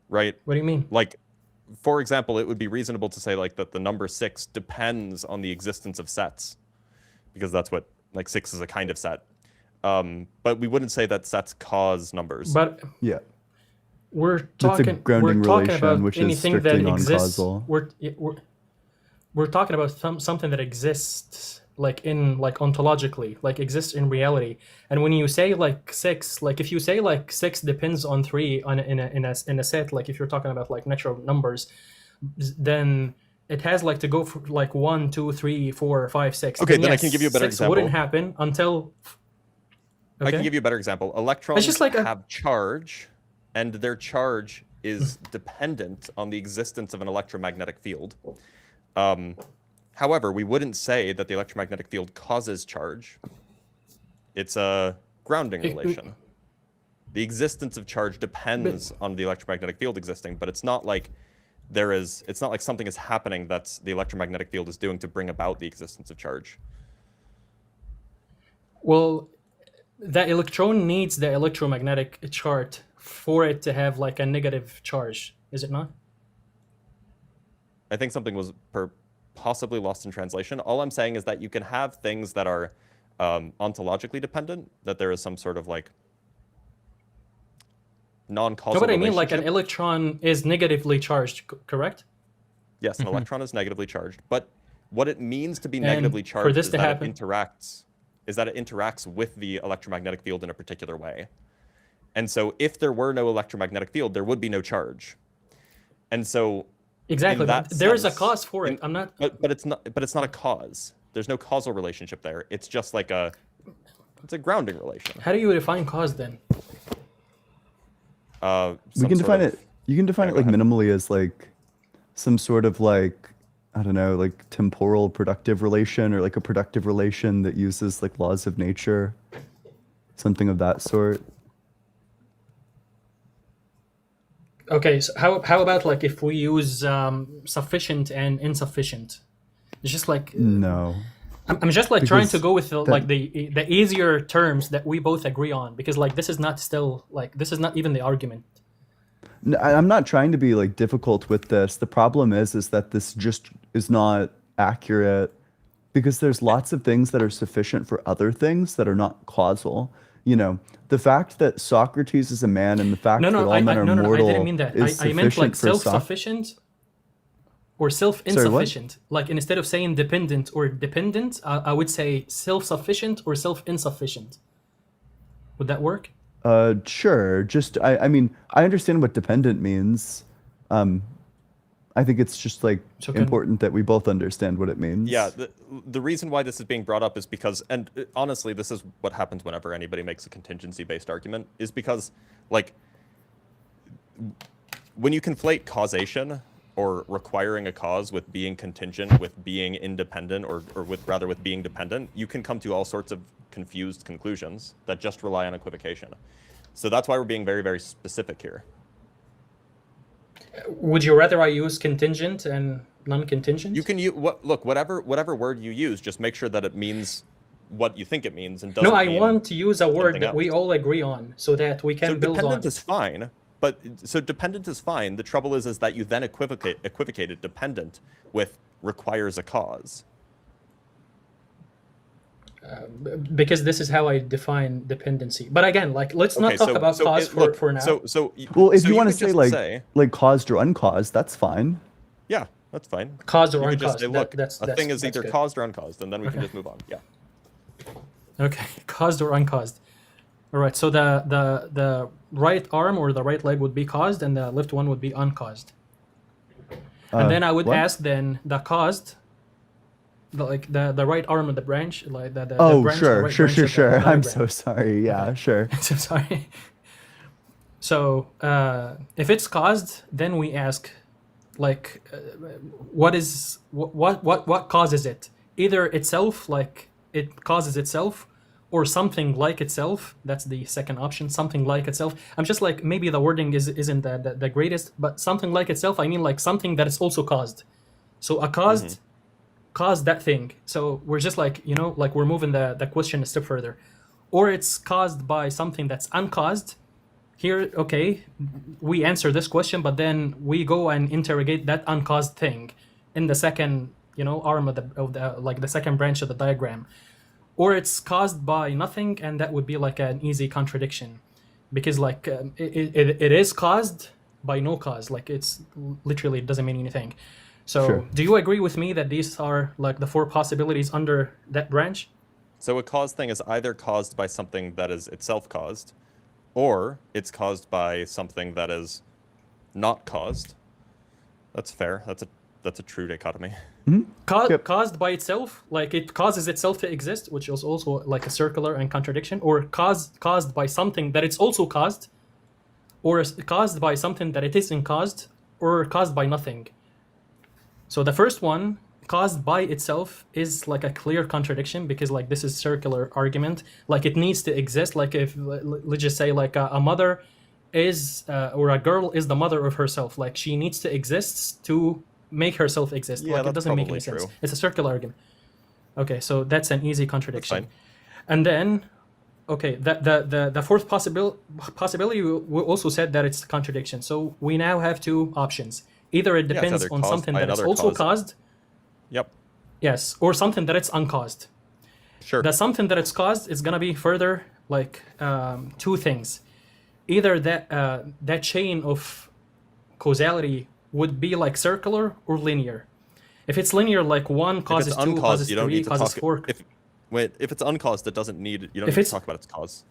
right? What do you mean? Like, for example, it would be reasonable to say like that the number 6 depends on the existence of sets, because that's what, like, 6 is a kind of set. But we wouldn't say that sets cause numbers. But yeah, we're talking. It's a grounding relation, about which anything is strictly that exists. non-causal. We're talking about something that exists like ontologically, like exists in reality. And when you say like 6, like if you say like 6 depends on 3 in a set, like if you're talking about like natural numbers, then it has like to go for like 1, 2, 3, 4, 5, 6. Okay, then I can give you a better 6 example. wouldn't happen until. Okay. I can give you a better example. Electrons just like have charge, and their charge is dependent on the existence of an electromagnetic field. However, we wouldn't say that the electromagnetic field causes charge. It's a grounding relation. The existence of charge depends on the electromagnetic field existing, but it's not like it's not like something is happening that's the electromagnetic field is doing to bring about the existence of charge. Well, that electron needs the electromagnetic charge for it to have like a negative charge, is it not? I think something was possibly lost in translation. All I'm saying is that you can have things that are ontologically dependent, that there is some sort of like non-causal relationship. I mean, like an relationship. electron is negatively charged, correct? Yes, an electron is negatively charged, but what it means to be And negatively for charged this is to that happen- it interacts with the electromagnetic field in a particular way. And so if there were no electromagnetic field, there would be no charge. And so Exactly. in that There is a sense, cause for it. I'm not. But it's not a cause. There's no causal relationship there. It's just like it's a grounding relation. How do you define cause then? We can define it. You can define it like minimally as like some sort of like, I don't know, like temporal productive relation, or like a productive relation that uses like laws of nature, something of that sort. Okay, so how about like if we use sufficient and insufficient? It's just like No. I'm just like trying to Because go with the, that- like the easier terms that we both agree on, because like this is not still like this is not even the argument. I'm not trying to be like difficult with this. The problem is that this just is not accurate because there's lots of things that are sufficient for other things that are not causal. You know, the fact that Socrates is a man and the fact No, that no, all men are no, I didn't mortal mean that. is I meant like sufficient for self-sufficient or self-insufficient. Like instead of saying dependent or dependent, I would say self-sufficient or self-insufficient. Would that work? Sure. Just I mean, I understand what dependent means. I think it's just like So important that we both understand what it means. Yeah, the reason why this is being brought up is because, and honestly, this is what happens whenever anybody makes a contingency-based argument, is because, like, when you conflate causation or requiring a cause with being contingent, with being independent, or with being dependent, you can come to all sorts of confused conclusions that just rely on equivocation. So that's why we're being very, very specific here. Would you rather I use contingent and non-contingent? You can use whatever word you use, just make sure that it means what you think it means and doesn't. No, I mean want to use a word something that we else. all agree on, so that we can So build dependent on. is fine, but so dependent is fine. The trouble is that you then equivocated dependent with requires a cause. Because this is how I define dependency. But again, like let's not talk about cause for now. Well, if so you want to could say just like caused or uncaused, that's fine. Yeah, that's fine. Caused or You could just uncaused. say, look, That's a thing is either good. caused or uncaused, and then we can Okay. just move on. Yeah. Okay, caused or uncaused. All right. So the right arm or the right leg would be caused, and the left one would be uncaused. And then I would what? ask then the caused, the right arm of the branch, like the Oh, branch, the sure, right sure, branch sure, of the sure. I'm diagram. so sorry. Yeah, sure. So sorry. So if it's caused, then we ask, like, what causes it? Either itself, like it causes itself, or something like itself. That's the second option. Something like itself. I'm just like, maybe the wording isn't the greatest, but something like itself. I mean like something that is also caused. So a caused caused that thing. So we're just like, like we're moving the question a step further. Or it's caused by something that's uncaused. Here, okay, we answer this question, but then we go and interrogate that uncaused thing in the second, arm of the like the second branch of the diagram. Or it's caused by nothing, and that would be like an easy contradiction, because like it is caused by no cause. Like it's literally, it doesn't mean anything. So Sure. do you agree with me that these are like the four possibilities under that branch? So a cause thing is either caused by something that is itself caused, or it's caused by something that is not caused. That's fair. That's a true dichotomy. Caused by itself, like it causes itself to exist, which is also like a circular and contradiction, or caused by something that it's also caused, or caused by something that it isn't caused, or caused by nothing. So the first one, caused by itself, is like a clear contradiction, because like this is circular argument. Like it needs to exist. Like if let's just say like a mother is or a girl is the mother of herself. Like she needs to exist to make herself exist. Yeah, Like it that's doesn't make probably any sense. true. It's a circular argument. Okay, so that's an easy contradiction. fine. And then, okay, the fourth possibility, we also said that it's a contradiction. So we now have two options. Either it Yeah, it's depends either on caused something by that is another also cause. caused. Yep. Yes, or something that it's uncaused. Sure. The something that it's caused is gonna be further like two things. Either that chain of causality would be like circular or linear. If it's linear, like one causes if it's two, uncaused, causes you don't three, need to causes talk. four. If it's uncaused, it doesn't need. You don't If need to it's- talk about its cause.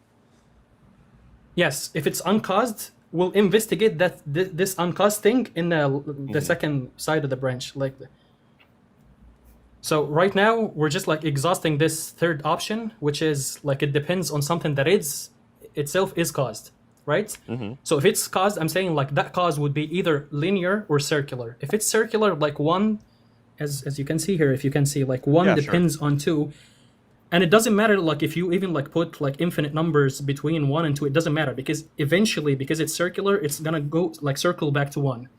Yes, if it's uncaused, we'll investigate that this uncaused thing in the second side of the branch, like. So right now we're just like exhausting this third option, which is like it depends on something that itself is caused, right? So if it's caused, I'm saying like that cause would be either linear or circular. If it's circular, like one, as you can see here, if you can see, like one Yeah, sure. depends on two. And it doesn't matter like if you even like put like infinite numbers between 1 and 2, it doesn't matter, because eventually, because it's circular, it's gonna go like circle back to 1.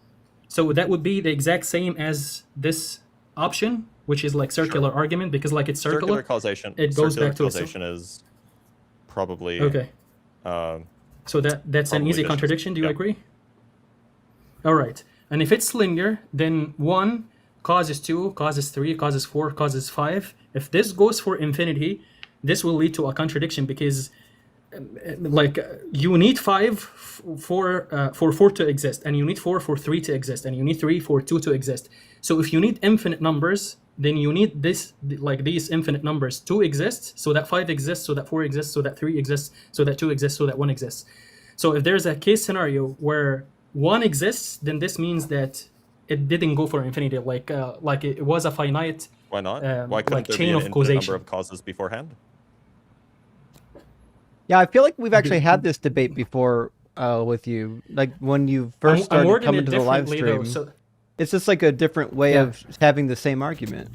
So that would be the exact same as this option, which is like circular argument, because like it's circular causation. it goes Circular back to causation is probably okay. So that's an easy contradiction. Do you agree? All right. And if it's linear, then 1 causes 2, causes 3, causes 4, causes 5. If this goes for infinity, this will lead to a contradiction, because like you need 5 for 4 to exist, and you need 4 for 3 to exist, and you need 3 for 2 to exist. So if you need infinite numbers, then you need this, like these infinite numbers to exist, so that 5 exists, so that 4 exists, so that 3 exists, so that 2 exists, so that 1 exists. So if there's a case scenario where 1 exists, then this means that it didn't go for infinity, like it was a finite. Why not? Why couldn't like there chain be an of infinite causation number of causes beforehand? Yeah, I feel like we've actually had this debate before with you. Like when you first started coming to the live stream. Though, so... It's just like a different way of having the same argument.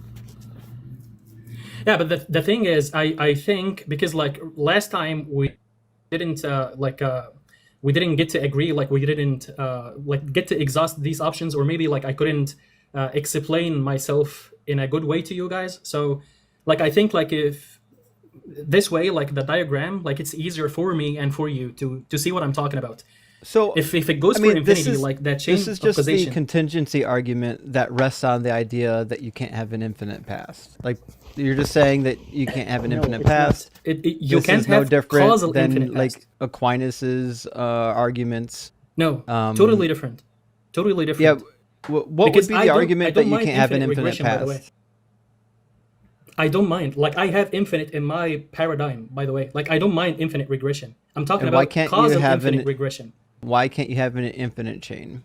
Yeah, but the thing is, I think, because like last time we didn't we didn't get to agree, like we didn't like get to exhaust these options, or maybe like I couldn't explain myself in a good way to you guys. So like I think like if this way, like the diagram, like it's easier for me and for you to see what I'm talking about. So if it goes for infinity, like that chain this is of just causation. the contingency argument that rests on the idea that you can't have an infinite past. Like you're just saying that you can't have an infinite past. You this can't is no have different causal than infinite like past. Aquinas's arguments. No, totally different. Totally different. Yeah. What would be the argument that you can't have an infinite regression, by the way. past? I don't mind. Like I have infinite in my paradigm, by the way. Like I don't mind infinite regression. I'm talking And why about can't you causal have infinite regression. Why can't you have an infinite chain?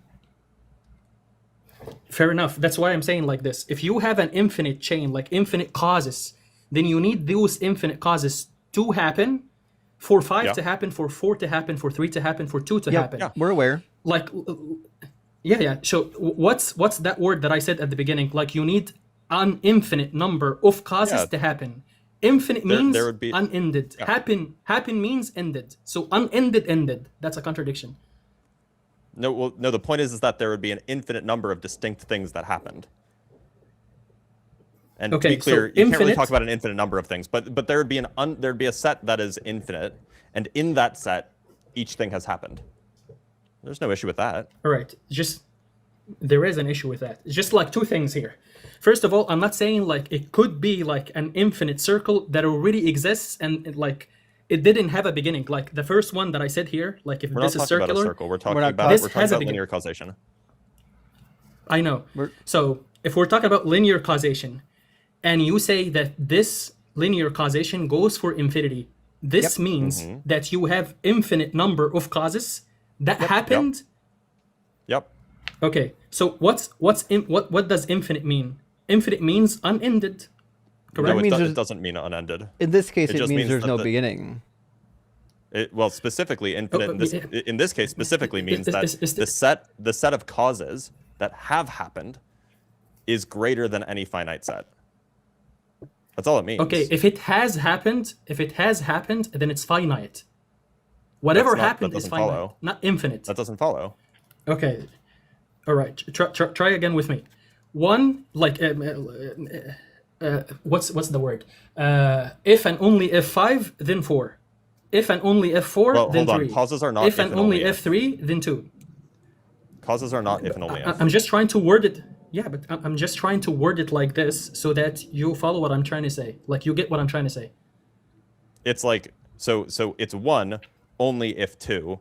Fair enough. That's why I'm saying like this. If you have an infinite chain, like infinite causes, then you need those infinite causes to happen, for 5 to happen, for 4 to happen, for 3 to happen, for 2 to happen. Yeah, we're aware. Like, yeah. So what's that word that I said at the beginning? Like you need an infinite number of causes to happen. Infinite means there would be, unended. Happen means ended. So unended ended. That's a contradiction. No, the point is that there would be an infinite number of distinct things that happened. And to be clear, so you can't really talk about an infinite number of things, but there would be there'd be a set that is infinite, and in that set, each thing has happened. There's no issue with that. All right, there is an issue with that. It's just like two things here. First of all, I'm not saying like it could be like an infinite circle that already exists and like it didn't have a beginning. Like the first one that I said here, like if this is circular, about a circle. We're talking about linear causation. I know. So if we're talking about linear causation, and you say that this linear causation goes for infinity, this means that you have infinite number of causes that happened. Yep. Okay. So what does infinite mean? Infinite means unended. Correct? No, it doesn't mean unended. In this case, it just means there's no the beginning. Well, specifically, infinite in this case specifically means that the set of causes that have happened is greater than any finite set. That's all it means. Okay, if it has happened, then it's finite. Whatever happened is finite, not infinite. That doesn't follow. Okay. All right. Try again with me. One, like, what's the word? If and only if 5, then 4. If and only if 4, then 3. Causes are not if and only if 3, then 2. Causes are not if and only if. I'm just trying to word it. Yeah, but I'm just trying to word it like this so that you follow what I'm trying to say. Like you get what I'm trying to say. It's like so it's 1 only if 2,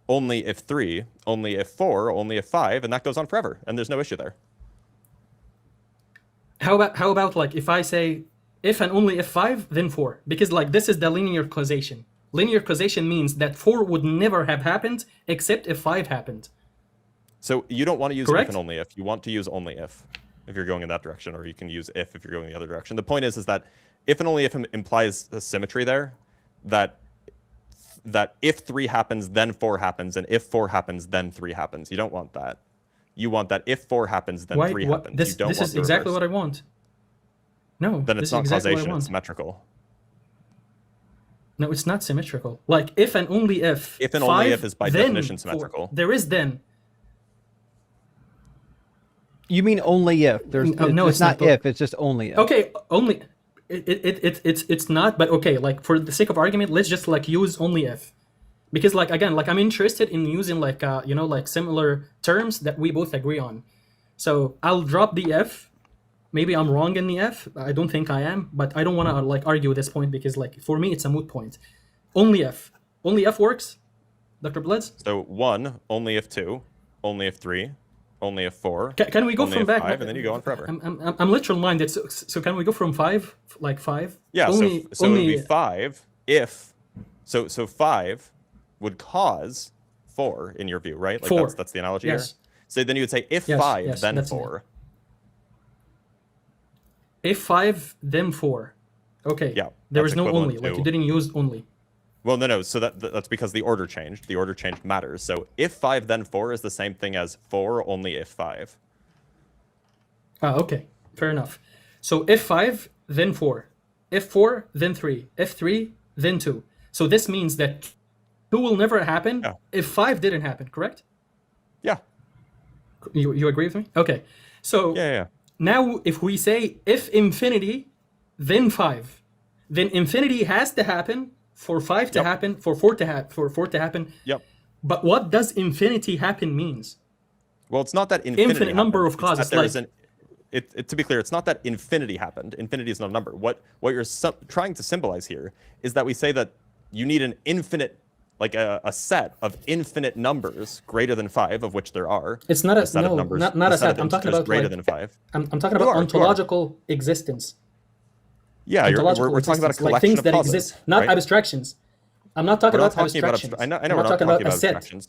only if 3, only if 4, only if 5, and that goes on forever, and there's no issue there. How about like if I say if and only if 5, then 4? Because like this is the linear causation. Linear causation means that 4 would never have happened except if 5 happened. So you don't want to use Correct? if and only if. You want to use only if you're going in that direction, or you can use if you're going the other direction. The point is that if and only if implies a symmetry there, that if 3 happens, then 4 happens, and if 4 happens, then 3 happens. You don't want that. You want that if 4 happens, then 3 happens. This is exactly what I want. No, then it's not causation, it's symmetrical. No, it's not symmetrical. Like if and only if. If and only 5, if is by then definition 4. symmetrical. There is then. You mean only if? No, it's not if. It's just only if. Okay, only. It's not. But okay, like for the sake of argument, let's just like use only if, because like again, like I'm interested in using like like similar terms that we both agree on. So I'll drop the if. Maybe I'm wrong in the F. I don't think I am, but I don't want to like argue this point because like for me it's a moot point. Only if works, Dr. Blitz. So 1, only if 2, only if 3, only if 4. Can we go only from if back? 5, and then you go on forever. I'm literal minded. So can we go from 5, like 5? Yeah. Only, so it would be 5 if. So 5 would cause 4 in your view, right? Like 4. That's the analogy Yes. here. So then you would say if Yes, 5, yes, then that's it. 4. If 5, then 4. Okay. Yeah. There that's is no equivalent only. Like to- you didn't use only. Well, no. So that's because the order changed. The order change matters. So if 5, then 4 is the same thing as 4 only if 5. Okay. Fair enough. So if 5, then 4. If 4, then 3. If 3, then 2. So this means that 2 will never happen if 5 didn't happen, correct? Yeah. You agree with me? Okay. So Yeah. now if we say if infinity, then 5, then infinity has to happen for 5 to happen, for 4 to happen. Yep. But what does infinity happen means? Well, it's not that infinity Infinite number happened. of causes, It's that there's like- to be clear, it's not that infinity happened. Infinity is not a number. What you're trying to symbolize here is that we say that you need an infinite, like a set of infinite numbers greater than 5, of which there are. It's not a set of no, numbers, not the a set. of I'm talking integers about greater like, than 5. I'm talking You about are. ontological existence. Yeah, Ontological we're talking about a existence, like collection things of that causes, exist, not right? abstractions. I'm not talking We're not about talking about abstractions. I know I'm we're not talking about a set. abstractions.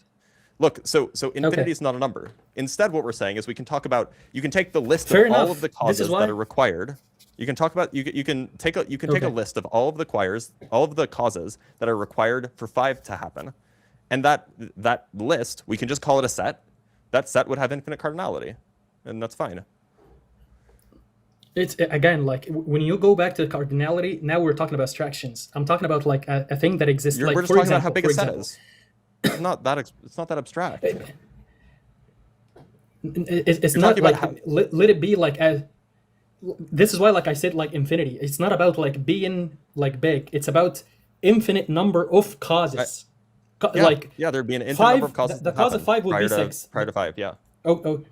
Look, so infinity is not a number. Instead, what we're saying is we can talk about, you can take the list Fair of all enough. of the This is causes why- that are required. You can talk about you can take a list of all of the causes that are required for 5 to happen, and that list, we can just call it a set. That set would have infinite cardinality, and that's fine. It's again like when you go back to cardinality. Now we're talking about abstractions. I'm talking about like a thing that exists. Like We're just for talking example, about how big for a set example, is. It's not that abstract. It's You're not talking like about let it be like a. This is why, like I said, like infinity. It's not about like being like big. It's about infinite number of causes. There'd be an infinite 5, number of causes. The that cause of happen 5 would be prior to- 6. Prior to 5, yeah. Oh.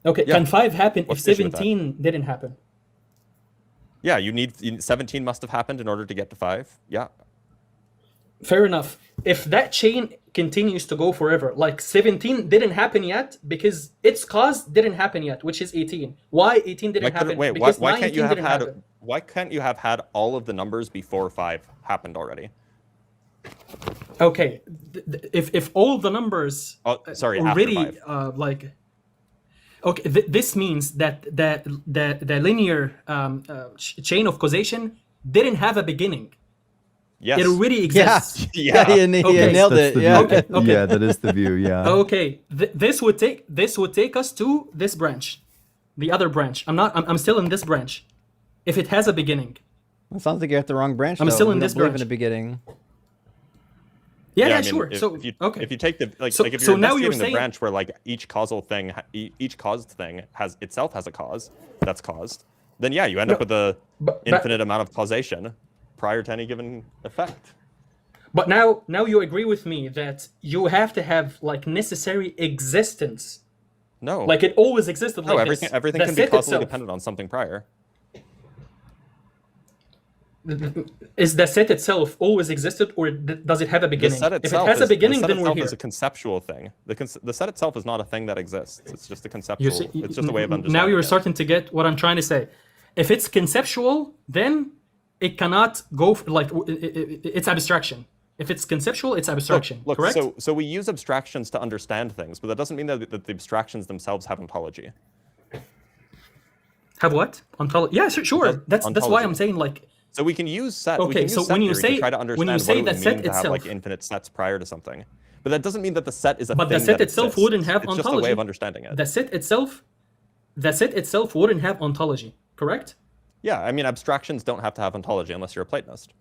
Okay. Yeah. Can 5 happen What's if the issue with that? 17 didn't happen? Yeah, 17 must have happened in order to get to 5. Yeah. Fair enough. If that chain continues to go forever, like 17 didn't happen yet because its cause didn't happen yet, which is 18. Why 18 didn't happen? Because Why can't you 19 have didn't had happen. why can't you have had all of the numbers before 5 happened already? Okay, if all the numbers Sorry, already after 5. like okay, this means that the linear chain of causation didn't have a beginning. Yes. It already exists. Yeah, he nailed That's it. the Yeah. view. Yeah, that is the view. Yeah. Okay, this would take us to this branch, the other branch. I'm still in this branch. If it has a beginning, It sounds like you're at the wrong branch. I'm though. still in We don't this believe branch. in the beginning. Yeah, I mean, sure. If you take the if So you're now you're investigating the saying- branch where like each caused thing has itself has a cause that's caused, then yeah, you end up with a infinite amount of causation prior to any given effect. But now you agree with me that you have to have like necessary existence. No. Like it always existed. No, like everything this. everything The can be set causally itself. dependent on something prior. Is the set itself always existed, or does it have a The beginning? set If it itself has a beginning, the set then we're itself here. is a conceptual thing. The set itself is not a thing that exists. It's just a conceptual. It's just a way of understanding. Now you're it. starting to get what I'm trying to say. If it's conceptual, then it cannot go it's abstraction. If it's conceptual, it's abstraction. Look, correct? so we use abstractions to understand things, but that doesn't mean that the abstractions themselves have ontology. Have what? Ontology? Yeah, sure. That's why Ontology. I'm saying like. So we can use set. Okay, we can use so set when you theory to say- try to when you understand say what it the would set mean to have like itself- infinite sets prior to something, but that doesn't mean that the set is a But thing the set that itself exists. wouldn't have it's ontology. just a way of understanding it. The set itself wouldn't have ontology, correct? Yeah, I mean abstractions don't have to have ontology unless you're a Platonist.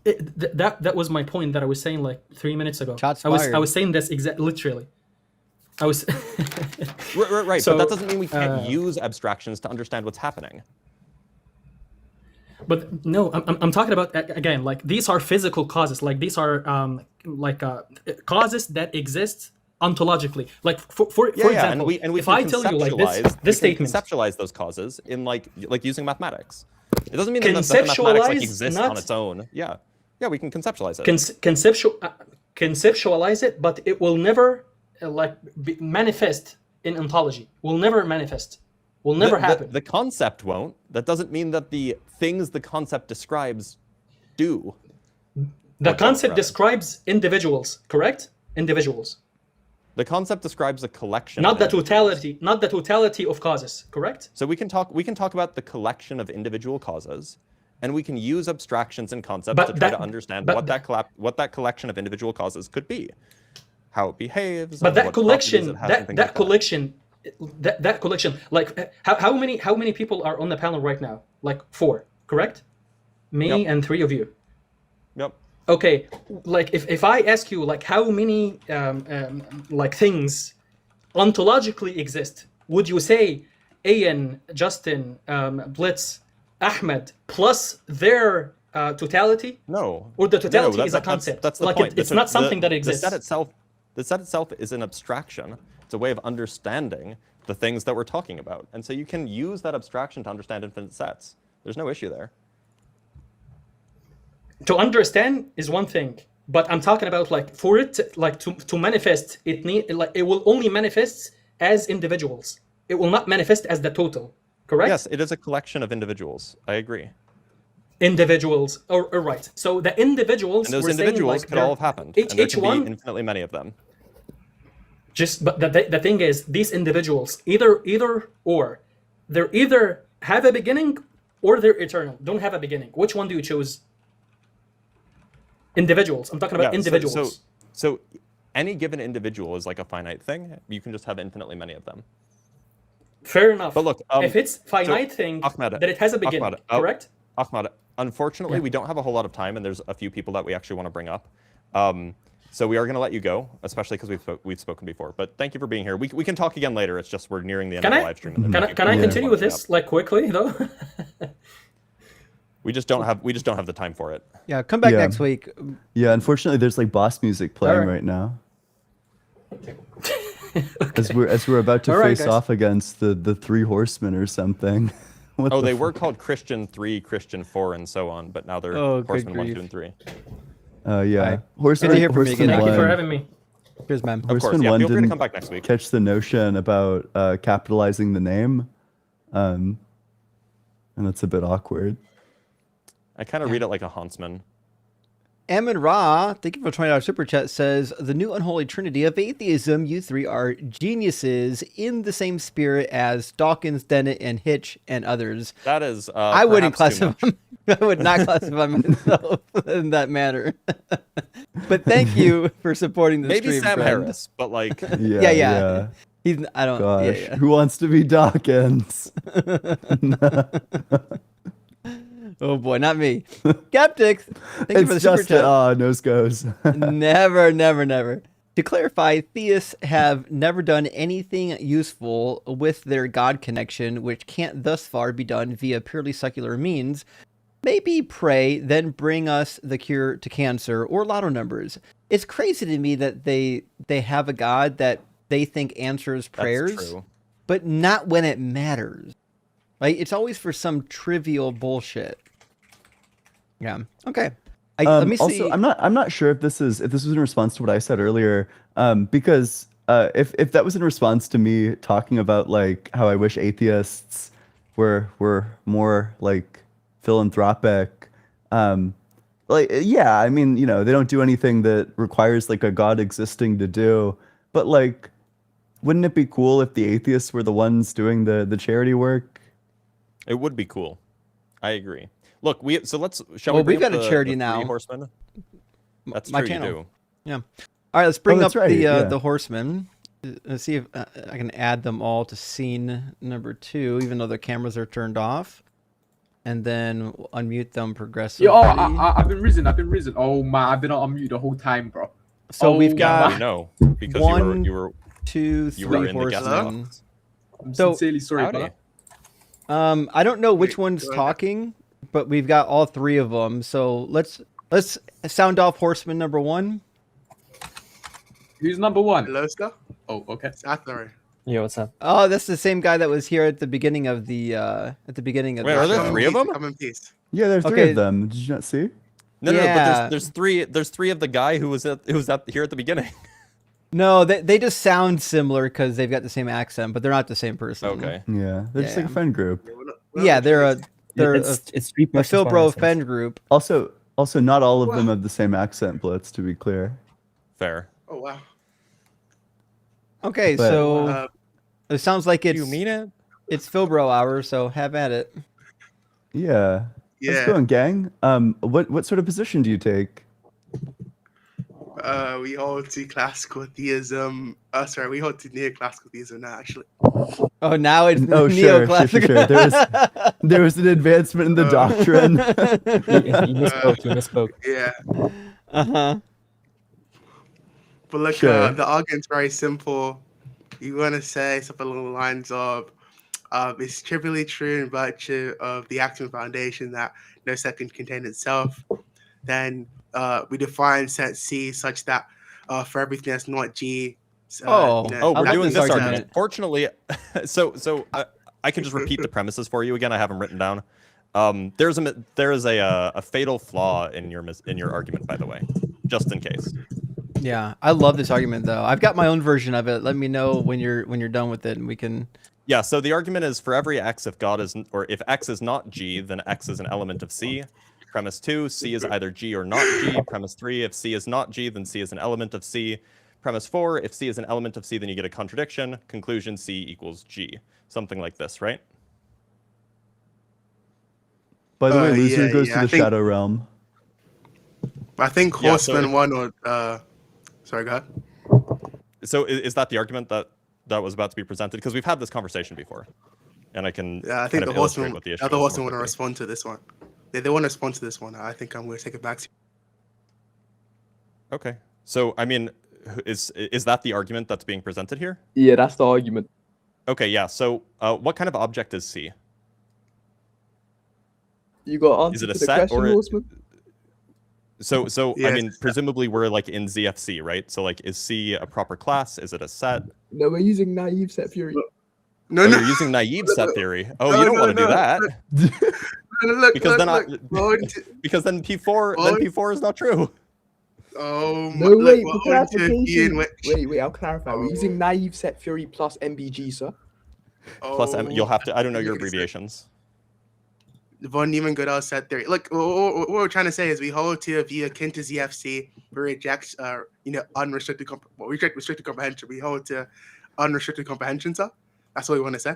That was my point that I was saying like 3 minutes ago. Shots I fired. was saying this literally. I was Right. So, but that doesn't mean we can't use abstractions to understand what's happening. But no, I'm talking about, again, like these are physical causes. Like these are causes that exist ontologically. Like for example, and we if can I tell you like this statement, conceptualize those causes in like using mathematics. It doesn't mean that mathematics like exists on its own. Yeah, we can conceptualize it. Conceptualize it, but it will never manifest in ontology. Will never manifest. Will never happen. The concept won't. That doesn't mean that the things the concept describes do. The concept describes individuals, correct? Individuals. The concept describes a collection. Not the totality. Not the totality of causes, correct? So we can talk about the collection of individual causes, and we can use abstractions and concepts to try to understand what that collection of individual causes could be, how it behaves. But that collection, that collection, like how many people are on the panel right now? Like 4, correct? Me and 3 of you. Yep. Okay, like if I ask you like how many like things ontologically exist, would you say Ian, Justin, Blitz, Ahmed plus their totality? No. Or the totality is a concept. That's the like point. It's not something that exists. The set itself is an abstraction. It's a way of understanding the things that we're talking about. And so you can use that abstraction to understand infinite sets. There's no issue there. To understand is one thing, but I'm talking about like for it to manifest, it will only manifest as individuals. It will not manifest as the total, correct? Yes, it is a collection of individuals. I agree. Individuals, or right. So the individuals, and those we're individuals saying, could all have happened. And there could be infinitely many of them. But the thing is, these individuals either or, they're either have a beginning or they're eternal. Don't have a beginning. Which one do you choose? Individuals. I'm talking about individuals. So any given individual is like a finite thing. You can just have infinitely many of them. Fair enough. But look, if it's finite thing, that it has a beginning, correct? Ahmad, unfortunately, we don't have a whole lot of time, and there's a few people that we actually want to bring up. So we are going to let you go, especially because we've spoken before. But thank you for being here. We can talk again later. It's just we're nearing the end of the live stream. Can I continue with this like quickly though? We just don't have the time for it. Yeah, come back next week. Yeah, unfortunately, there's like boss music playing right now. Okay. As we're about to face off against the 3 horsemen or something. They were called Christian 3, Christian 4, and so on, but now they're Horseman 1, 2, and 3. Yeah, Horseman. Thank you for having me. Cheers, man. Of course, yeah. Feel free to come back next week. Catch the notion about capitalizing the name, and it's a bit awkward. I kind of read it like a huntsman. Ammon Ra, thank you for $20 super chat, says, the new unholy trinity of atheism, you 3 are geniuses in the same spirit as Dawkins, Dennett, and Hitch, and others. That is, I wouldn't classify I would not classify myself in that manner. But thank you for supporting the stream, Maybe Sam friend. Harris, but like... Yeah. He's, I don't... Gosh, yeah. who wants to be Dawkins? Oh boy, not me. Skeptics, thank you for the super chat. Nose goes. Never. To clarify, theists have never done anything useful with their God connection, which can't thus far be done via purely secular means. Maybe pray, then bring us the cure to cancer or lotto numbers. It's crazy to me that they have a God that they think answers prayers, but not when it matters. Like, it's always for some trivial bullshit. Yeah. Okay. Let me see. Also, I'm not sure if this was in response to what I said earlier. Because if that was in response to me talking about like how I wish atheists were more like philanthropic. Like, yeah, I mean, they don't do anything that requires like a God existing to do. But like, wouldn't it be cool if the atheists were the ones doing the charity work? It would be cool. I agree. Look, shall well, we we've got a charity now. Horsemen? That's my true, channel. you do. Yeah. All right, let's bring up the horsemen. Let's see if I can add them all to scene number 2, even though the cameras are turned off. and then unmute them progressively. Yo, I've been risen. Oh man, I've been on mute the whole time, bro. So Oh, we've Yeah, got we know because one, you were 2, you were 3 in the guest horsemen. box. I'm So- sincerely sorry, Howdy. brother. I don't know which Wait, one's go ahead. talking, but we've got all 3 of them. So let's sound off horseman number 1. Who's number 1? Hello, sir. Oh, okay. It's Athari. Yeah, what's up? Oh, that's the same guy that was here at the beginning of the Wait, are there show. 3 of them? Come in peace. Yeah, there's 3 Okay. of them. Did you not see? No, Yeah. but there's 3. There's 3 of the guy who was here at the beginning. No, they just sound similar because they've got the same accent, but they're not the same person. Okay. Yeah, they're just like a Yeah. friend group. Yeah, they're It's 3 a persons. Phil one Bro accent. friend group. Also, not all of them have the same accent, Blitz, to be clear. Fair. Oh wow. Okay, But- so it sounds like Do it's you mean it? it's Phil Bro hour, so have at it. Yeah. Yeah. How's it going, gang? What sort of position do you take? We hold to classical theism. Sorry, we hold to neoclassical theism now. Actually, Oh, now it's Oh, sure. neoclassical. There was an advancement in the doctrine. You misspoke. You misspoke. yeah. Uh-huh. But look, Sure. the argument's very simple. You want to say something along the lines of, it's trivially true in virtue of the axiom foundation that no set can contain itself. Then we define set C such that for everything that's not G. Oh, Oh, I we're like doing this this argument. argument. Fortunately, so I can just repeat the premises for you again. I have them written down. There is a fatal flaw in your argument, by the way, just in case. Yeah, I love this argument though. I've got my own version of it. Let me know when you're done with it, and we can. Yeah. So the argument is for every x, if if x is not G, then x is an element of C. Premise 2, C is either G or not G. Premise 3, if C is not G, then C is an element of C. Premise 4, if C is an element of C, then you get a contradiction. Conclusion, C equals G. Something like this, right? By the way, Yeah, loser goes yeah, to I the think- Shadow Realm. I think Yeah, so Horseman if- 1 or sorry, go ahead. So is that the argument that was about to be presented? Because we've had this conversation before, and I can Yeah, I kind think of the illustrate Horseman, what the issue the other is Horseman more want to quickly. respond to this one. They want to respond to this one. I think I'm going to take it back to Okay. So I mean, is that the argument that's being presented here? Yeah, that's the argument. Okay, yeah. So what kind of object is C? You got Is answer it a to the set question, or Horseman? so Yeah, I it's mean, a set. presumably we're like in ZFC, right? So like, is C a proper class? Is it a set? No, we're using naive set theory. No, Oh, no. you're using naive set theory. Oh, No, you don't no, want to do no. that Look, because look, then look. Well, because then P4 Well, is not true. oh, No, look, wait, we're for on to a view in clarification. which, Wait, I'll clarify. We're using naive set theory plus MBG, sir. Plus M, you'll have to. I don't know your Yes. abbreviations. von Neumann-Gödel set theory. Look, what we're trying to say is we hold to a view akin to ZFC. We reject, unrestricted. We reject restricted comprehension. We hold to unrestricted comprehension, sir. That's what we want to say.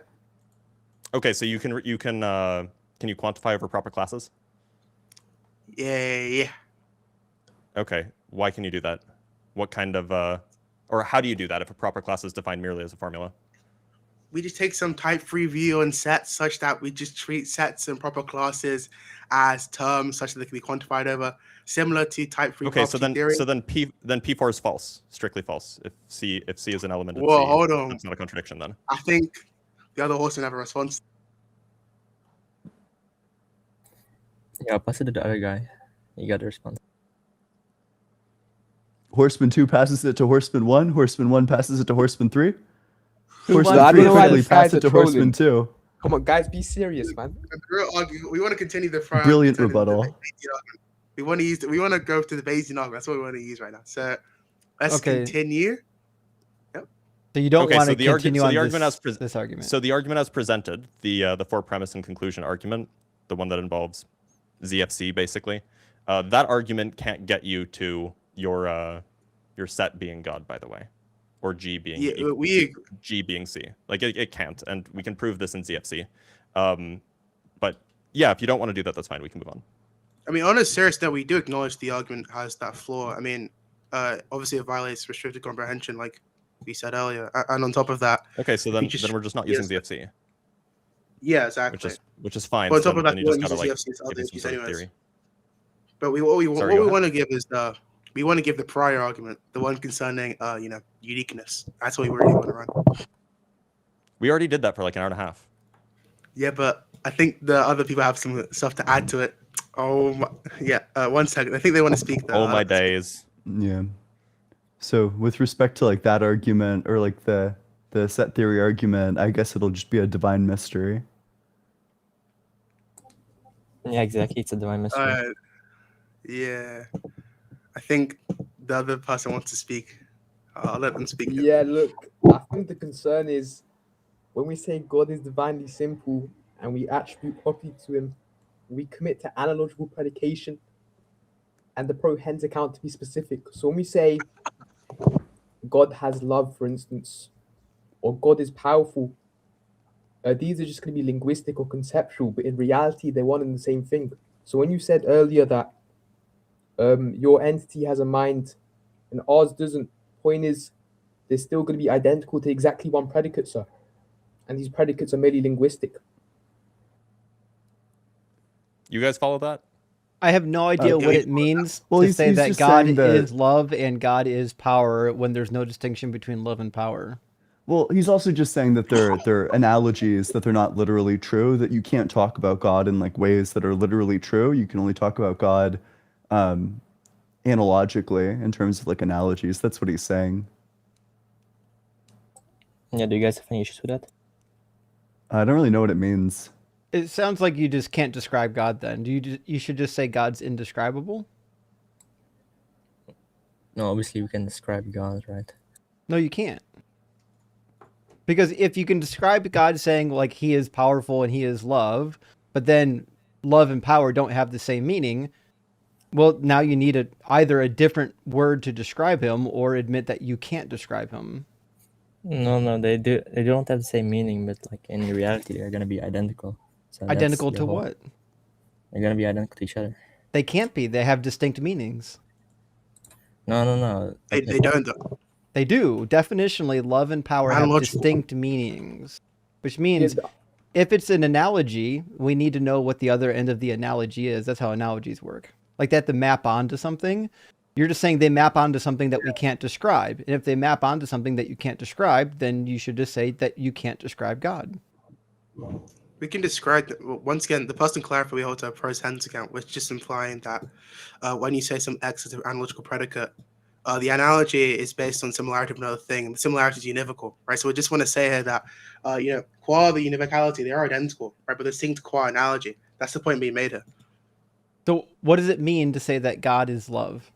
Okay, so can you quantify over proper classes? Yeah. Okay, why can you do that? What kind of or how do you do that if a proper class is defined merely as a formula? We just take some type-free view on sets such that we just treat sets and proper classes as terms such that they can be quantified over, similar to type-free Okay, so property theory. then P4 is false, strictly false. If C is an element of Whoa, C, hold on. that's not a contradiction then. I think the other horse will have a response. Yeah, I'll pass it to the other guy. You got the response. Horseman 2 passes it to Horseman 1. Horseman 1 passes it to Horseman 3. Horseman I 3 don't know why quickly this guy's passes it a to Horseman trolling. 2. Come on, guys, be serious, man. We want to continue the front. Brilliant rebuttal. We want to go to the Bayesian argument. That's what we want to use right now. So let's Okay. continue. So you don't Okay, want so to the argu- continue so on the argument as this argument. So the argument as presented, the for premise and conclusion argument, the one that involves ZFC basically, that argument can't get you to your set being God, by the way, or G being G being C. Like it can't, and we can prove this in ZFC. But yeah, if you don't want to do that, that's fine. We can move on. I mean, on a serious note, we do acknowledge the argument has that flaw. I mean, obviously it violates restricted comprehension, like we said earlier. And on top of that, Okay, so then just- we're just not using yes. ZFC. Yeah, exactly. Which is fine. But on So top of that, then you we just won't gotta use the like CFC's give other me some issues sort of anyways. theory. But what we Sorry, go want ahead. to give is we want to give the prior argument, the one concerning uniqueness. That's what we really want to run. We already did that for like an hour and a half. Yeah, but I think the other people have some stuff to add to it. Oh, yeah. 1 second. I think they want to speak though. Oh my days. Yeah. So with respect to like that argument or like the set theory argument, I guess it'll just be a divine mystery. Yeah, exactly. It's a divine mystery. Yeah. I think the other person wants to speak. I'll let them speak. Yeah, look, I think the concern is when we say God is divinely simple and we attribute property to him, we commit to analogical predication and the pro hens account to be specific. So when we say God has love, for instance, or God is powerful, these are just going to be linguistic or conceptual, but in reality, they're one and the same thing. So when you said earlier that your entity has a mind and ours doesn't, point is they're still going to be identical to exactly one predicate, sir. And these predicates are merely linguistic. You guys follow that? I have no idea what it means to say he's that just God saying that- is love and God is power when there's no distinction between love and power. Well, he's also just saying that they're analogies, that they're not literally true, that you can't talk about God in like ways that are literally true. You can only talk about God analogically in terms of like analogies. That's what he's saying. Yeah, do you guys have any issues with that? I don't really know what it means. It sounds like you just can't describe God then. You should just say God's indescribable? No, obviously we can describe God, right? No, you can't. Because if you can describe God saying like he is powerful and he is love, but then love and power don't have the same meaning, well, now you need either a different word to describe him or admit that you can't describe him. No, they do. They don't have the same meaning, but like in reality, they're gonna be identical. So Identical to what? They're gonna be identical to each other. They can't be. They have distinct meanings. No. They don't though. They do. Definitionally, love and power have Analogical. distinct meanings, which means if it's an analogy, we need to know what the other end of the analogy is. That's how analogies work. Like they have to map onto something. You're just saying they map onto something that we can't describe. And if they map onto something that you can't describe, then you should just say that you can't describe God. We can describe, once again, the person clarified we hold to a pros hens account, which is just implying that when you say some X is an analogical predicate, the analogy is based on similarity of another thing, and the similarity is univocal, right? So we just want to say here that, qua the univocality, they are identical, right? But distinct qua analogy. That's the point being made here. So what does it mean to say that God is love?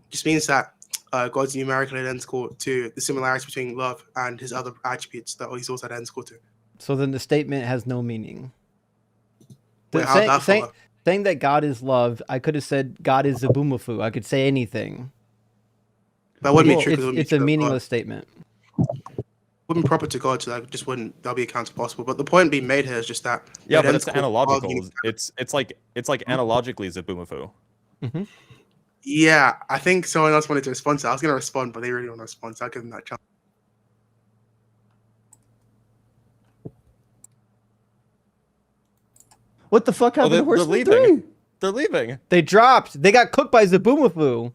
Just means that God's numerically identical to the similarity between love and his other attributes that he's also identical to. So then the statement has no meaning. Wait, how'd that follow? Saying that God is love, I could have said God is Zabumafu. I could say anything. That wouldn't be true. It's a meaningless statement. Wouldn't be proper to God, so that just wouldn't. That'll be accounts possible. But the point being made here is just that. Yeah, but it's analogical. It's like analogically Zabumafu. Mm-hmm. Yeah, I think someone else wanted to respond to that. I was going to respond, but they really want to respond, so I'll give them that chance. What the fuck happened to Horseman 3? They're leaving. They dropped. They got cooked by Zabumafu.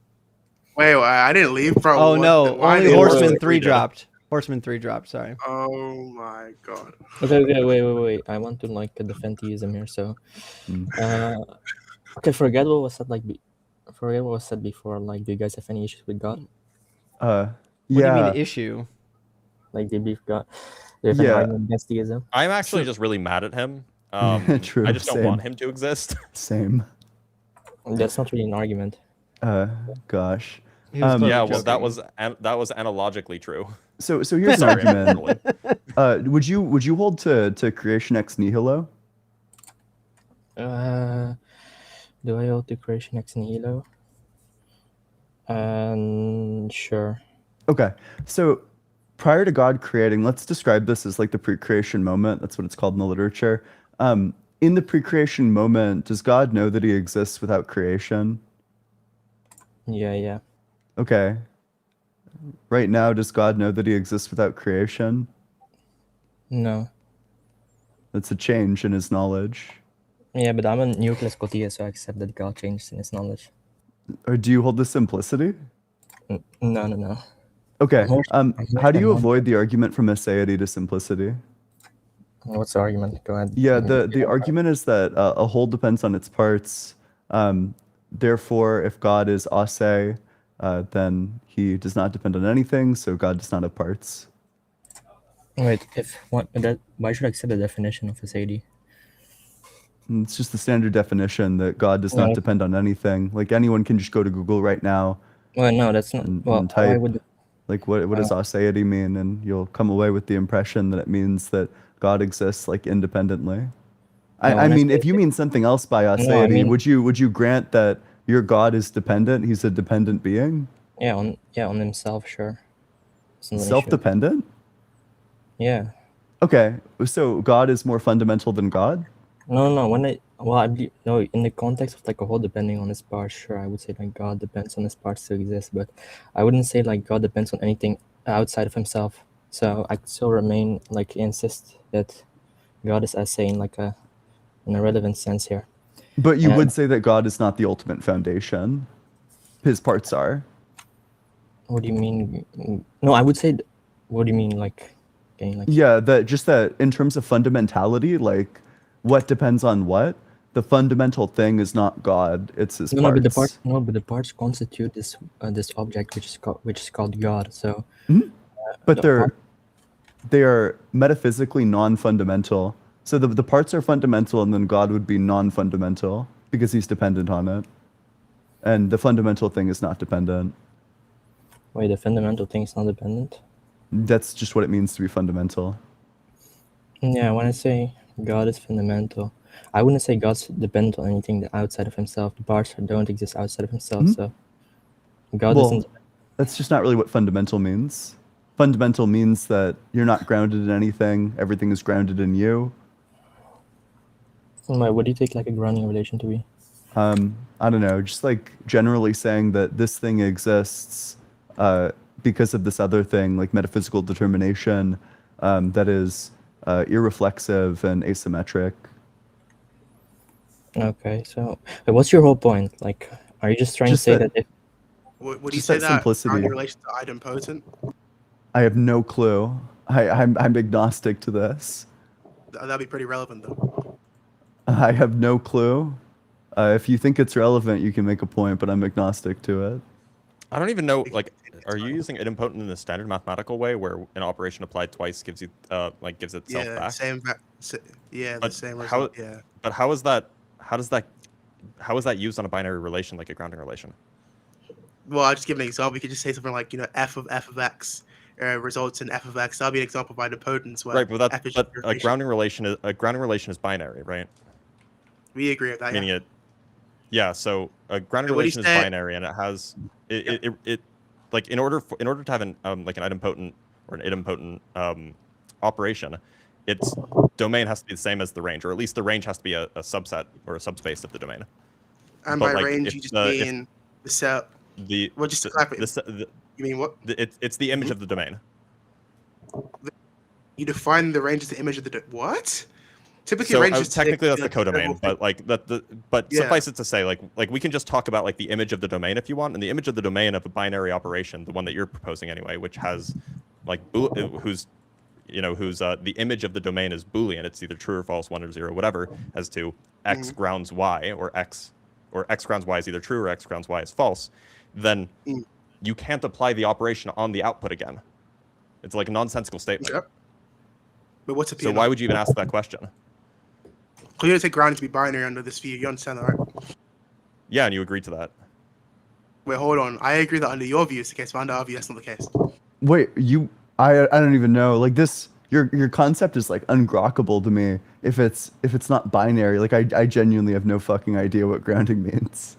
Wait, I didn't leave, bro. Oh, no. Only Horseman 3 dropped. Horseman 3 dropped, sorry. Oh, my God. Okay, wait. I want to like defend theism here, so... okay, forget what was said forget what was said before. Like, do you guys have any issues with God? What do you mean issue? Like, they beef God. Do you have an argument against theism? I'm actually just really mad at him. True, I just don't want him to exist. Same. That's not really an argument. Gosh. Yeah, well, that was analogically true. So here's an argument. Would you hold to creation ex nihilo? Do I hold to creation ex nihilo? Sure. Okay, so prior to God creating, let's describe this as like the pre-creation moment. That's what it's called in the literature. In the pre-creation moment, does God know that he exists without creation? Yeah. Okay. Right now, does God know that he exists without creation? No. That's a change in his knowledge. Yeah, but I'm a new classical theist, so I accept that God changed in his knowledge. Or do you hold the simplicity? No, no, no. Okay. I'm more- How do you I'm more- avoid the argument from aseity to simplicity? What's the argument? Go ahead. Yeah, the argument is that a whole depends on its parts. Therefore, if God is ase, then he does not depend on anything, so God does not have parts. Wait, why should I accept the definition of aseity? It's just the standard definition that God does not No. depend on anything. Like anyone can just go to Google right now. Well, no, that's not. And Well, why type would? like what does aseity mean, and you'll come away with the impression that it means that God exists like independently. No, I when I mean, say- if you mean something else by aseity, No, I mean- would you grant that your God is dependent? He's a dependent being. Yeah, on himself, sure. It's not an issue. Self-dependent. Yeah. Okay, so God is more fundamental than God. No. No. In the context of like a whole depending on his parts, sure, I would say like God depends on his parts to exist, but I wouldn't say like God depends on anything outside of himself. So I still remain like insist that God is as saying like in a relevant sense here. But you And- would say that God is not the ultimate foundation. His parts are. What do you mean? No, I would say. What do you mean like? Okay, like Yeah, that in terms of fundamentality, like what depends on what. The fundamental thing is not God; it's his no, parts. but the parts constitute this object which is called God. So, But the they are metaphysically non-fundamental. So the parts are fundamental, and then God would be non-fundamental because he's dependent on it, and the fundamental thing is not dependent. wait, the fundamental thing is not dependent. That's just what it means to be fundamental. Yeah, when I say God is fundamental, I wouldn't say God's dependent on anything outside of himself. The parts don't exist outside of himself, so God Well, isn't. that's just not really what fundamental means. Fundamental means that you're not grounded in anything. Everything is grounded in you. What do you take like a grounding relation to be? I don't know, just like generally saying that this thing exists because of this other thing, like metaphysical determination that is irreflexive and asymmetric. Okay, so what's your whole point? Like, are you just trying Just to say that- that if Would you Just say that that simplicity. in relation to idempotent? I have no clue. I'm agnostic to this. That'd be pretty relevant though. I have no clue. If you think it's relevant, you can make a point, but I'm agnostic to it. I don't even know, like, are you using idempotent in the standard mathematical way where an operation applied twice gives you, gives itself Yeah, back? the But same how, result. Yeah. But how is that used on a binary relation like a grounding relation? Well, I'll just give an example. We could just say something like, f of x results in f of x. That'll be an example of idempotence. Where Right, but f is but your a grounding relation is binary, right? We agree with that. Meaning Yeah. yeah. So a grounding So what do you relation is say- binary, and it has it like in order to have an like an idempotent or an idempotent operation, its domain has to be the same as the range, or at least the range has to be a subset or a subspace of the domain. And But, by like, range, if you just the- if mean the set. The Well, just to clarify, you mean what? It's the image of the domain. You define the range as the image of the what? Typically, So range is technically that's the like, codomain, but like Yeah. suffice it to say, like we can just talk about like the image of the domain if you want, and the image of the domain of a binary operation, the one that you're proposing anyway, which has like whose the image of the domain is Boolean. It's either true or false, 1 or 0, whatever, as to x grounds y, or x grounds y is either true or x grounds y is false. Then you can't apply the operation on the output again. It's like a nonsensical statement. Yep. But what's a So why would you even ask that question? Because you don't take grounding to be binary under this view. You understand that, right? Yeah, and you agreed to that. Wait, hold on. I agree that under your view it's the case, but under our view that's not the case. Wait, I don't even know. Like this, your concept is like ungrokkable to me. If it's not binary, like I genuinely have no fucking idea what grounding means.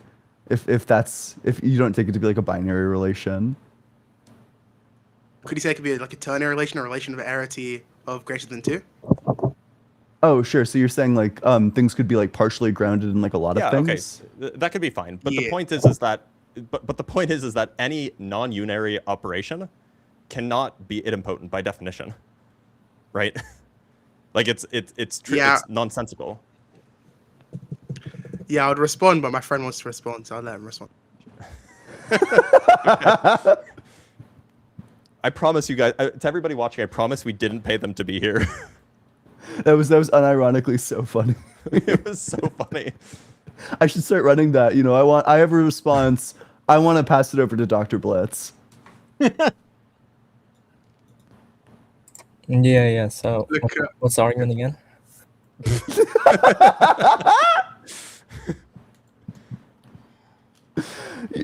If you don't take it to be like a binary relation. Could you say it could be like a ternary relation, or a relation of arity of greater than 2? Oh, sure. So you're saying like things could be like partially grounded in like a lot of things. Okay, that could be fine. But Yeah. the point is that the point is that any non-unary operation cannot be idempotent by definition, right? Like it's nonsensical. Yeah, I would respond, but my friend wants to respond, so I'll let him respond. I promise you guys, to everybody watching, I promise we didn't pay them to be here. That was unironically so funny. It was so funny. I should start running that. You know, I have a response. I want to pass it over to Dr. Blitz. Yeah. So what's the argument again?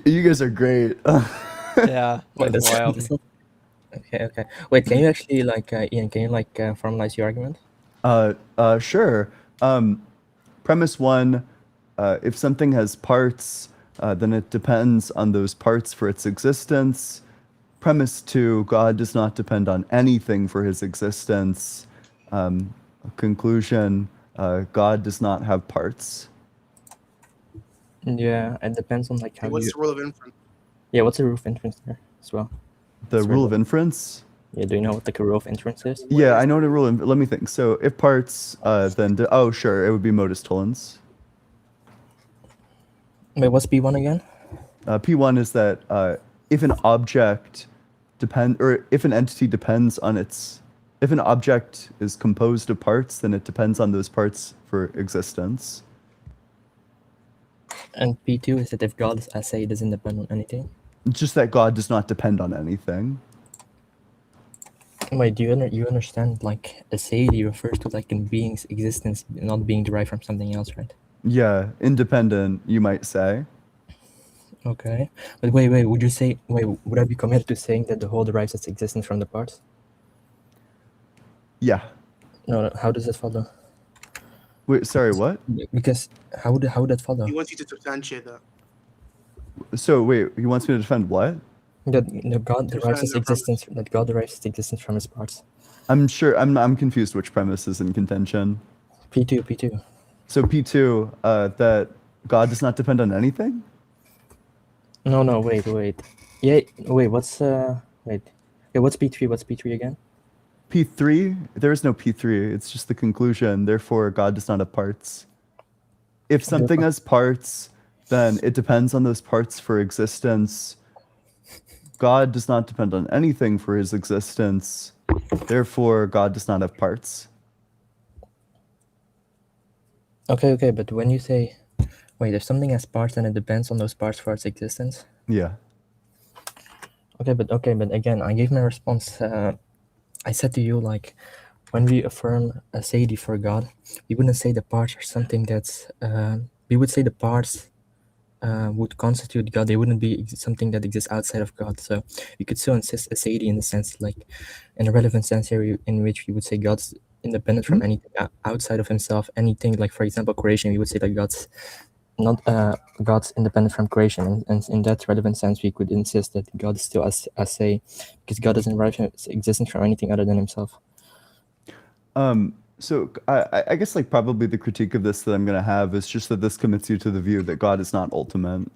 You guys are great. Yeah, Wait, that's wild. Okay. Wait, can you actually Ian? Can you formalize your argument? Sure. Premise one: if something has parts, then it depends on those parts for its existence. Premise two: God does not depend on anything for his existence. Conclusion: God does not have parts. Yeah, it depends on how What's the rule of inference? Yeah, what's the rule of inference there as well? The rule of inference? Yeah, do you know what the rule of inference is? Yeah, I know the rule. Let me think. So if parts, then oh sure, it would be modus tollens. Wait, what's P1 again? P1 is that if an object if an entity depends on its, if an object is composed of parts, then it depends on those parts for existence. And P2 is that if God's essay doesn't depend on anything? Just that God does not depend on anything. Wait, do you understand aseity refers to in being's existence not being derived from something else, right? Yeah, independent, you might say. Okay, but wait, would I be committed to saying that the whole derives its existence from the parts? Yeah. No, how does that follow? Wait, sorry, what? Because how would that follow? He wants you to substantiate that. So wait, he wants me to defend what? That God derives its existence. That God derives its existence from his parts. I'm sure. I'm confused which premise is in contention. P2. So P2, that God does not depend on anything? No, wait. Yeah, wait, what's wait. Yeah, what's P3? What's P3 again? P3? There is no P3. It's just the conclusion. Therefore, God does not have parts. If something has parts, then it depends on those parts for existence. God does not depend on anything for his existence. Therefore, God does not have parts. Okay, but when you say, wait, if something has parts, then it depends on those parts for its existence? Yeah. Okay, but again, I gave my response. I said to you, when we affirm a aseity for God, we wouldn't say the parts are something that's, we would say the parts would constitute God. They wouldn't be something that exists outside of God. So you could still insist aseity in the sense, in a relevant sense here, in which we would say God's independent from anything outside of himself. Anything for example, creation, we would say that God's not God's independent from creation, and in that relevant sense, we could insist that God is still ase, because God doesn't derive his existence from anything other than himself. So I guess probably the critique of this that I'm going to have is just that this commits you to the view that God is not ultimate.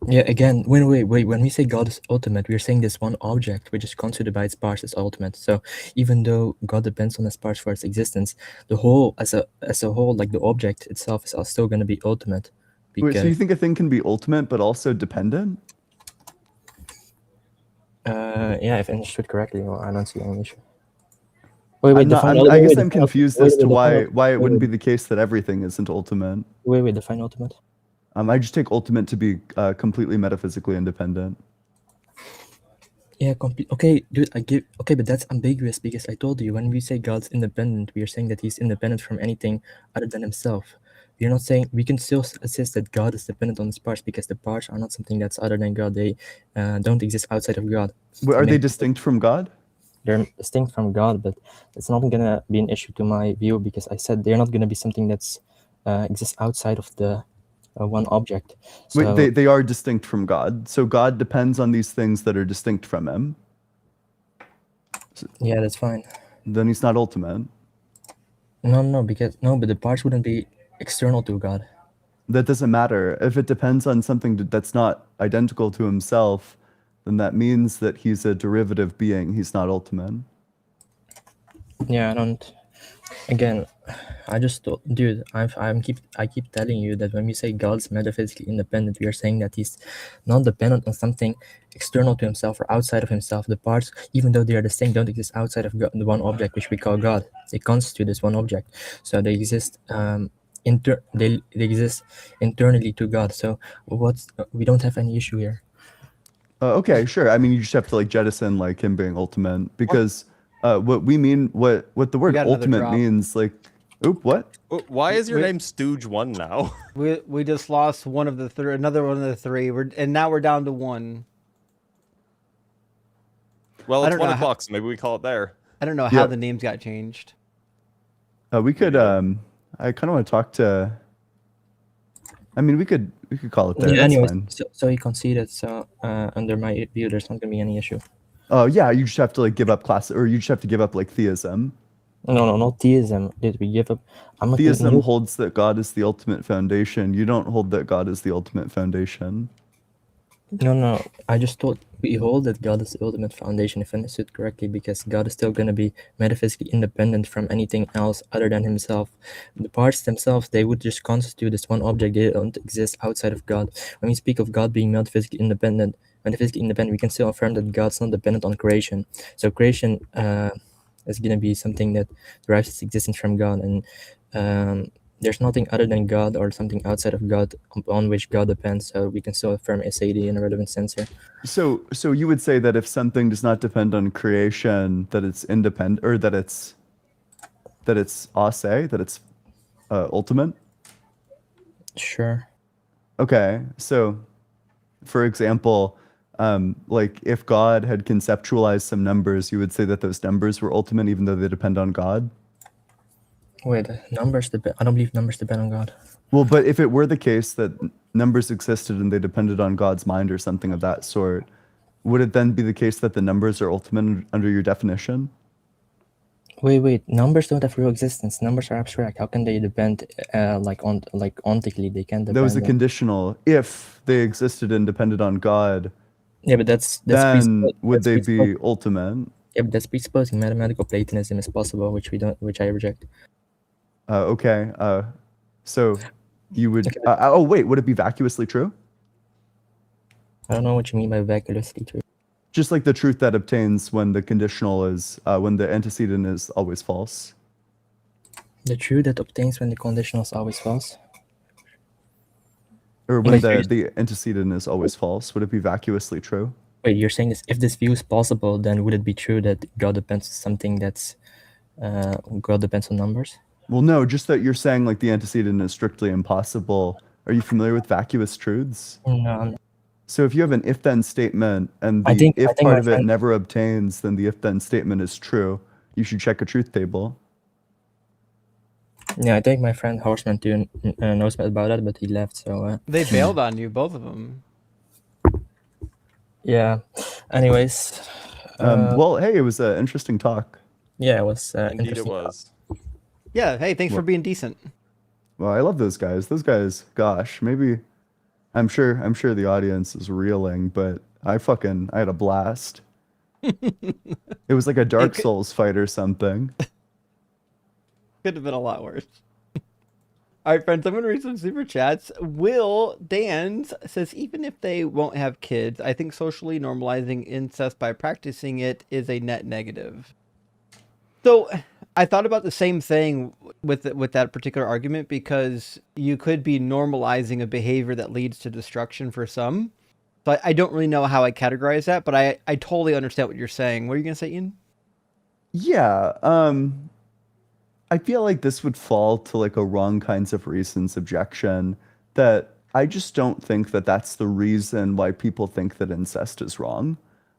Yeah, again, wait. When we say God is ultimate, we're saying this one object, which is considered by its parts, is ultimate. So even though God depends on its parts for its existence, the whole, as a whole, the object itself is still going to be ultimate. Wait, so you think a thing can be ultimate but also dependent? Yeah, if understood correctly, well, I don't see any issue. I guess I'm confused as to why it wouldn't be the case that everything isn't ultimate. Wait, define ultimate. I just take ultimate to be completely metaphysically independent. Yeah, okay, dude, okay, but that's ambiguous because I told you when we say God's independent, we are saying that he's independent from anything other than himself. We're not saying, we can still insist that God is dependent on his parts because the parts are not something that's other than God. They don't exist outside of God. Are they distinct from God? They're distinct from God, but it's not going to be an issue to my view because I said they're not going to be something that's exists outside of the one object. So, wait, they are distinct from God. So God depends on these things that are distinct from him. Yeah, that's fine. Then he's not ultimate. No, but the parts wouldn't be external to God. That doesn't matter. If it depends on something that's not identical to himself, then that means that he's a derivative being. He's not ultimate. Yeah, I don't. Again, dude, I keep telling you that when we say God's metaphysically independent, we are saying that he's not dependent on something external to himself or outside of himself. The parts, even though they are the same, don't exist outside of God, the one object which we call God. They constitute this one object, so they exist. They exist internally to God. So we don't have any issue here. Okay, sure. I mean, you just have to like jettison like him being ultimate because what we mean, what the word got another ultimate drop. means, like, oop, what? Why is your Wait. name Stooge1 now? We just lost one of the three, another one of the three. And now we're down to one. Well, I it's don't 1 know o'clock, so maybe we call it there. I don't know how the names got changed. We could I kind of want to talk to. I mean, we could call it there. Yeah, That's anyways, fine. so he conceded. So under my view, there's not gonna be any issue. Oh yeah, you just have to like give up class, or you just have to give up like theism. No, not theism. Did we give up? Theism holds that God is the ultimate foundation. You don't hold that God is the ultimate foundation. No. I just thought we hold that God is the ultimate foundation, if I understood correctly, because God is still going to be metaphysically independent from anything else other than himself. The parts themselves, they would just constitute this one object. They don't exist outside of God. When we speak of God being metaphysically independent, we can still affirm that God's not dependent on creation. So creation is going to be something that derives its existence from God, and there's nothing other than God or something outside of God upon which God depends. So we can still affirm SAD in a relevant sense here. So you would say that if something does not depend on creation, that it's independent, or that it's ase, that it's ultimate? Sure. Okay, so for example, like if God had conceptualized some numbers, you would say that those numbers were ultimate even though they depend on God? Wait, numbers depend? I don't believe numbers depend on God. Well, but if it were the case that numbers existed and they depended on God's mind or something of that sort, would it then be the case that the numbers are ultimate under your definition? Wait. Numbers don't have real existence. Numbers are abstract. How can they depend ontically? They can't depend. That was a on... conditional. If they existed and depended on God, yeah, but that's then would they be ultimate? Yeah, but that's presupposing mathematical Platonism is possible, which I reject. Okay. So you would. Oh wait, would it be vacuously true? I don't know what you mean by vacuously true. Just like the truth that obtains when the conditional is when the antecedent is always false. The truth that obtains when the conditional is always false. Or when the antecedent is always false. Would it be vacuously true? Wait, you're saying this? If this view is possible, then would it be true that God depends on something that's God depends on numbers? Well, no, just that you're saying like the antecedent is strictly impossible. Are you familiar with vacuous truths? No. So if you have an if-then statement and the if part of it never obtains, then the if-then statement is true. You should check a truth table. Yeah, I think my friend Horseman too knows about that, but he left. So they bailed on you, both of them. Yeah. Anyways. Well, hey, it was an interesting talk. Yeah, it was. Indeed, it was. Yeah. Hey, thanks for being decent. Well, I love those guys. Those guys, gosh, maybe. I'm sure the audience is reeling, but I had a blast. It was like a Dark Souls fight or something. Could have been a lot worse. All right, friends, I'm going to read some super chats. Will Dans says, even if they won't have kids, I think socially normalizing incest by practicing it is a net negative. So I thought about the same thing with that particular argument, because you could be normalizing a behavior that leads to destruction for some. But I don't really know how I categorize that, but I totally understand what you're saying. What are you going to say, Ian? Yeah, I feel like this would fall to like a wrong kinds of reasons objection, that I just don't think that that's the reason why people think that incest is wrong.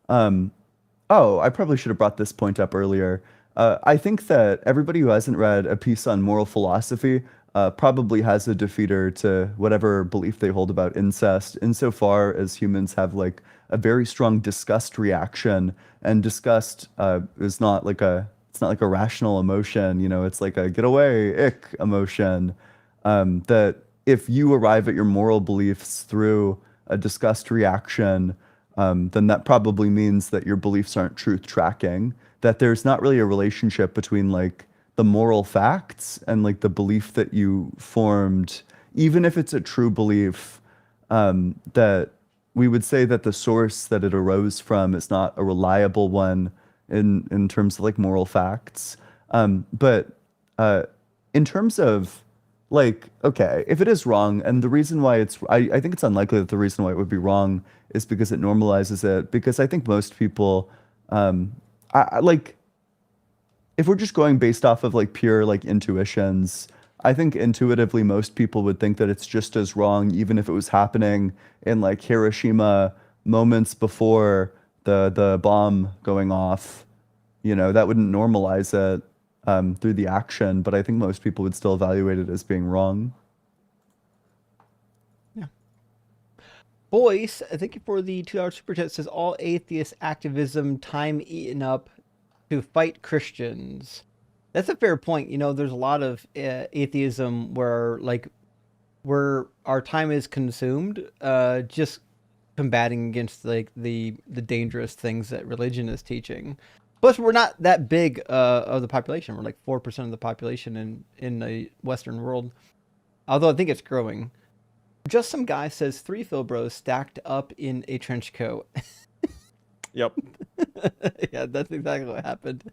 Oh, I probably should have brought this point up earlier. I think that everybody who hasn't read a piece on moral philosophy probably has a defeater to whatever belief they hold about incest, insofar as humans have like a very strong disgust reaction, and disgust is not like it's not like a rational emotion, you know, it's like a get away, ick emotion. That if you arrive at your moral beliefs through a disgust reaction, then that probably means that your beliefs aren't truth tracking. that there's not really a relationship between like the moral facts and like the belief that you formed, even if it's a true belief, that we would say that the source that it arose from is not a reliable one in terms of like moral facts. But in terms of like, okay, if it is wrong, and the reason why I think it's unlikely that the reason why it would be wrong is because it normalizes it, because I think most people, like, if we're just going based off of like pure like intuitions, I think intuitively most people would think that it's just as wrong, even if it was happening in like Hiroshima moments before the bomb going off. You know, that wouldn't normalize it through the action, but I think most people would still evaluate it as being wrong. Boyce, thank you for the $2 super chat. Says all atheist activism time eaten up to fight Christians. That's a fair point. You know, there's a lot of atheism where our time is consumed just combating against like the dangerous things that religion is teaching. Plus, we're not that big of the population. We're like 4% of the population in the Western world. Although I think it's growing. Just some guy says 3 Phil bros stacked up in a trench coat. Yep. Yeah, that's exactly what happened.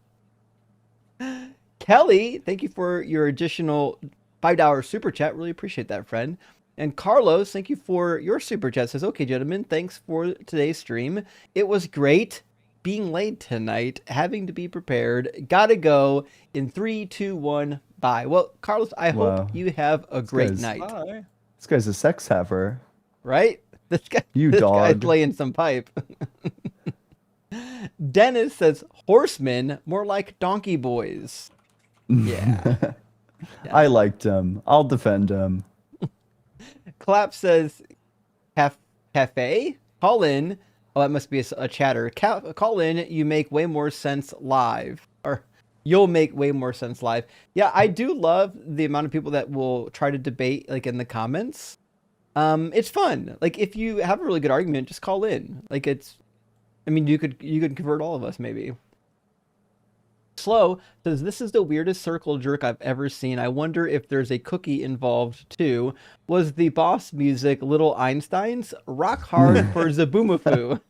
Kelly, thank you for your additional $5 super chat. Really appreciate that, friend. And Carlos, thank you for your super chat. Says, okay, gentlemen, thanks for today's stream. It was great being late tonight, having to be prepared. Gotta go in 3, 2, 1, bye. Well, Carlos, I hope you have a great night. Bye. This guy's a sex haver. Right? This guy's dog. laying some pipe. Dennis says, horsemen, more like donkey boys. Yeah. I liked him. I'll defend him. Clap says, cafe? Call in. Oh, that must be a chatter. Call in. You make way more sense live. Or you'll make way more sense live. Yeah, I do love the amount of people that will try to debate like in the comments. It's fun. Like if you have a really good argument, just call in. Like I mean, you could convert all of us maybe. Slow says, this is the weirdest circle jerk I've ever seen. I wonder if there's a cookie involved too. Was the boss music Little Einsteins? Rock hard for Zaboomafoo.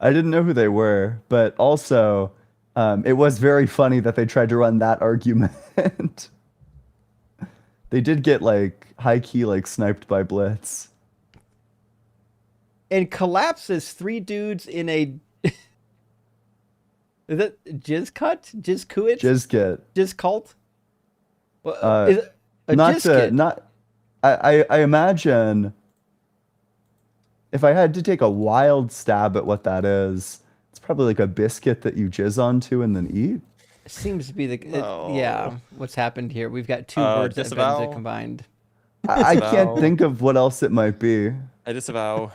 I didn't know who they were, but also it was very funny that they tried to run that argument. They did get like high key like sniped by Blitz. And collapses 3 dudes in a is that Jizz cut? Jizz Kuit? Jizz Kit. Jizz cult? Is it a not Jizz Kit? Not I imagine if I had to take a wild stab at what that is, it's probably like a biscuit that you jizz onto and then eat. It seems to be yeah, what's happened here. We've got 2 words that have been combined. I can't think of what else it might be. I disavow.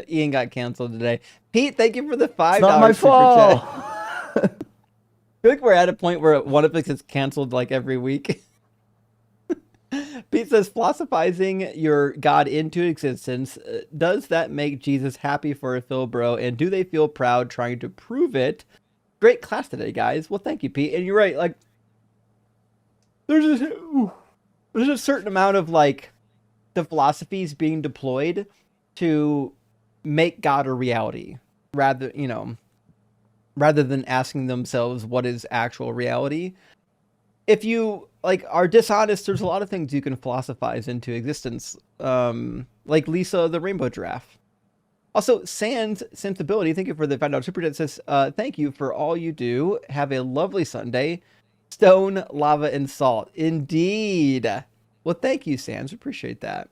Ian got canceled today. Pete, thank you for the $5 it's not my fault. I feel like we're at a point where one of us gets canceled like every week. Pete says, philosophizing your God into existence, does that make Jesus happy for a Phil bro? And do they feel proud trying to prove it? Great class today, guys. Well, thank you, Pete. And you're right. Like, there's a certain amount of like the philosophies being deployed to make God a reality, rather than asking themselves what is actual reality. If you like are dishonest, there's a lot of things you can philosophize into existence, like Lisa the Rainbow Giraffe. Also, Sans Sensibility, thank you for the $5 super chat. Says, thank you for all you do. Have a lovely Sunday. Stone, lava, and salt. Indeed. Well, thank you, Sans. Appreciate that.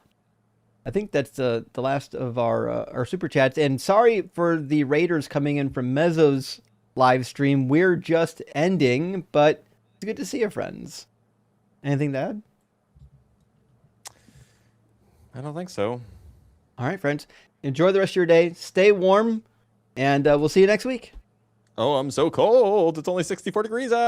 I think that's the last of our super chats. And sorry for the raiders coming in from Mezzo's live stream. We're just ending, but it's good to see you, friends. Anything to add? I don't think so. All right, friends. Enjoy the rest of your day. Stay warm, and we'll see you next week. Oh, I'm so cold. It's only 64 degrees out.